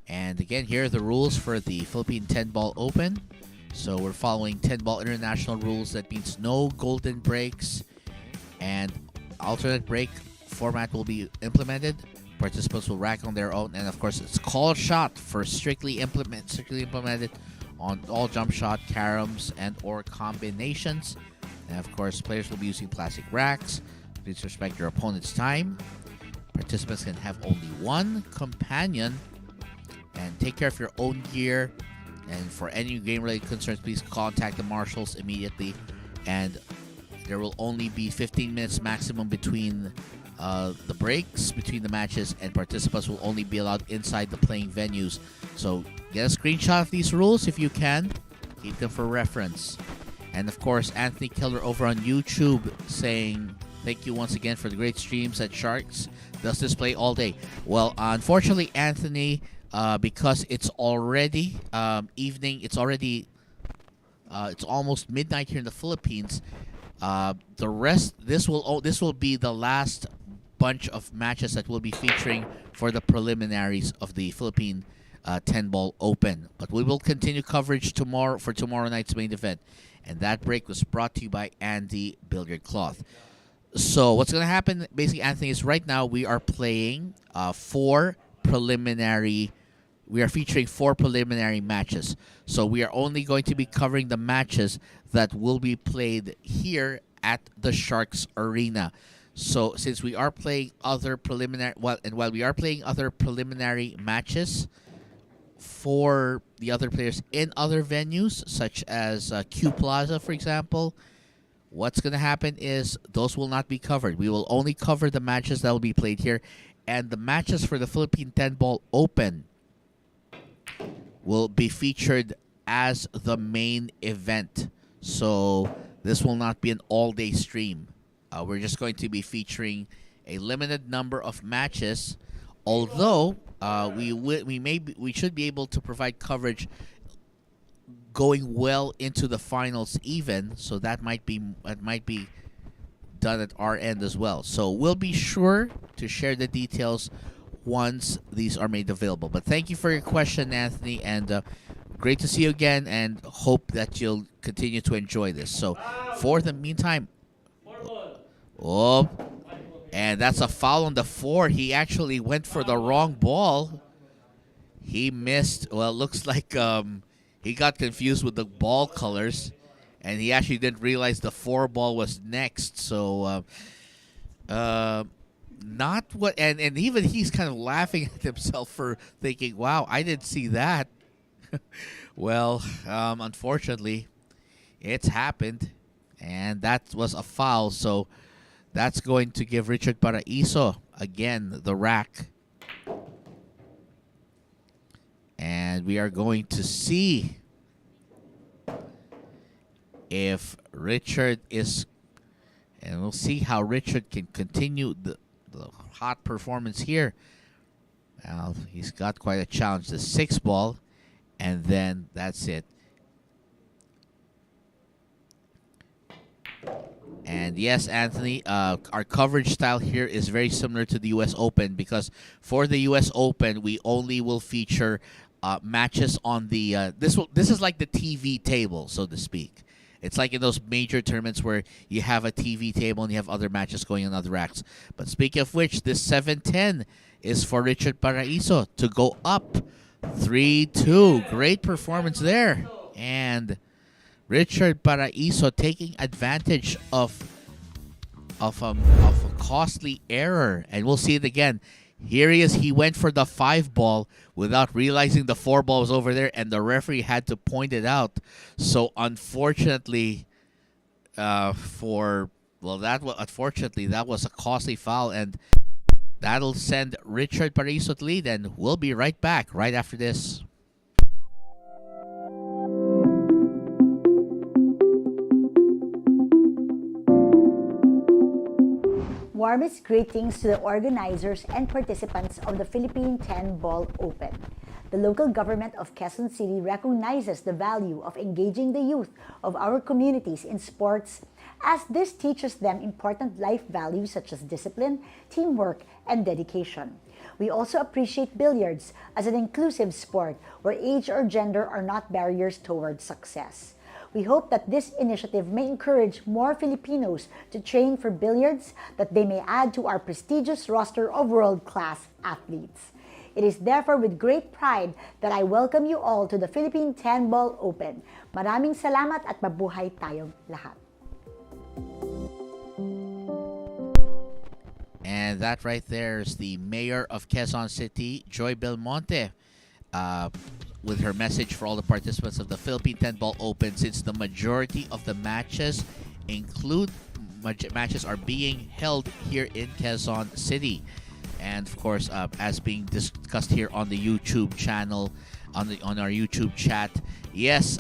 B: And again, here are the rules for the Philippine 10-ball open. So we're following 10-ball international rules. That means no golden breaks, and alternate break format will be implemented. Participants will rack on their own, and of course, it's call shot for strictly implemented on all jump shot, caroms, and or combinations. And of course, players will be using plastic racks. Please respect your opponent's time. Participants can have only one companion, and take care of your own gear. And for any game-related concerns, please contact the marshals immediately. And there will only be 15 minutes maximum between the breaks between the matches, and participants will only be allowed inside the playing venues. So get a screenshot of these rules if you can. Keep them for reference. And of course, Anthony Keller over on YouTube saying, thank you once again for the great streams at Sharks. Does this play all day? Well, unfortunately, Anthony, because it's already evening, it's almost midnight here in the Philippines. This will be the last bunch of matches that we'll be featuring for the preliminaries of the Philippine 10-ball open. But we will continue coverage tomorrow for tomorrow night's main event. And that break was brought to you by Andy Billiard Cloth. So what's going to happen, basically, Anthony, is right now we are playing we are featuring 4 preliminary matches. So we are only going to be covering the matches that will be played here at the Sharks Arena. So since we are playing other preliminary, while we are playing other preliminary matches for the other players in other venues, such as Q Plaza, for example, what's going to happen is those will not be covered. We will only cover the matches that will be played here. And the matches for the Philippine 10-ball open will be featured as the main event. So this will not be an all-day stream. We're just going to be featuring a limited number of matches, although we should be able to provide coverage going well into the finals even, so that might be done at our end as well. So we'll be sure to share the details once these are made available. But thank you for your question, Anthony, and great to see you again, and hope that you'll continue to enjoy this. So for the meantime, and that's a foul on the 4. He actually went for the wrong ball. He missed. Well, it looks like he got confused with the ball colors, and he actually didn't realize the 4 ball was next. So not what, and even he's kind of laughing at himself for thinking, wow, I didn't see that. Well, unfortunately, it's happened, and that was a foul. So that's going to give Richard Paraiso again the rack. And we are going to see if Richard is, and we'll see how Richard can continue the hot performance here. Well, he's got quite a challenge. The 6 ball, and then that's it. And yes, Anthony, our coverage style here is very similar to the U.S. Open, because for the U.S. Open, we only will feature matches on the this is like the TV table, so to speak. It's like in those major tournaments where you have a TV table and you have other matches going on other racks. But speaking of which, this 7-10 is for Richard Paraiso to go up 3-2. Great performance there. And Richard Paraiso taking advantage of a costly error. And we'll see it again. Here he is. He went for the 5 ball without realizing the 4 ball was over there, and the referee had to point it out. So unfortunately, that was a costly foul, and that'll send Richard Paraiso to lead. And we'll be right back right after this.
E: Warmest greetings to the organizers and participants of the Philippine 10-ball open. The local government of Quezon City recognizes the value of engaging the youth of our communities in sports as this teaches them important life values such as discipline, teamwork, and dedication. We also appreciate billiards as an inclusive sport where age or gender are not barriers towards success. We hope that this initiative may encourage more Filipinos to train for billiards, that they may add to our prestigious roster of world-class athletes. It is therefore with great pride that I welcome you all to the Philippine 10-Ball Open. Maraming salamat at mabuhay tayong lahat.
B: And that right there is the mayor of Quezon City, Joy Belmonte, with her message for all the participants of the Philippine 10-Ball Open, since the majority of the matches are being held here in Quezon City. And of course, as being discussed here on the YouTube channel, on our YouTube chat, yes,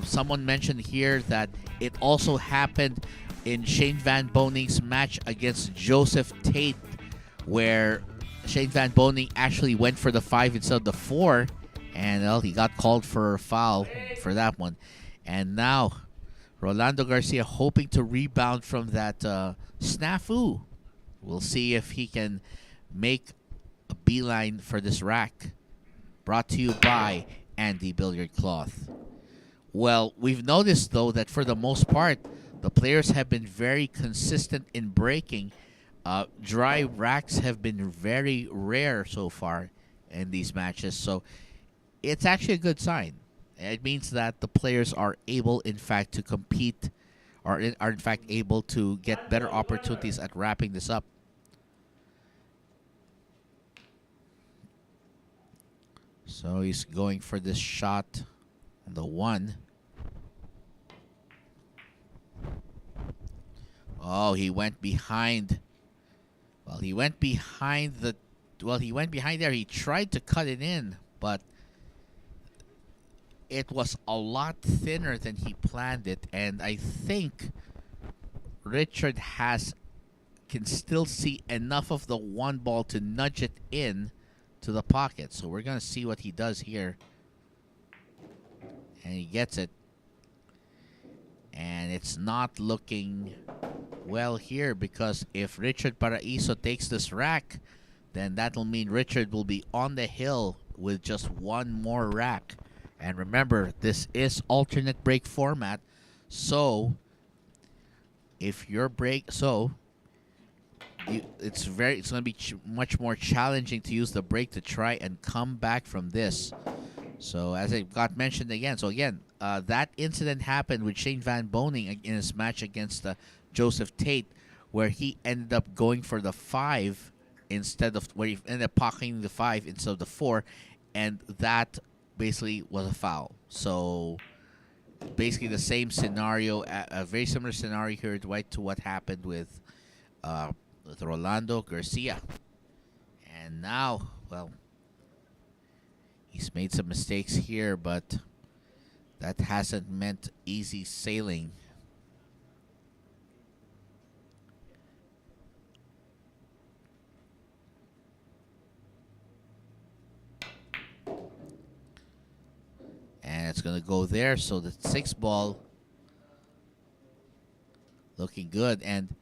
B: someone mentioned here that it also happened in Shane Van Boning's match against Joseph Tate, where Shane Van Boning actually went for the 5 instead of the 4, and well, he got called for a foul for that one. And now, Rolando Garcia hoping to rebound from that snafu. We'll see if he can make a beeline for this rack. Brought to you by Andy Billiard Cloth. Well, we've noticed, though, that for the most part, the players have been very consistent in breaking. Dry racks have been very rare so far in these matches, so it's actually a good sign. It means that the players are able, in fact, to compete, are in fact able to get better opportunities at wrapping this up. So he's going for this shot on the 1. Oh, he went behind. Well, he went behind there. He tried to cut it in, but it was a lot thinner than he planned it. And I think Richard can still see enough of the 1 ball to nudge it in to the pocket. So we're going to see what he does here. And he gets it. And it's not looking well here, because if Richard Paraiso takes this rack, then that'll mean Richard will be on the hill with just 1 more rack. And remember, this is alternate break format, so if your break, it's going to be much more challenging to use the break to try and come back from this. So as it got mentioned again, that incident happened with Shane Van Boning in his match against Joseph Tate, where he ended up going for the 5 where he ended up pocketing the 5 instead of the 4, and that basically was a foul. So basically the same scenario, a very similar scenario here, right, to what happened with Rolando Garcia. And now, well, he's made some mistakes here, but that hasn't meant easy sailing. And it's going to go there. So the 6 ball looking good. And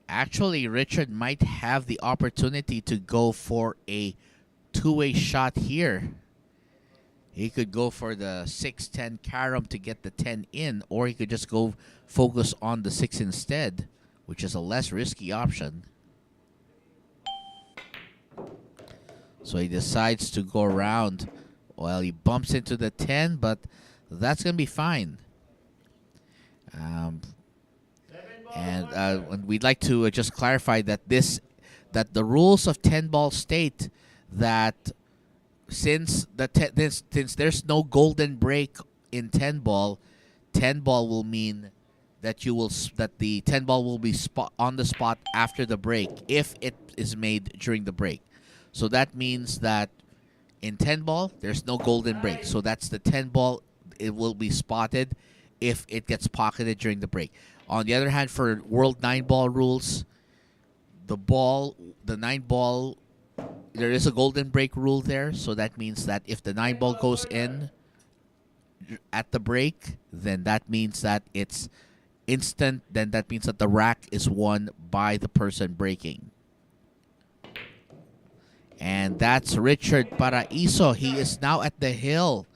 B: actually, Richard might have the opportunity to go for a 2-way shot here. He could go for the 6-10 carom to get the 10 in, or he could just go focus on the 6 instead, which is a less risky option. So he decides to go around. Well, he bumps into the 10, but that's going to be fine. And we'd like to just clarify that the rules of 10-ball state that since there's no golden break in 10-ball, 10-ball will mean that the 10-ball will be on the spot after the break if it is made during the break. So that means that in 10-ball, there's no golden break. So that's the 10-ball. It will be spotted if it gets pocketed during the break. On the other hand, for World 9-ball rules, the 9-ball, there is a golden break rule there. So that means that if the 9-ball goes in at the break, then that means that it's instant, then that means that the rack is won by the person breaking. And that's Richard Paraiso. He is now at the hill.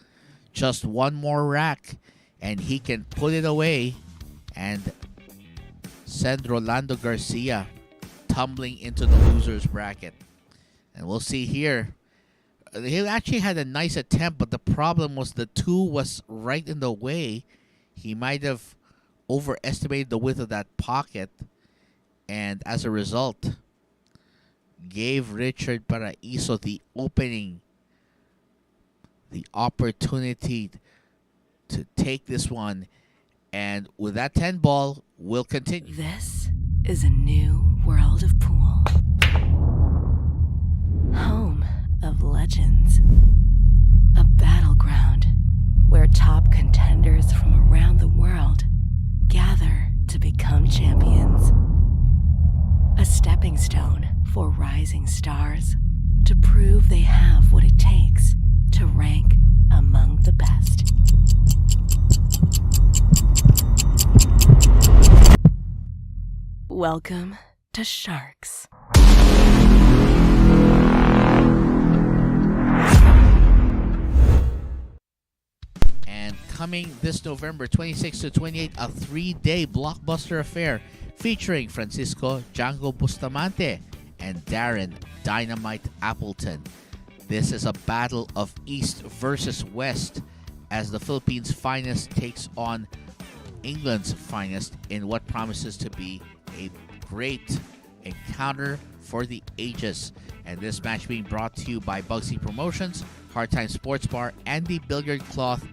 B: Just one more rack, and he can put it away and send Rolando Garcia tumbling into the loser's bracket. And we'll see here. He actually had a nice attempt, but the problem was the 2 was right in the way. He might have overestimated the width of that pocket, and as a result, gave Richard Paraiso the opening, the opportunity to take this one. And with that 10 ball, we'll continue.
A: This is a new world of pool. Home of legends. A battleground where top contenders from around the world gather to become champions. A stepping stone for rising stars to prove they have what it takes to rank among the best. Welcome to Sharks.
B: And coming this November 26 to 28, a 3-day blockbuster affair featuring Francisco Django Bustamante and Darren Dynamite Appleton. This is a battle of East versus West as the Philippines' finest takes on England's finest in what promises to be a great encounter for the ages. And this match being brought to you by Bugsy Promotions, Hard Time Sports Bar, Andy Billiard Cloth,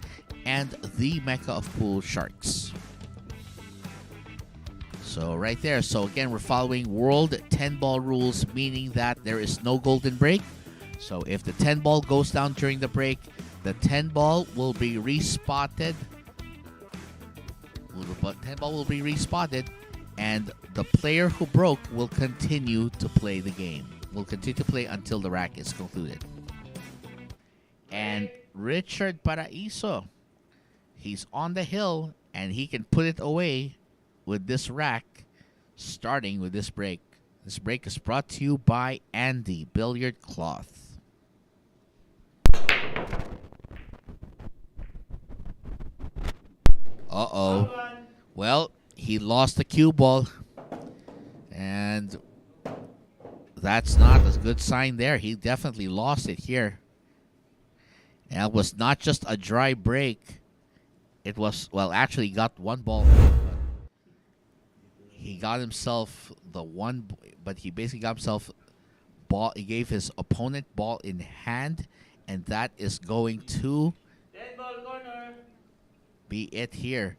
B: and the Mecca of Pool Sharks. So right there. So again, we're following World 10-ball rules, meaning that there is no golden break. So if the 10 ball goes down during the break, the 10 ball will be respotted. The 10 ball will be respotted, and the player who broke will continue to play the game. Will continue to play until the rack is concluded. And Richard Paraiso, he's on the hill, and he can put it away with this rack, starting with this break. This break is brought to you by Andy Billiard Cloth. Uh-oh. Well, he lost the cue ball. And that's not a good sign there. He definitely lost it here. And it was not just a dry break. It was, well, actually he got one ball. He got himself the one, but he basically got himself ball. He gave his opponent ball in hand, and that is going to be it here.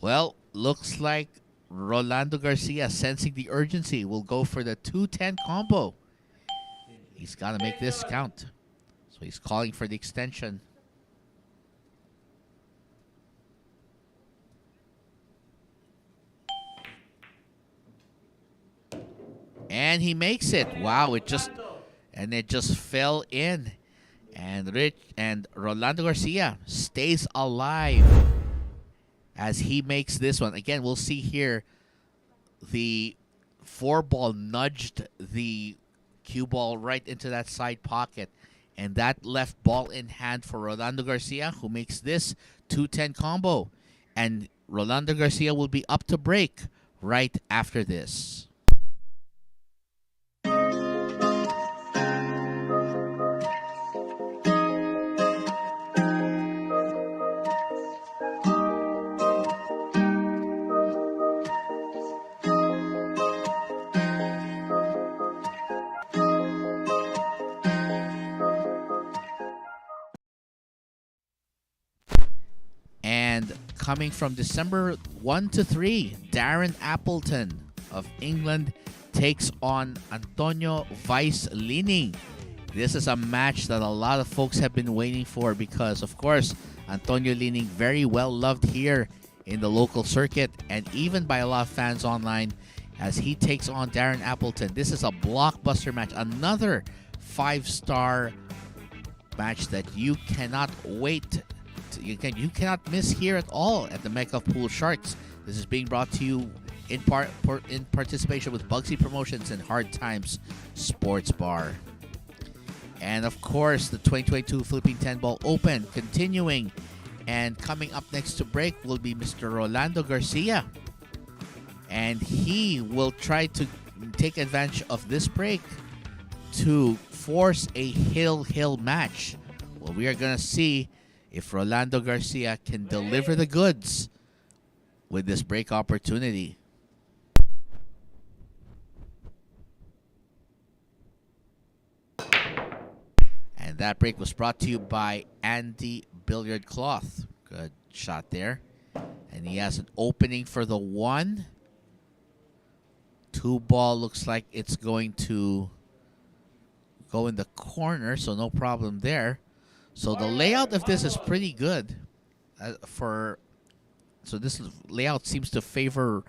B: Well, looks like Rolando Garcia, sensing the urgency, will go for the 2-10 combo. He's got to make this count. So he's calling for the extension. And he makes it. Wow, it just fell in. And Rolando Garcia stays alive as he makes this one. Again, we'll see here the 4-ball nudged the cue ball right into that side pocket. And that left ball in hand for Rolando Garcia, who makes this 2-10 combo. And Rolando Garcia will be up to break right after this. And coming from December 1 to 3, Darren Appleton of England takes on Antonio Vicedo. This is a match that a lot of folks have been waiting for because, of course, Antonio Lining very well loved here in the local circuit and even by a lot of fans online as he takes on Darren Appleton. This is a blockbuster match, another 5-star match that you cannot wait. You cannot miss here at all at the Mecca of Pool Sharks. This is being brought to you in participation with Bugsy Promotions and Hard Times Sports Bar. And of course, the 2022 Philippine 10-Ball Open continuing. And coming up next to break will be Mr. Rolando Garcia. And he will try to take advantage of this break to force a hill match. Well, we are going to see if Rolando Garcia can deliver the goods with this break opportunity. And that break was brought to you by Andy Billiard Cloth. Good shot there. And he has an opening for the 1. 2 ball looks like it's going to go in the corner, so no problem there. So the layout of this is pretty good. So this layout seems to favor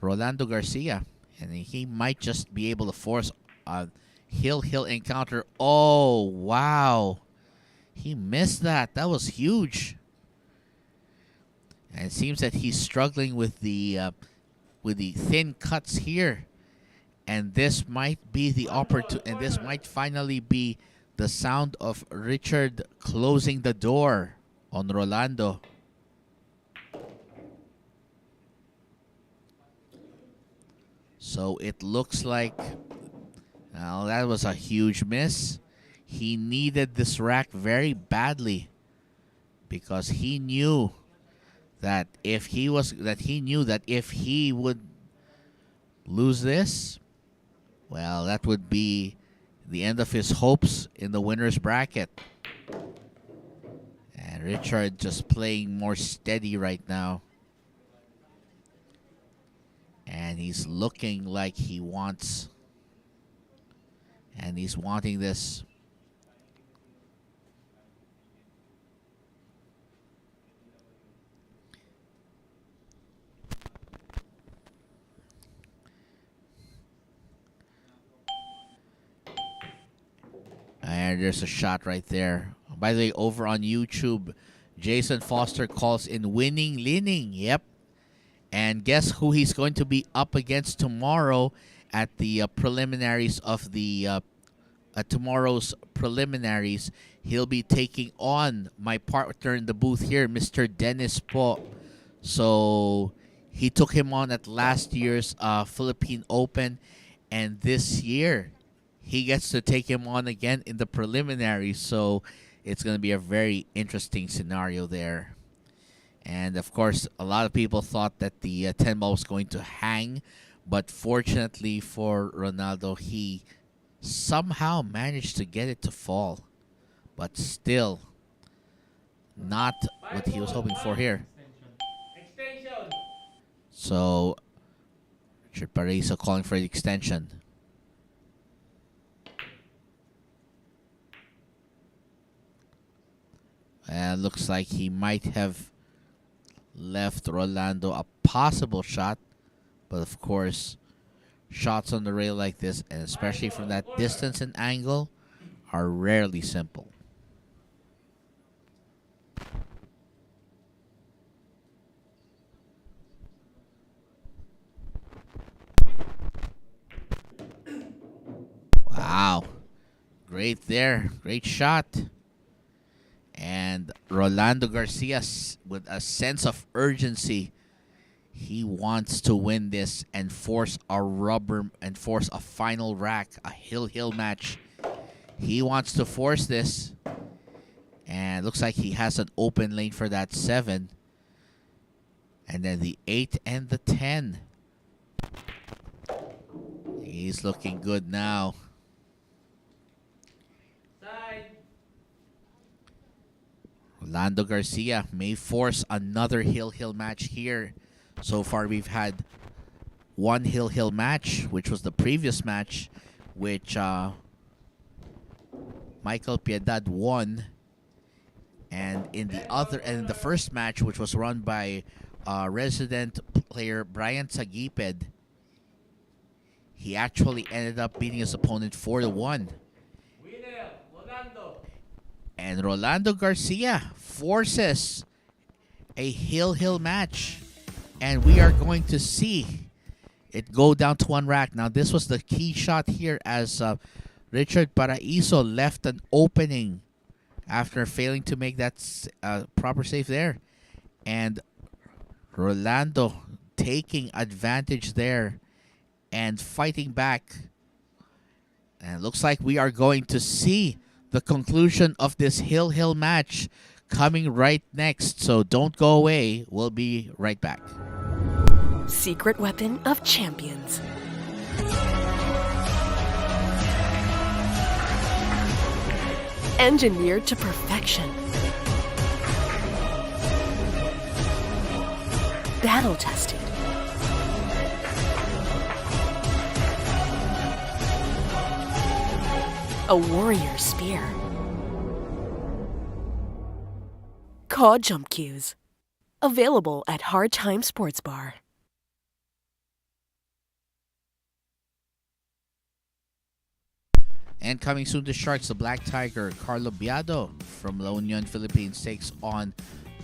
B: Rolando Garcia, and he might just be able to force a hill encounter. Oh wow, he missed that. That was huge. And it seems that he's struggling with the thin cuts here, and this might be the opportunity. And this might finally be the sound of Richard closing the door on Rolando. So it looks like, well, that was a huge miss. He needed this rack very badly because he knew that if he would lose this, well, that would be the end of his hopes in the winner's bracket. And Richard just playing more steady right now. And he's looking like he wants, and he's wanting this. And there's a shot right there. By the way, over on YouTube, Jason Foster calls in winning Lining. Yep. And guess who he's going to be up against tomorrow at the preliminaries of the tomorrow's preliminaries? He'll be taking on my partner in the booth here, Mr. Dennis Po. So he took him on at last year's Philippine Open, and this year he gets to take him on again in the preliminaries. So it's going to be a very interesting scenario there. And, of course, a lot of people thought that the 10 ball was going to hang. But fortunately for Ronaldo, he somehow managed to get it to fall. But still, not what he was hoping for here.
D: Extension.
B: So, Richard Paraiso calling for the extension. And looks like he might have left Rolando a possible shot, but of course, shots on the rail like this, and especially from that distance and angle, are rarely simple. Wow, great there, great shot. And Rolando Garcia, with a sense of urgency, he wants to win this and force a final rack, a hill match. He wants to force this, and it looks like he has an open lane for that 7. And then the 8 and the 10. He's looking good now. Rolando Garcia may force another hill match here. So far, we've had one hill match, which was the previous match, which Michael Piedad won. And in the first match, which was run by resident player Bryant Saguiped, he actually ended up beating his opponent 4-1.
D: Winner, Rolando.
B: And Rolando Garcia forces a hill match. And we are going to see it go down to one rack. Now, this was the key shot here as Richard Paraiso left an opening after failing to make that proper save there. And Rolando taking advantage there and fighting back. And it looks like we are going to see the conclusion of this Hill match coming right next. So don't go away. We'll be right back.
G: Secret weapon of champions. Engineered to perfection. Battle tested. A warrior spear. Caw Jump Cues. Available at Hard Time Sports Bar.
B: And coming soon to Sharks, the Black Tiger, Carlo Biado from La Union, Philippines, takes on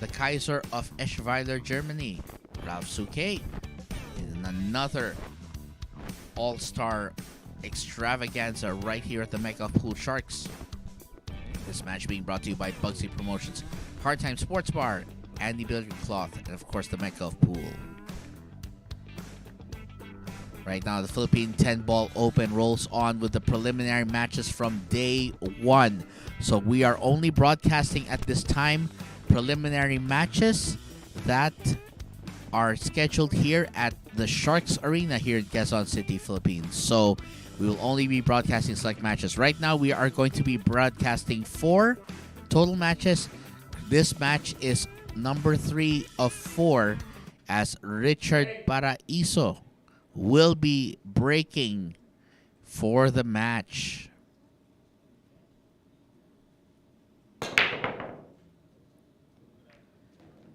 B: the Kaiser of Eschweiler, Germany, Ralph Suke, in another all-star extravaganza right here at the Mecca of Pool Sharks. This match being brought to you by Bugsy Promotions, Hard Time Sports Bar, Andy Billiard Cloth, and of course the Mecca of Pool. Right now, the Philippine 10-ball open rolls on with the preliminary matches from day one. So we are only broadcasting at this time preliminary matches that are scheduled here at the Sharks Arena here in Quezon City, Philippines. So we will only be broadcasting select matches. Right now, we are going to be broadcasting 4 total matches. This match is number 3 of 4 as Richard Paraiso will be breaking for the match.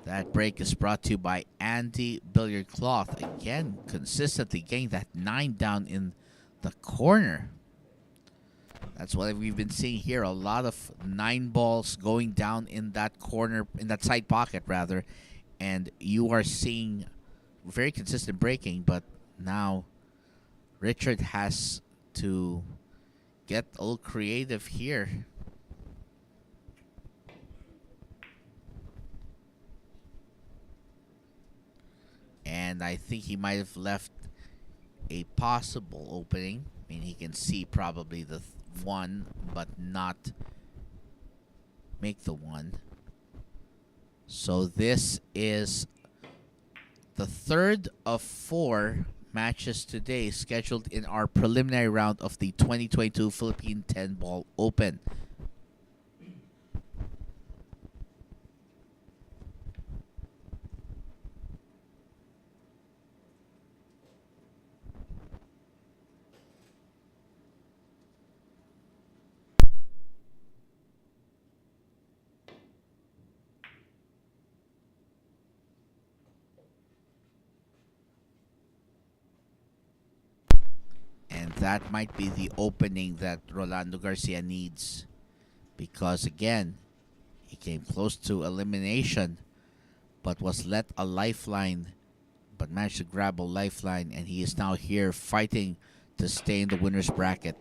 B: That break is brought to you by Andy Billiard Cloth. Again, consistently getting that 9 down in the corner. That's what we've been seeing here. A lot of 9 balls going down in that corner, in that side pocket rather. And you are seeing very consistent breaking, but now Richard has to get a little creative here. And I think he might have left a possible opening. I mean, he can see probably the 1, but not make the 1. So this is the 3rd of 4 matches today scheduled in our preliminary round of the 2022 Philippine 10-ball open. That might be the opening that Rolando Garcia needs, because again, he came close to elimination but was let a lifeline, but managed to grab a lifeline, and he is now here fighting to stay in the winner's bracket.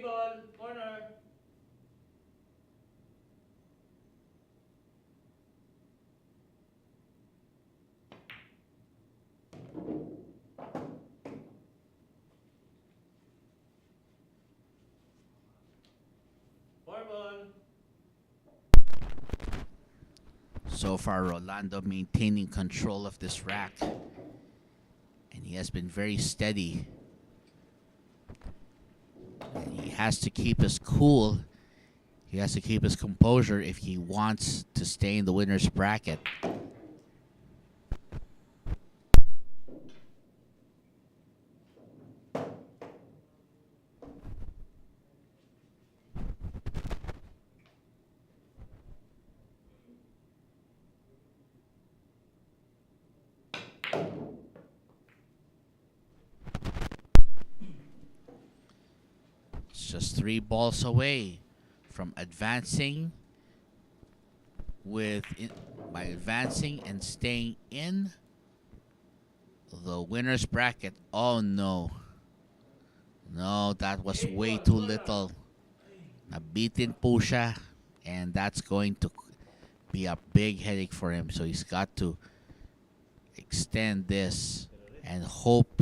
D: Ball, corner. Ball.
B: So far, Rolando maintaining control of this rack, and he has been very steady. And he has to keep his cool. He has to keep his composure if he wants to stay in the winner's bracket. just 3 balls away from advancing by advancing and staying in the winner's bracket. Oh no. No, that was way too little. Nabitin po siya, and that's going to be a big headache for him. So he's got to extend this and hope.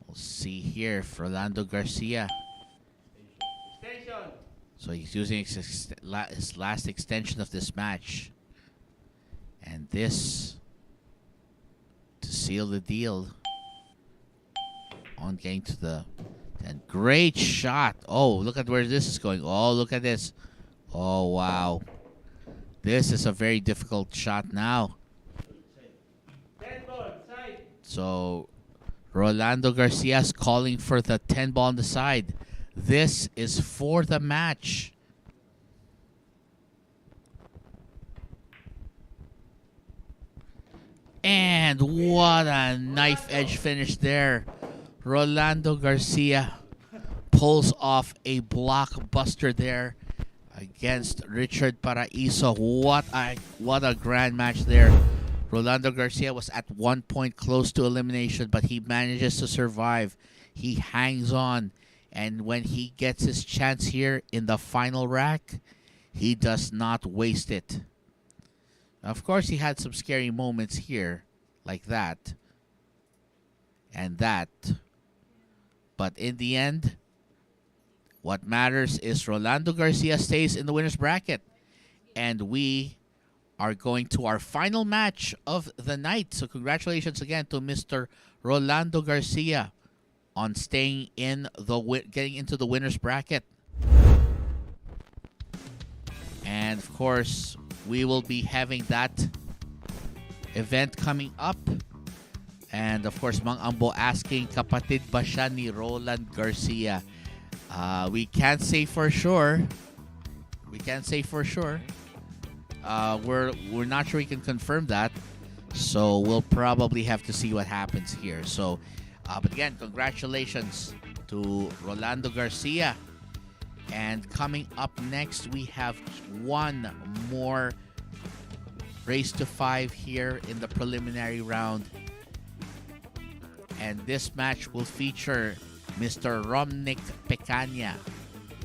B: We'll see here, Rolando Garcia.
D: Extension.
B: So he's using his last extension of this match. And this to seal the deal on getting to the... And great shot. Oh, look at where this is going. Oh, look at this. Oh, wow. This is a very difficult shot now.
D: 10 ball, side.
B: So, Rolando Garcia's calling for the 10 ball on the side. This is for the match. And what a knife edge finish there. Rolando Garcia pulls off a blockbuster there against Richard Paraiso. What a grand match there. Rolando Garcia was at one point close to elimination, but he manages to survive. He hangs on, and when he gets his chance here in the final rack, he does not waste it. Of course, he had some scary moments here, like that and that. But in the end, what matters is Rolando Garcia stays in the winner's bracket. And we are going to our final match of the night. So congratulations again to Mr. Rolando Garcia on staying in getting into the winner's bracket. And of course, we will be having that event coming up. And of course, Mang Ambo asking, kapatid ba siya ni Roland Garcia? We can't say for sure. We can't say for sure. We're not sure we can confirm that. So we'll probably have to see what happens here. So, but again, congratulations to Rolando Garcia. And coming up next, we have one more race to 5 here in the preliminary round. And this match will feature Mr. Romnick Pecaña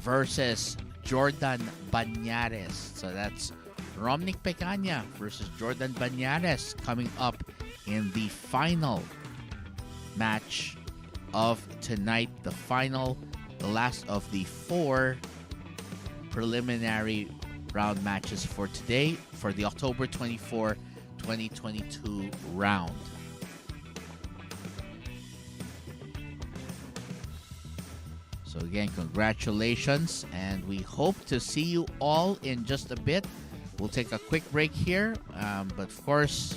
B: versus Jordan Bañares. So that's Romnick Pecaña versus Jordan Bañares coming up in the final match of tonight. The last of the 4 preliminary round matches for today for the October 24, 2022 round. So again, congratulations, and we hope to see you all in just a bit. We'll take a quick break here, but of course,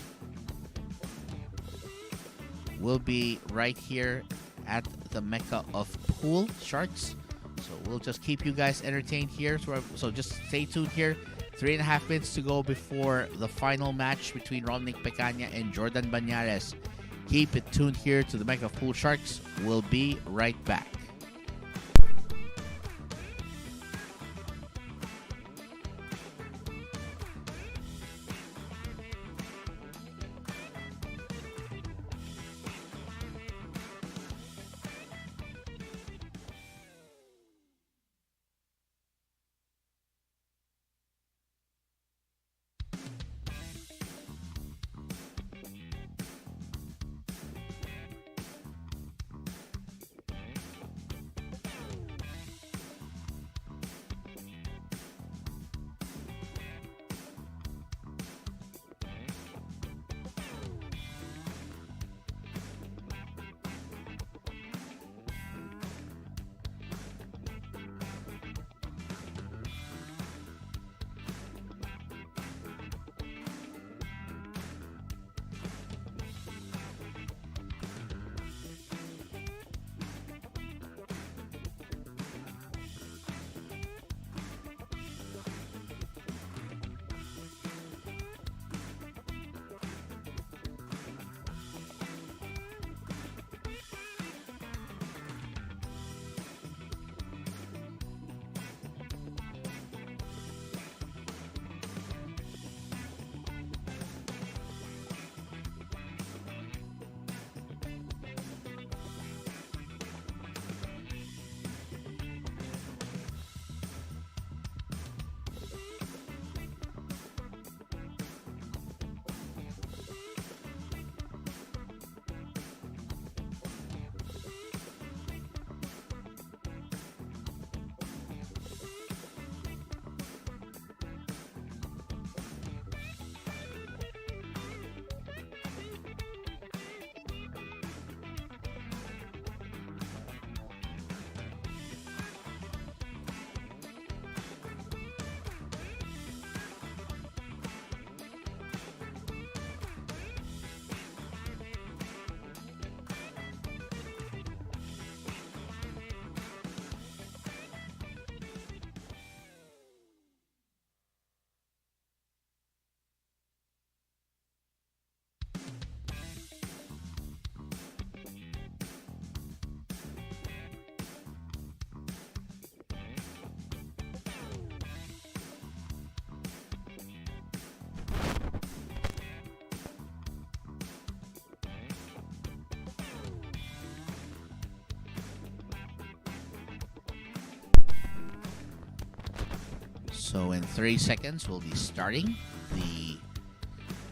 B: we'll be right here at the Mecca of Pool Sharks. So we'll just keep you guys entertained here. So just stay tuned here. 3.5 minutes to go before the final match between Romnick Pecaña and Jordan Bañares. Keep it tuned here to the Mecca of Pool Sharks. We'll be right back. So in 30 seconds, we'll be starting the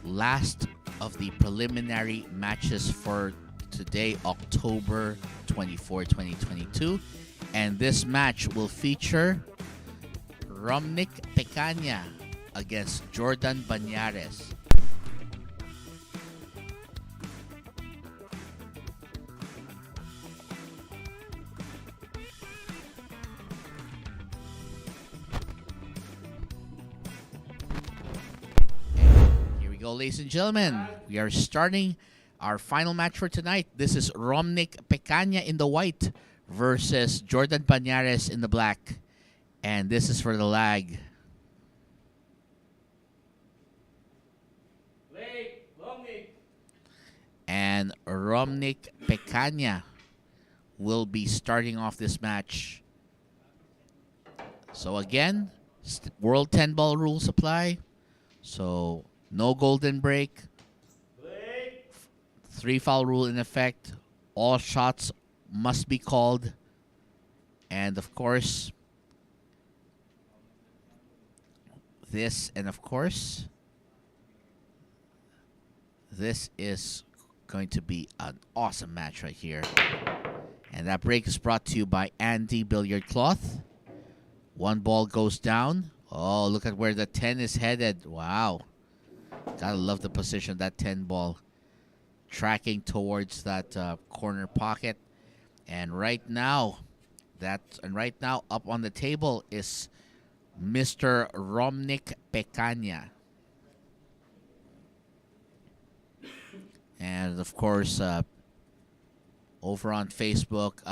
B: last of the preliminary matches for today, October 24, 2022. And this match will feature Romnick Pecaña against Jordan Bañares. Go, ladies and gentlemen, we are starting our final match for tonight. This is Romnick Pecaña in the white versus Jordan Bañares in the black. And this is for the lag. And Romnick Pecaña will be starting off this match. So again, World 10 ball rules apply. So no golden break. 3 foul rule in effect. All shots must be called. And of course, this is going to be an awesome match right here. And that break is brought to you by Andy Billiard Cloth. 1 ball goes down. Oh, look at where the 10 is headed. Wow. Gotta love the position of that 10 ball. Tracking towards that corner pocket. And right now up on the table is Mr. Romnick Pecaña. And of course, over on Facebook,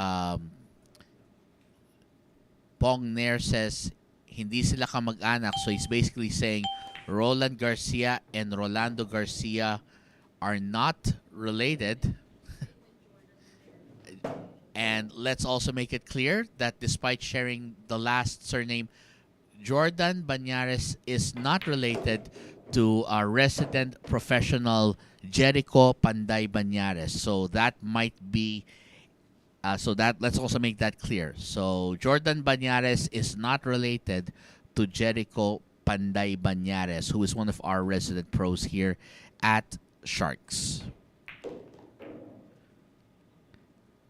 B: Bong Nair says, hindi sila kamag-anak. So he's basically saying Roland Garcia and Rolando Garcia are not related. And let's also make it clear that despite sharing the last surname, Jordan Bañares is not related to our resident professional Jericho Panday Bañares. So that might be let's also make that clear. So Jordan Bañares is not related to Jericho Panday Bañares, who is one of our resident pros here at Sharks.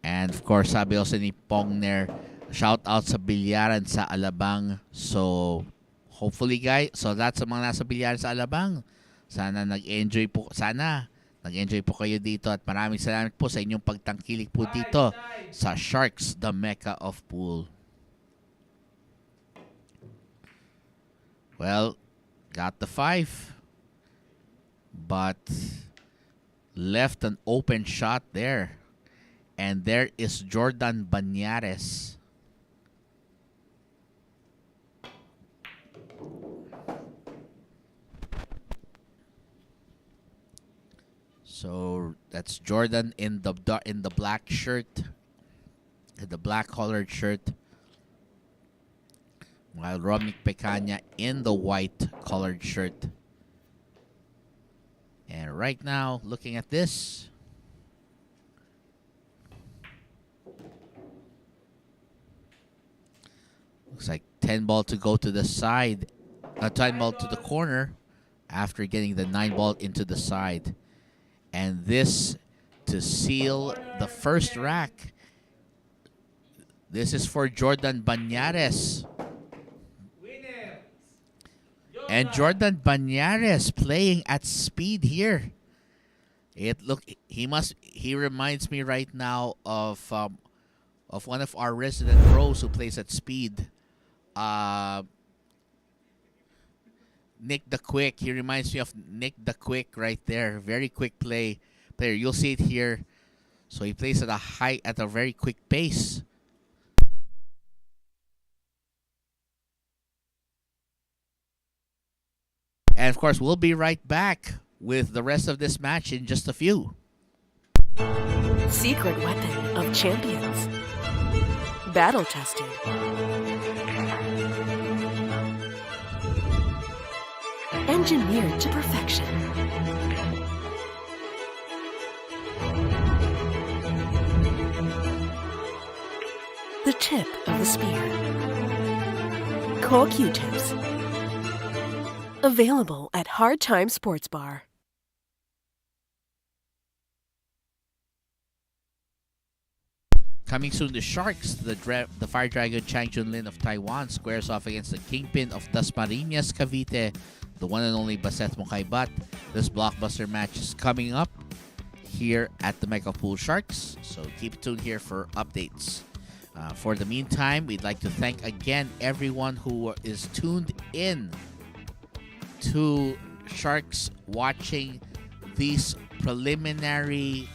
B: And of course, sabi also ni Pongner, shout out sa Bilyaran sa Alabang. So hopefully guys, so that's sa mga nasa Bilyaran sa Alabang. Sana nag-enjoy po kayo dito at maraming salamat po sa inyong pagtangkilik po dito sa Sharks, the Mecca of Pool. Well, got the 5, but left an open shot there. And there is Jordan Bañares. So that's Jordan in the black shirt, in the black collared shirt, while Romnick Pecaña in the white collared shirt. And right now, looking at this, looks like 10 ball to go to the side, 10 ball to the corner after getting the 9 ball into the side. And this to seal the first rack. This is for Jordan Bañares. And Jordan Bañares playing at speed here. He reminds me right now of one of our resident pros who plays at speed. Nick the Quick. He reminds me of Nick the Quick right there. Very quick player. You'll see it here. So he plays at a very quick pace. And of course, we'll be right back with the rest of this match in just a few.
G: Secret weapon of champions. Battle tested. Engineered to perfection. The tip of the spear. CoQ-tips. Available at Hard Time Sports Bar.
B: Coming soon, the Sharks, the Fire Dragon Chang Junlin of Taiwan squares off against the Kingpin of Dasmariñas, Cavite, the one and only Baset Mokaibat. This blockbuster match is coming up here at the Mega Pool Sharks, so keep tuned here for updates. For the meantime, we'd like to thank again everyone who is tuned in to Sharks watching these preliminary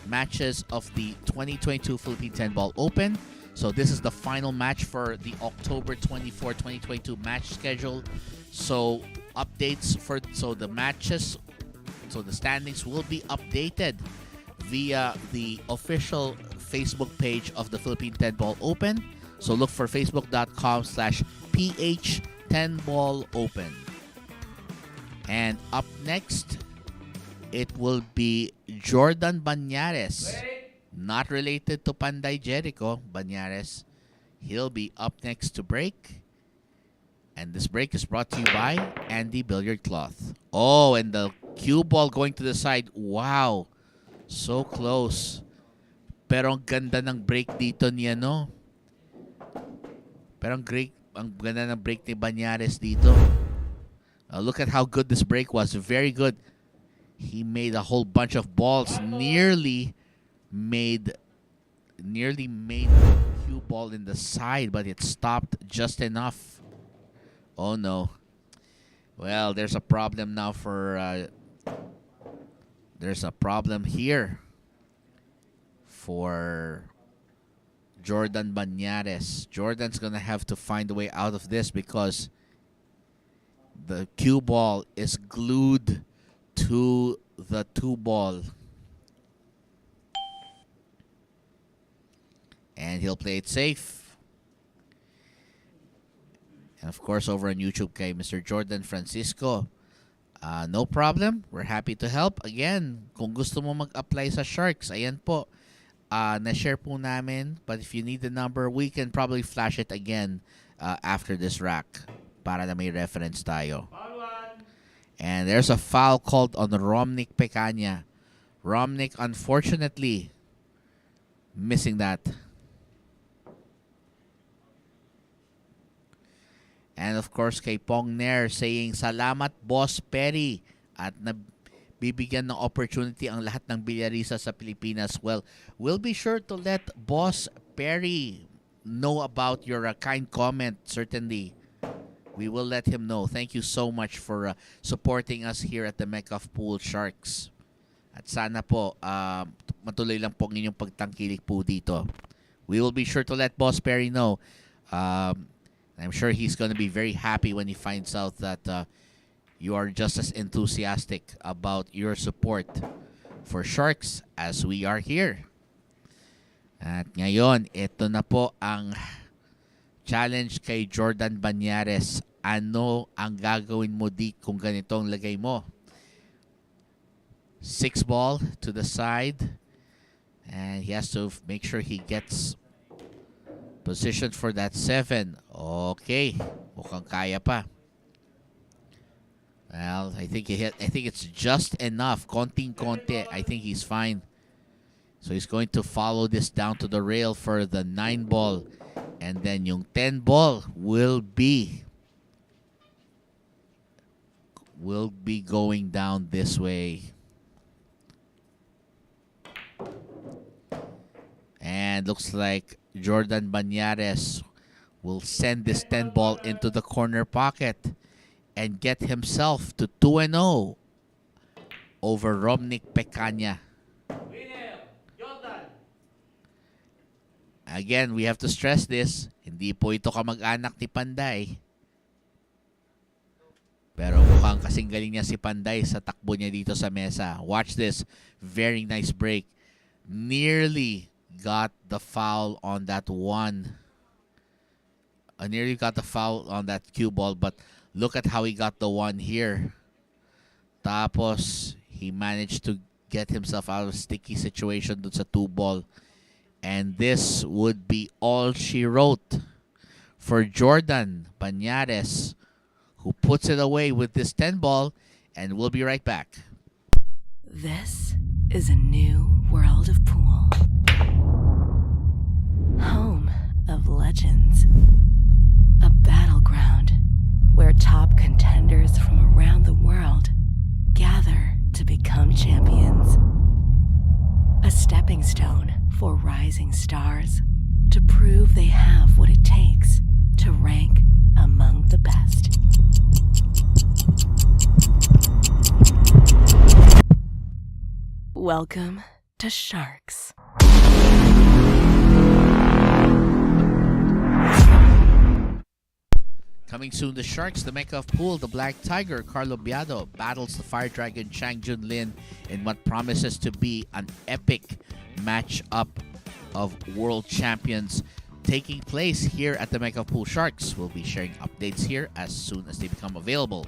B: matches of the 2022 Philippine 10 Ball Open. So this is the final match for the October 24, 2022 match schedule. So the matches, so the standings will be updated via the official Facebook page of the Philippine 10 Ball Open. So look for facebook.com/PH10Ball Open. And up next, it will be Jordan Bañares. Not related to Panday Jericho, Bañares. He'll be up next to break. And this break is brought to you by Andy Billiard Cloth. Oh, and the cue ball going to the side. Wow. So close. Pero ang ganda ng break dito niya, no? Pero ang ganda ng break ni Bañares dito. Look at how good this break was. Very good. He made a whole bunch of balls. Nearly made cue ball in the side, but it stopped just enough. Oh no. Well, there's a problem now there's a problem here for Jordan Bañares. Jordan's gonna have to find a way out of this because the cue ball is glued to the 2-ball. And he'll play it safe. And of course, over on YouTube kay Mr. Jordan Francisco. No problem. We're happy to help. Again, kung gusto mo mag-apply sa Sharks, ayan po. Na-share po namin. But if you need the number, we can probably flash it again after this rack para na may reference tayo. And there's a foul called on Romnick Pecaña. Romnick, unfortunately, missing that. And of course, kay Pong Nair saying, "Salamat, Boss Perry." At nabibigyan ng opportunity ang lahat ng bilyarista sa Pilipinas. Well, we'll be sure to let Boss Perry know about your kind comment, certainly. We will let him know. Thank you so much for supporting us here at the Mega Pool Sharks. At sana po, matuloy lang po ang inyong pagtangkilik po dito. We will be sure to let Boss Perry know. I'm sure he's going to be very happy when he finds out that you are just as enthusiastic about your support for Sharks as we are here. At ngayon, ito na po ang challenge kay Jordan Bañares. Ano ang gagawin mo kung ganito ang lagay mo? 6-ball to the side. And he has to make sure he gets positioned for that 7. Okay. Mukhang kaya pa. Well, I think it's just enough. Konting-konti. I think he's fine. So he's going to follow this down to the rail for the 9-ball. And then yung 10-ball will be going down this way. And looks like Jordan Bañares will send this 10-ball into the corner pocket and get himself to 2-0 over Romnick Pecaña.
D: Winner, Jordan.
B: Again, we have to stress this. Hindi po ito kamag-anak ni Panday. Pero mukhang kasing galing niya si Panday sa takbo niya dito sa mesa. Watch this. Very nice break. Nearly got the foul on that one. Nearly got the foul on that cue ball, but look at how he got the one here. Tapos, he managed to get himself out of a sticky situation dun sa 2-ball. And this would be all she wrote for Jordan Bañares, who puts it away with this 10 ball, and we'll be right back.
A: This is a new world of pool. Home of legends. A battleground where top contenders from around the world gather to become champions. A stepping stone for rising stars to prove they have what it takes to rank among the best. Welcome to Sharks.
B: Coming soon, the Sharks, the Mecca of Pool, the Black Tiger, Carlo Biado, battles the Fire Dragon, Chang Junlin, in what promises to be an epic matchup of world champions taking place here at the Mecca of Pool. Sharks will be sharing updates here as soon as they become available.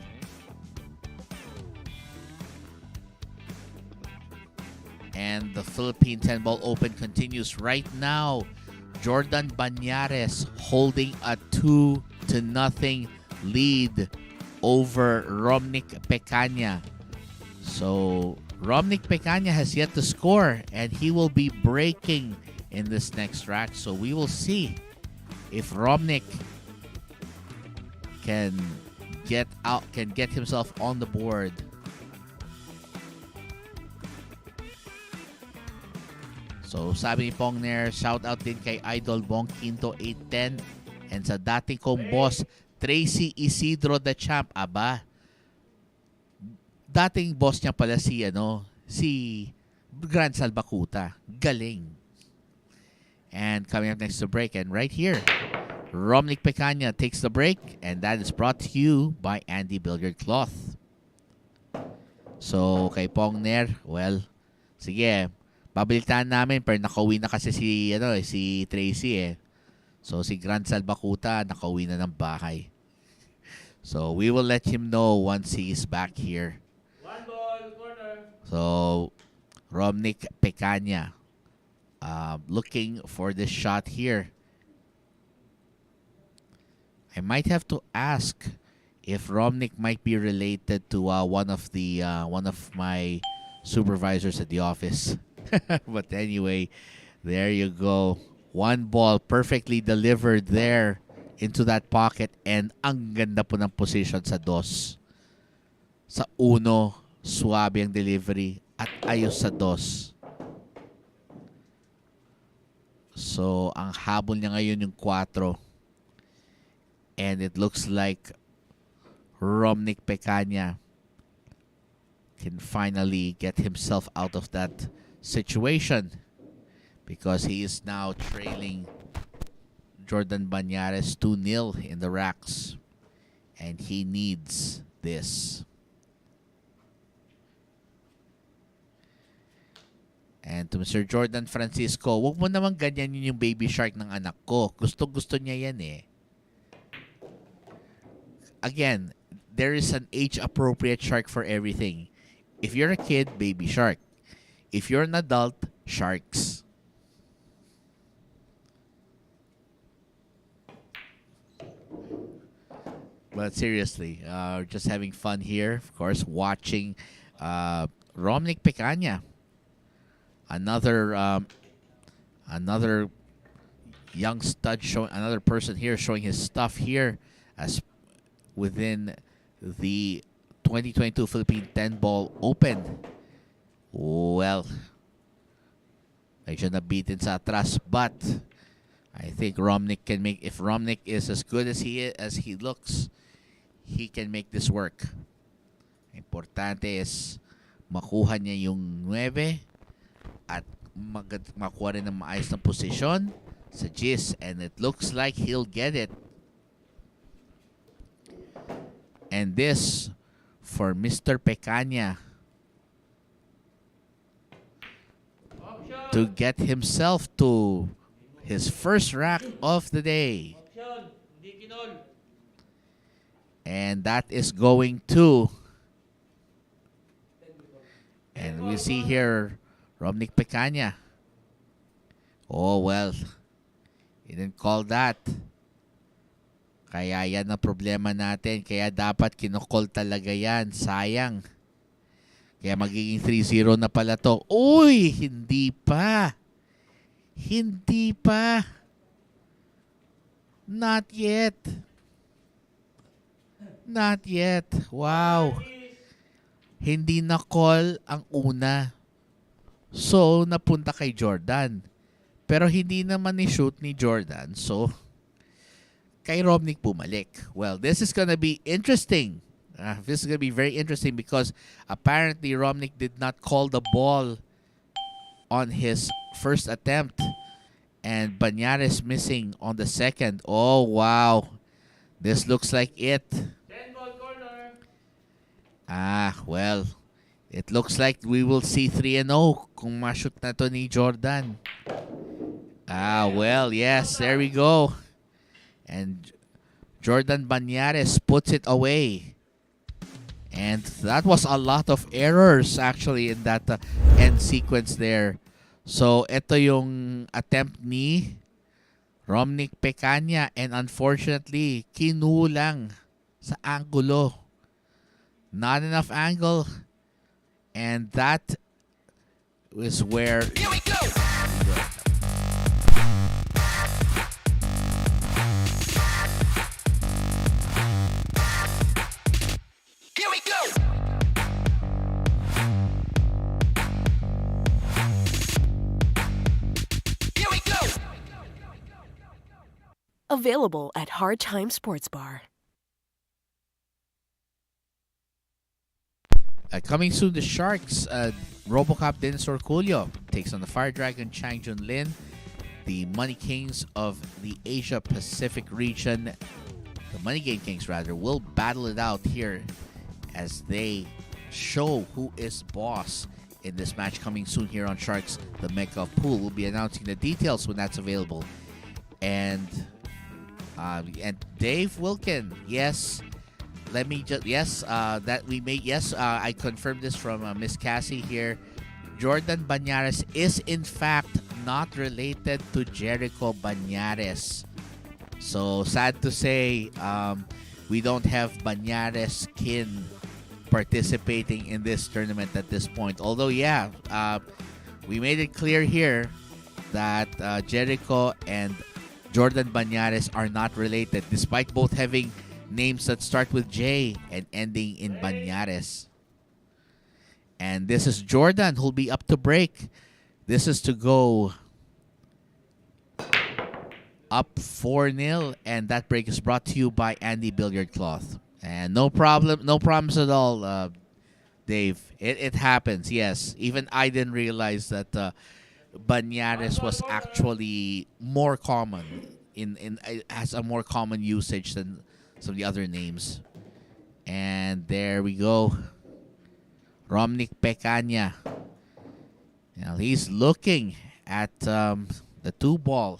B: And the Philippine 10-ball open continues right now. Jordan Bañares holding a 2-0 lead over Romnick Pecaña. So Romnick Pecaña has yet to score, and he will be breaking in this next rack. So we will see if Romnick can get himself on the board. So sabi ni Pong Nair, shout out din kay Idol Bong Quinto 810 and sa dating kong boss Tracy Isidro the Champ. Aba, dating boss niya pala si Gran Salbacuta. Galing. And coming up next to break, and right here, Romnick Pecaña takes the break, and that is brought to you by Andy Billiard Cloth. So kay Pong Nair, well, sige, babalitaan namin pero nakauwi na kasi si Tracy eh. So si Gran Salbacuta nakauwi na ng bahay. So we will let him know once he is back here.
D: One ball, corner.
B: So Romnick Pecaña looking for this shot here. I might have to ask if Romnick might be related to one of my supervisors at the office. But anyway, there you go. One ball perfectly delivered there into that pocket, and ang ganda po ng position sa dos. Sa uno, suabe ang delivery at ayos sa dos. So, ang habol niya ngayon yung 4. And it looks like Romnick Pecaña can finally get himself out of that situation because he is now trailing Jordan Bañares 2-0 in the racks, and he needs this. And to Mr. Jordan Francisco, wag mo naman ganyan yung baby shark ng anak ko. Gusto niya yan eh. Again, there is an age-appropriate shark for everything. If you're a kid, baby shark. If you're an adult, sharks. But seriously, just having fun here. Of course, watching Romnick Pecaña. Another young stud showing, another person here showing his stuff here as within the 2022 Philippine 10-ball Open. Well, medyo nabitin sa atras, but I think Romnick can make, if Romnick is as good as he looks, he can make this work. Importante is makuha niya yung 9 at makuha rin ng maayos na posisyon sa GIS, and it looks like he'll get it. And this for Mr. Pecaña to get himself to his first rack of the day. And that is going to, and we see here Romnick Pecaña. Oh well, he didn't call that. Kaya yan ang problema natin. Kaya dapat kinokol talaga yan. Sayang. Kaya magiging 3-0 na pala to. Uy! Hindi pa. Hindi pa. Not yet. Not yet. Wow. Hindi na call ang una. So, napunta kay Jordan. Pero hindi naman ni-shoot ni Jordan. So, kay Romnick bumalik. Well, this is gonna be interesting. This is gonna be very interesting because apparently Romnick did not call the ball on his first attempt. And Bañares missing on the second. Oh, wow. This looks like it.
D: 10 ball corner.
B: Well, it looks like we will see 3-0 kung ma-shoot na to ni Jordan. Well, yes, there we go. And Jordan Bañares puts it away. And that was a lot of errors actually in that end sequence there. So, ito yung attempt ni Romnick Pecaña and unfortunately, kinulang sa angulo. Not enough angle. And that is where...
F: Here we go. Here we go. Here we go.
G: Available at Hard Time Sports Bar.
B: Coming soon, the Sharks, RoboCop Dennis Orculio takes on the Fire Dragon Chang Jun Lin, the Money Kings of the Asia Pacific region. The Money Game Kings, rather, will battle it out here as they show who is boss in this match coming soon here on Sharks, the Mecca of Pool. We'll be announcing the details when that's available. And Dave Wilkin, yes. Let me just I confirmed this from Miss Cassie here. Jordan Bañares is in fact not related to Jericho Bañares. So sad to say, we don't have Bañares kin participating in this tournament at this point. Although we made it clear here that Jericho and Jordan Bañares are not related, despite both having names that start with J and ending in Bañares. And this is Jordan who'll be up to break. This is to go up 4-0, and that break is brought to you by Andy Billiard Cloth. And no problems at all, Dave. It happens, yes. Even I didn't realize that Bañares was actually more common has a more common usage than some of the other names. And there we go. Romnick Pecaña. Now he's looking at the 2-ball.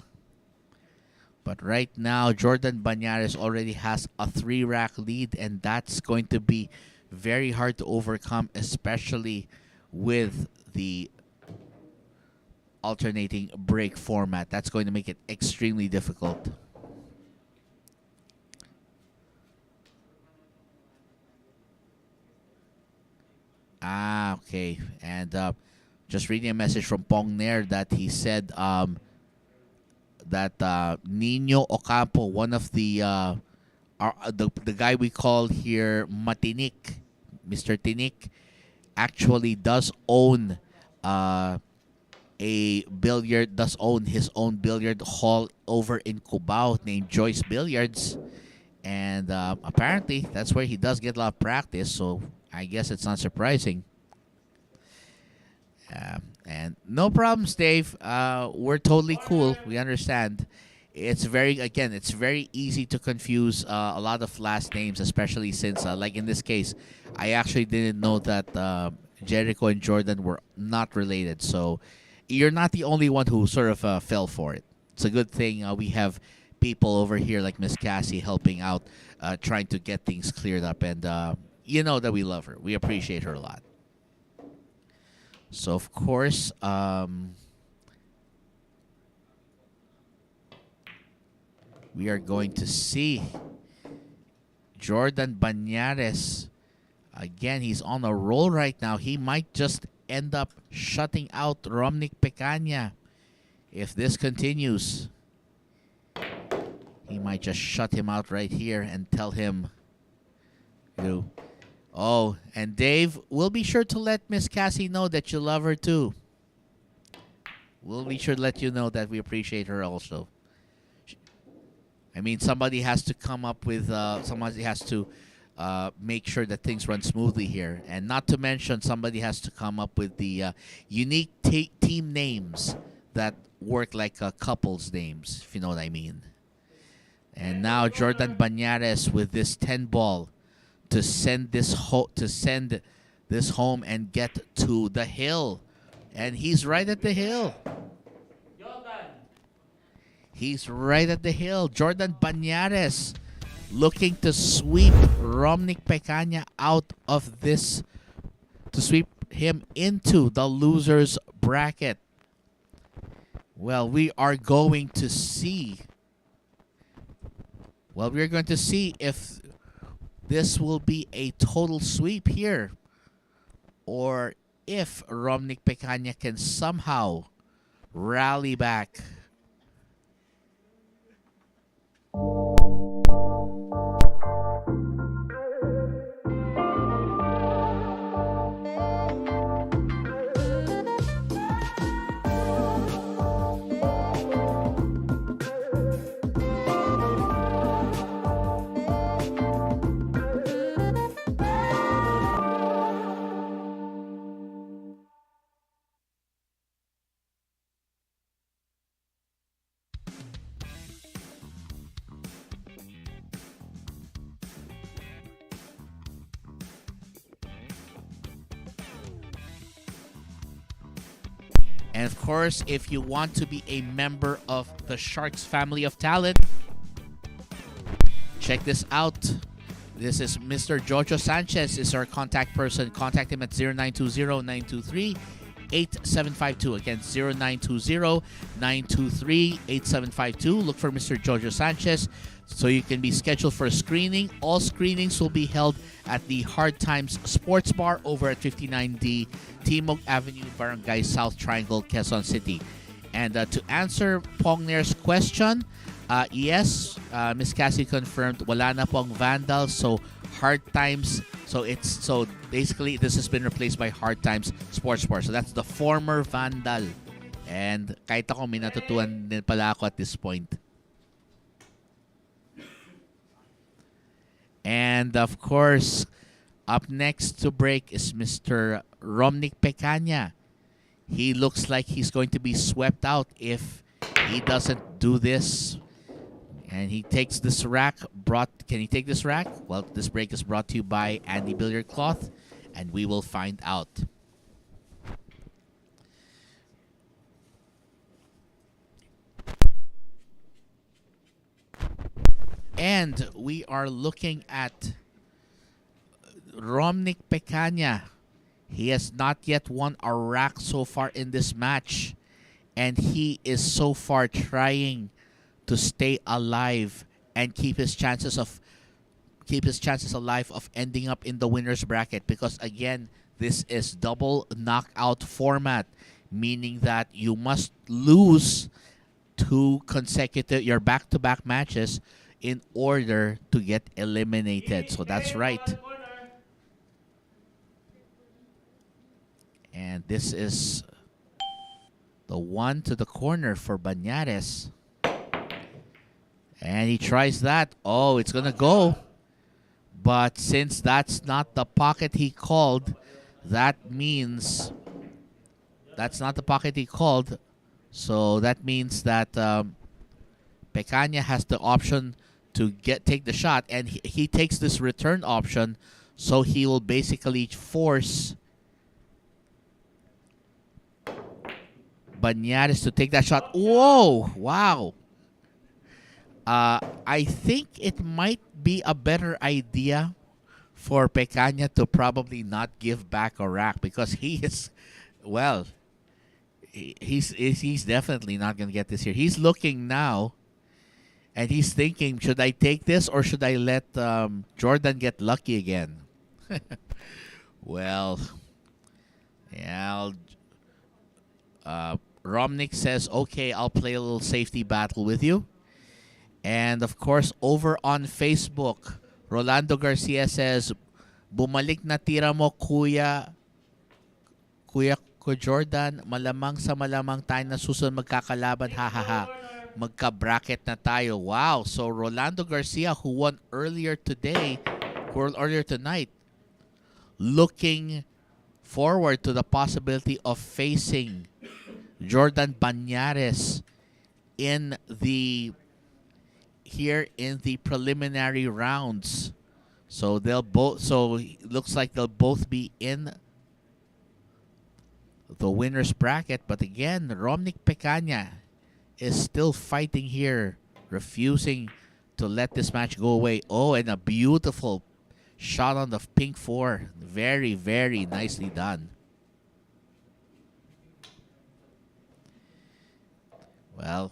B: But right now, Jordan Bañares already has a 3-rack lead, and that's going to be very hard to overcome, especially with the alternating break format. That's going to make it extremely difficult. Okay. And just reading a message from Pong Nair that he said that Nino Ocampo, one of the guy we call here Matinik, Mr. Tinik, actually does own his own billiard hall over in Cubao named Joyce Billiards. And apparently that's where he does get a lot of practice, so I guess it's not surprising. And no problems, Dave. We're totally cool. We understand. It's very easy to confuse a lot of last names, especially since, like in this case, I actually didn't know that Jericho and Jordan were not related. So you're not the only one who sort of fell for it. It's a good thing we have people over here like Miss Cassie helping out, trying to get things cleared up. And you know that we love her. We appreciate her a lot. So, of course, we are going to see Jordan Bañares. Again, he's on a roll right now. He might just end up shutting out Romnick Pecaña. If this continues, he might just shut him out right here and tell him, oh, and Dave, we'll be sure to let Miss Cassie know that you love her too. We'll be sure to let you know that we appreciate her also. I mean, somebody has to come up with, somebody has to make sure that things run smoothly here. And not to mention, somebody has to come up with the unique team names that work like couples names, if you know what I mean. And now Jordan Bañares with this 10 ball to send this home and get to the hill. And he's right at the hill. He's right at the hill. Jordan Bañares looking to sweep Romnick Pecaña out of this, to sweep him into the loser's bracket. Well, we are going to see. Well, we're going to see if this will be a total sweep here, or if Romnick Pecaña can somehow rally back. And of course, if you want to be a member of the Sharks family of talent, check this out. This is Mr. Jojo Sanchez is our contact person. Contact him at 0920-923-8752. Again, 0920-923-8752. Look for Mr. Jojo Sanchez so you can be scheduled for a screening. All screenings will be held at the Hard Times Sports Bar over at 59D Timog Avenue, Barangay South Triangle, Quezon City. And to answer Pongner's question, yes, Miss Cassie confirmed wala na pong Vandal, so Hard Times. So basically this has been replaced by Hard Times Sports Bar. So that's the former Vandal. And kahit ako may natutuhan din pala ako at this point. And of course, up next to break is Mr. Romnick Pecaña. He looks like he's going to be swept out if he doesn't do this. And he takes this rack. Can he take this rack? Well, this break is brought to you by Andy Billiard Cloth, and we will find out. And we are looking at Romnick Pecaña. He has not yet won a rack so far in this match. And he is so far trying to stay alive and keep his chances alive of ending up in the winner's bracket. Because again, this is double knockout format, meaning that you must lose your back-to-back matches in order to get eliminated. So that's right. And this is the one to the corner for Bañares. And he tries that. Oh, it's going to go. But since that's not the pocket he called, that means that's not the pocket he called. So that means that Pecaña has the option to take the shot, and he takes this return option, so he will basically force Bañares to take that shot. Whoa! Wow! I think it might be a better idea for Pecaña to probably not give back a rack, because he is, well, he's definitely not going to get this here. He's looking now. And he's thinking, should I take this or should I let Jordan get lucky again? Well, yeah. Romnick says, okay, I'll play a little safety battle with you. And of course, over on Facebook, Rolando Garcia says, bumalik na tira mo, Kuya ko Jordan, malamang sa malamang tayo na susunod magkakalaban, ha. Magka-bracket na tayo. Wow. So Rolando Garcia, who won earlier tonight, looking forward to the possibility of facing Jordan Bañares here in the preliminary rounds. So it looks like they'll both be in the winner's bracket. But again, Romnick Pecaña is still fighting here, refusing to let this match go away. Oh, and a beautiful shot on the pink 4. Very, very nicely done. Well,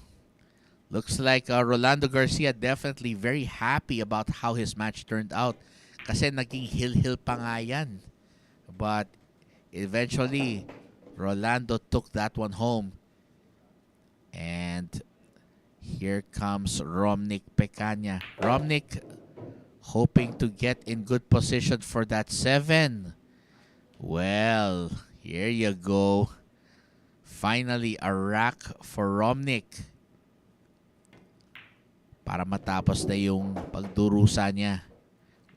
B: looks like Rolando Garcia definitely very happy about how his match turned out. Kasi naging hil-hil pa nga yan. But eventually, Rolando took that one home. And here comes Romnick Pecaña. Romnick hoping to get in good position for that 7. Well, here you go. Finally, a rack for Romnick. Para matapos na yung pagdurusa niya.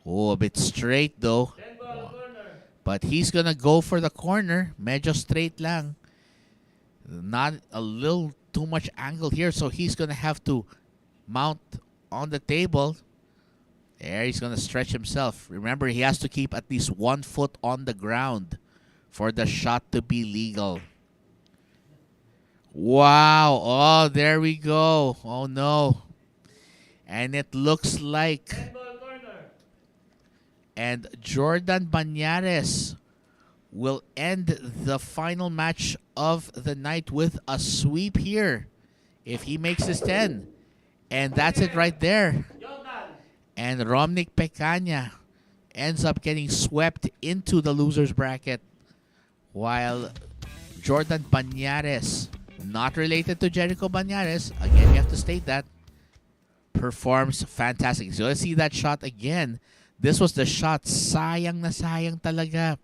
B: Oh, a bit straight though. But he's gonna go for the corner. Medyo straight lang. Not a little too much angle here, so he's gonna have to mount on the table. There, he's gonna stretch himself. Remember, he has to keep at least 1 foot on the ground for the shot to be legal. Wow. Oh, there we go. Oh, no. And it looks like... And Jordan Bañares will end the final match of the night with a sweep here if he makes his 10. And that's it right there. And Romnick Pecaña ends up getting swept into the loser's bracket, while Jordan Bañares, not related to Jericho Bañares, again, you have to state that, performs fantastic. So let's see that shot again. This was the shot. Sayang na sayang talaga.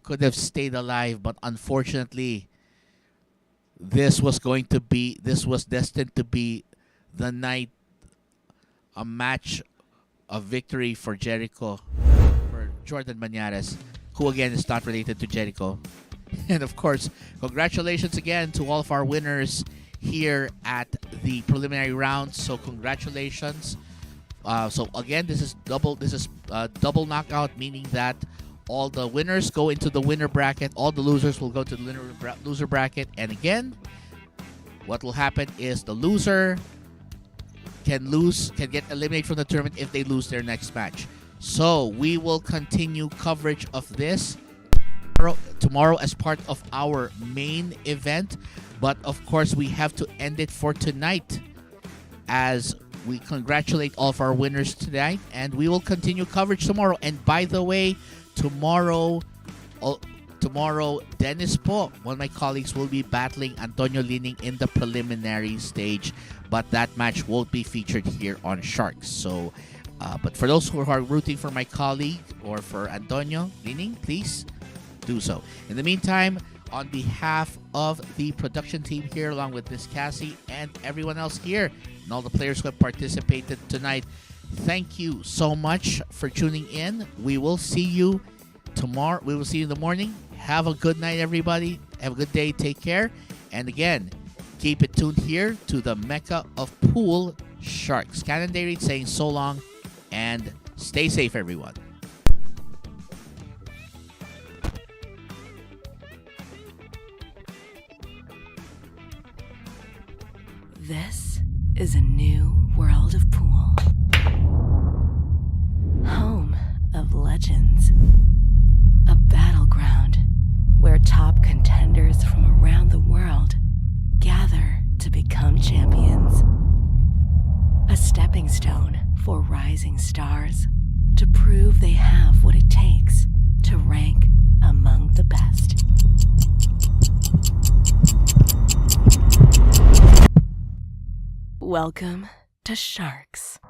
B: Could have stayed alive, but unfortunately, this was destined to be the night, a match of victory for Jericho, for Jordan Bañares, who again is not related to Jericho. And of course, congratulations again to all of our winners here at the preliminary round. So congratulations. So again, this is double knockout, meaning that all the winners go into the winner bracket, all the losers will go to the loser bracket, and again, what will happen is the loser can get eliminated from the tournament if they lose their next match. So we will continue coverage of this tomorrow as part of our main event, but of course we have to end it for tonight as we congratulate all of our winners tonight, and we will continue coverage tomorrow. And by the way, tomorrow, Dennis Po, one of my colleagues, will be battling Antonio Lining in the preliminary stage, but that match won't be featured here on Sharks. So, but for those who are rooting for my colleague or for Antonio Lining, please do so. In the meantime, on behalf of the production team here, along with Miss Cassie and everyone else here, and all the players who have participated tonight, thank you so much for tuning in. We will see you tomorrow. We will see you in the morning. Have a good night, everybody. Have a good day. Take care. And again, keep it tuned here to the Mecca of Pool, Sharks. Cannon Dairy saying so long and stay safe, everyone.
A: This is a new world of pool. Home of legends. A battleground where top contenders from around the world gather to become champions. stepping stone for rising stars to prove they have what it takes to rank among the best. Welcome to Sharks.